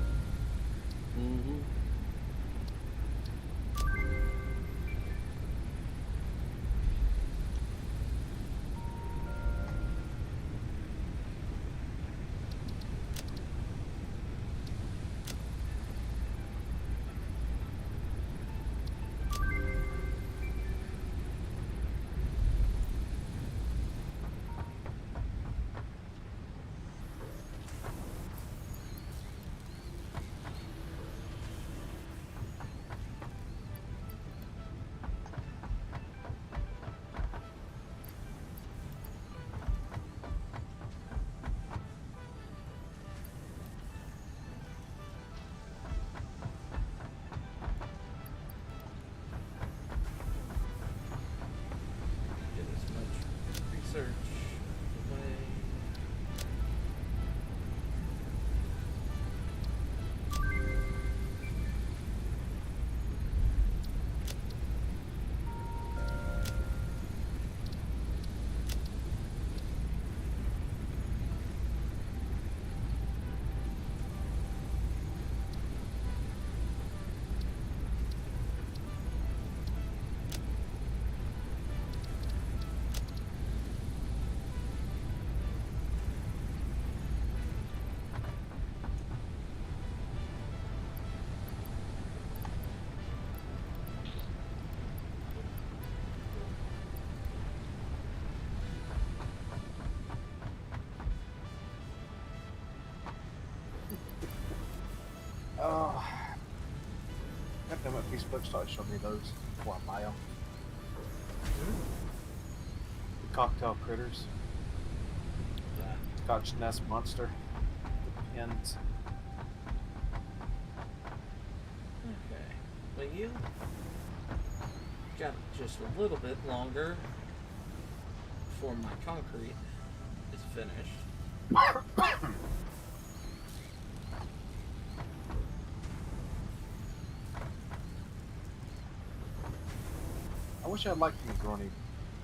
Get as much research away. Oh, goddamn it, Facebook started showing me those before I buy them. The cocktail critters, Yeah. Scotch nest monster, the pins. Okay. But you got just a little bit longer before my concrete is finished. wish I liked Negroni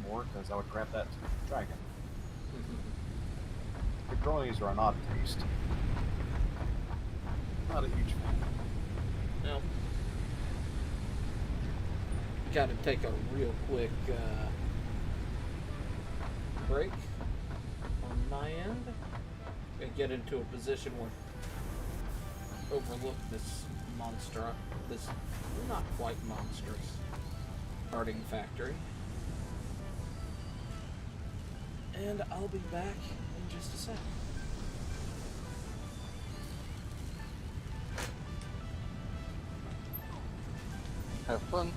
more, because I would grab that dragon. Negronis are an odd taste. Not a huge fan. No. Got to take a real quick break on my end and get into a position where overlook this monster, this not quite monstrous farting factory. And I'll be back in just a sec. Have fun.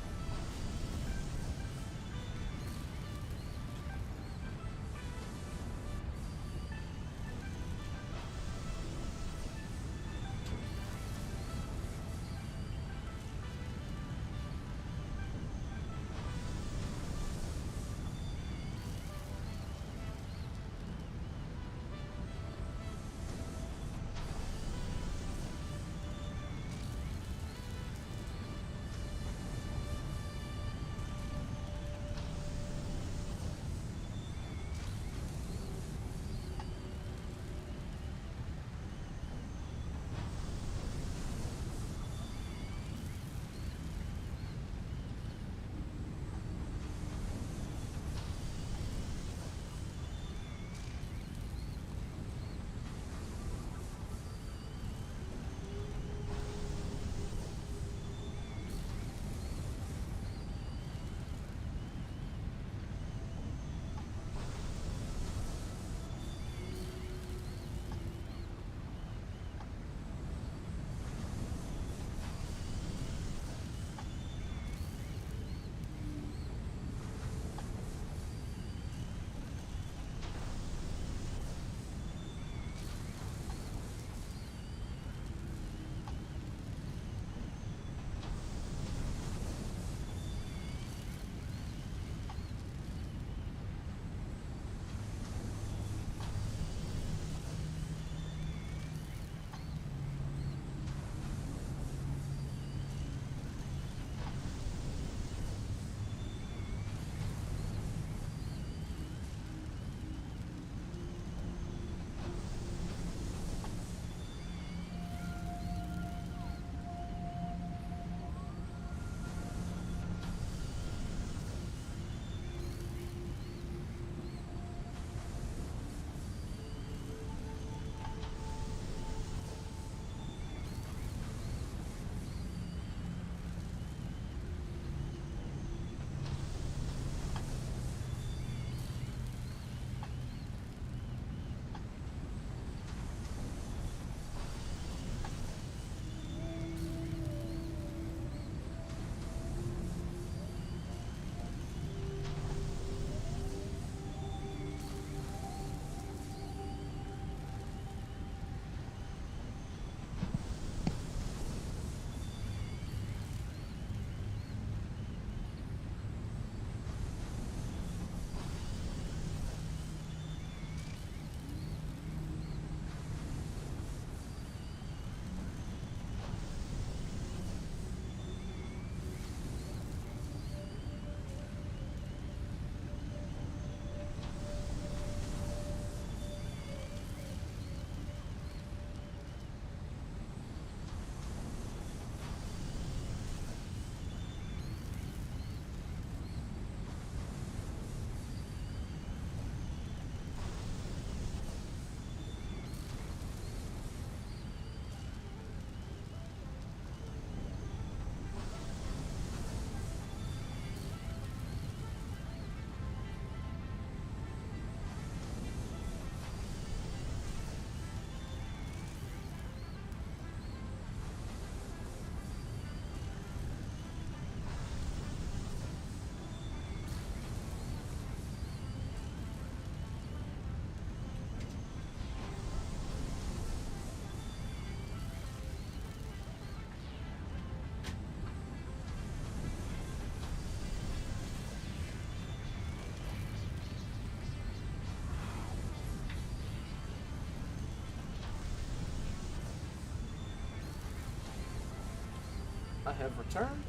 I have returned.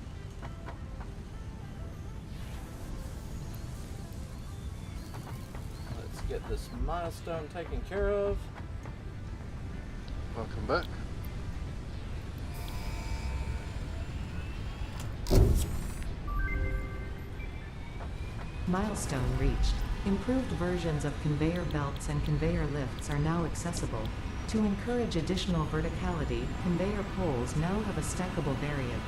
this milestone taken care of. Welcome back. Milestone reached. Improved versions of conveyor belts and conveyor lifts are now accessible. To encourage additional verticality, conveyor poles now have a stackable variant.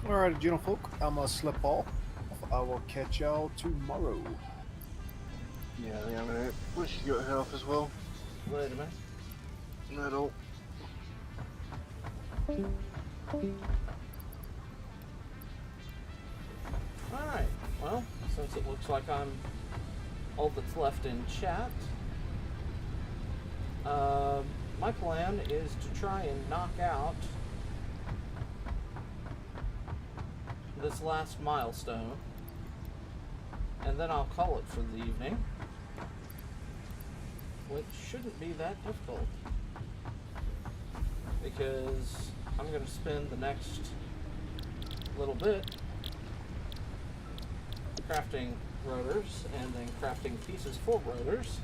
Alright, gentlefolk, I'm gonna slip off. I will catch y'all tomorrow. Yeah, I'm gonna wish you got head off as well. Wait a minute. Not at all. Alright, well, since it looks like I'm all that's left in chat, my plan is to try and knock out this last milestone, and then I'll call it for the evening, which shouldn't be that difficult, because I'm going to spend the next little bit crafting rotors and then crafting pieces for rotors.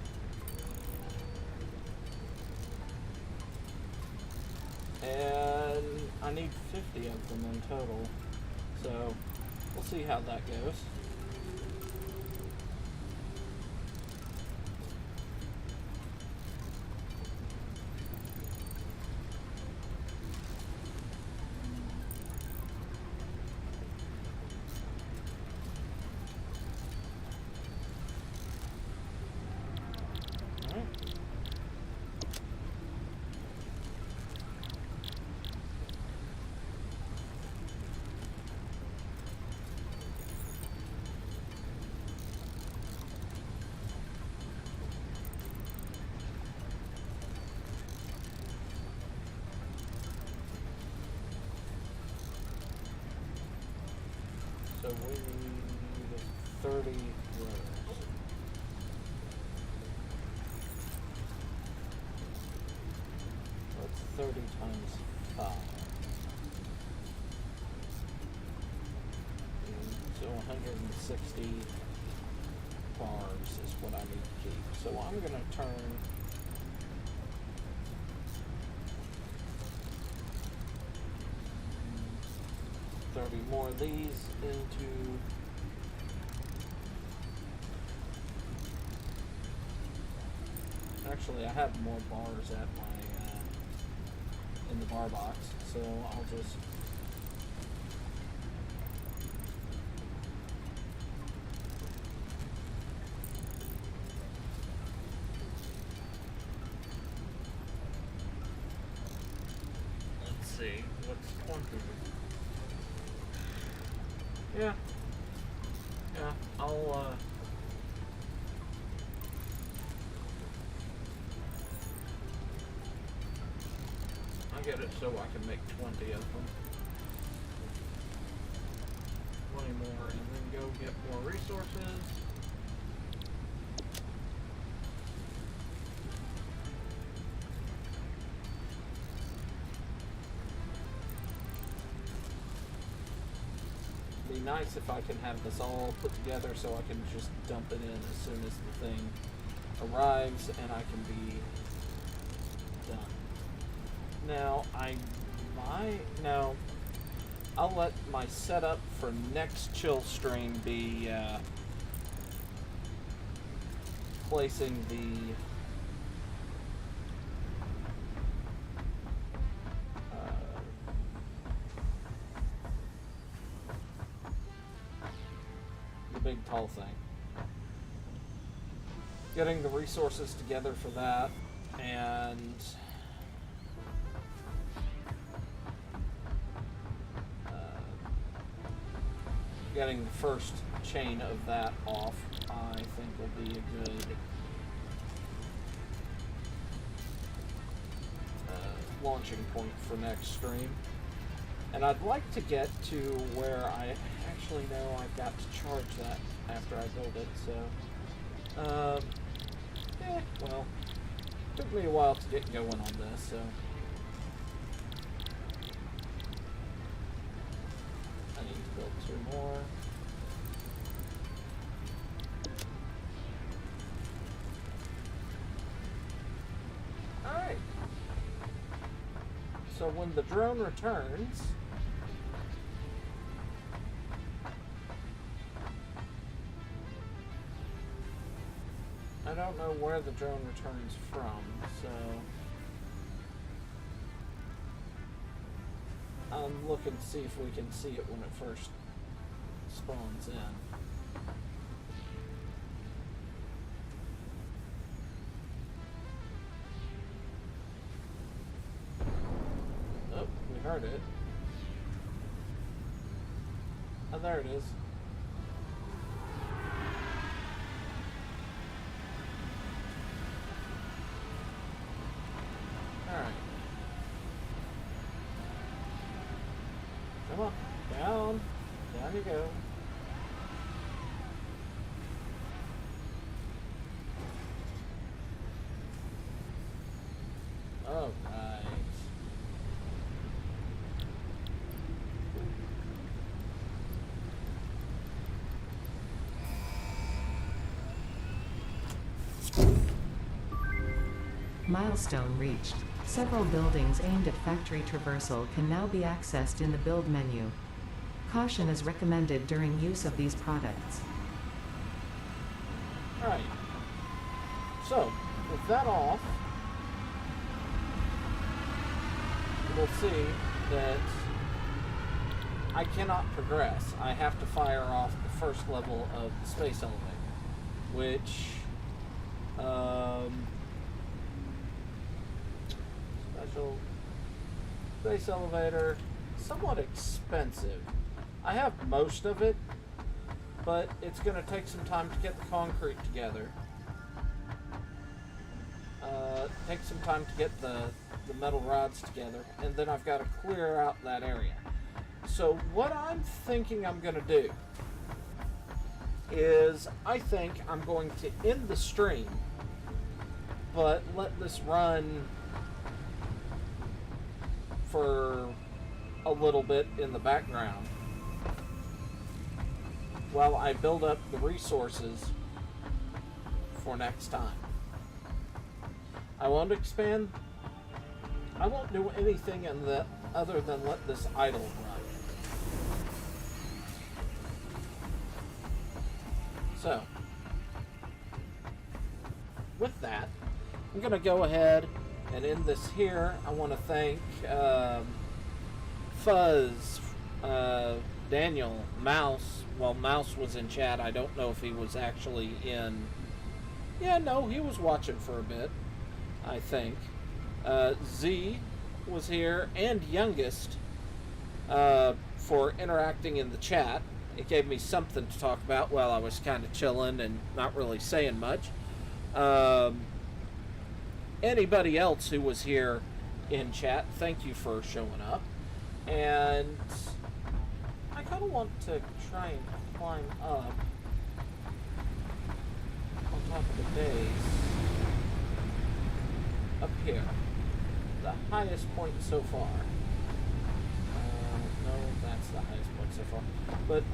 And I need 50 of them in total, so we'll see how that goes. So we need 30 rotors. That's 30 times 5. So 160 bars is what I need to keep. So I'm going to turn more of these into actually I have more bars at my in the bar box, so I'll just let's see what's 20. Yeah, I'll get it so I can make 20 of them. 20 more, and then go get more resources. Be nice if I can have this all put together so I can just dump it in as soon as the thing arrives and I can be done. Now, I'll let my setup for next chill stream be placing the big tall thing. Getting the resources together for that, and getting the first chain of that off, I think will be a good launching point for next stream. And I'd like to get to where I actually know I've got to charge that after I build it, so well, took me a while to get going on this, so So when the drone returns, I don't know where the drone returns from, so I'm looking to see if we can see it when it first spawns in. Oh, we heard it. Oh, there it is. Alright. Come on. Down. Down you go. Alright. Milestone reached. Several buildings aimed at factory traversal can now be accessed in the build menu. Caution is recommended during use of these products. Alright. So, with that off, we'll see that I cannot progress. I have to fire off the first level of the space elevator, which, special space elevator, somewhat expensive. I have most of it, but it's going to take some time to get the concrete together. Take some time to get the metal rods together, and then I've got to clear out that area. So what I'm thinking I'm going to do is I think I'm going to end the stream, but let this run for a little bit in the background while I build up the resources for next time. I won't expand. I won't do anything in the other than let this idle run. So, with that, I'm going to go ahead and end this here. I want to thank Fuzz, Daniel, Mouse. Well, Mouse was in chat. I don't know if he was actually in. Yeah, no, he was watching for a bit, I think. Z was here, and Youngest for interacting in the chat. It gave me something to talk about while I was kind of chilling and not really saying much. Anybody else who was here in chat, thank you for showing up. And I kind of want to try and climb up on top of the base. Up here. The highest point so far. No, that's the highest point so far. But,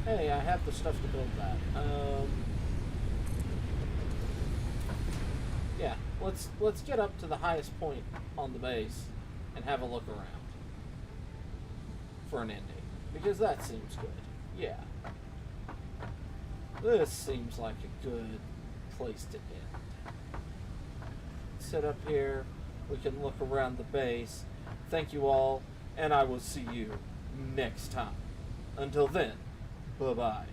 hey, I have the stuff to build that. Yeah, let's get up to the highest point on the base and have a look around for an ending, because that seems good. Yeah. This seems like a good place to end. Sit up here, we can look around the base. Thank you all, and I will see you next time. Until then, bye-bye.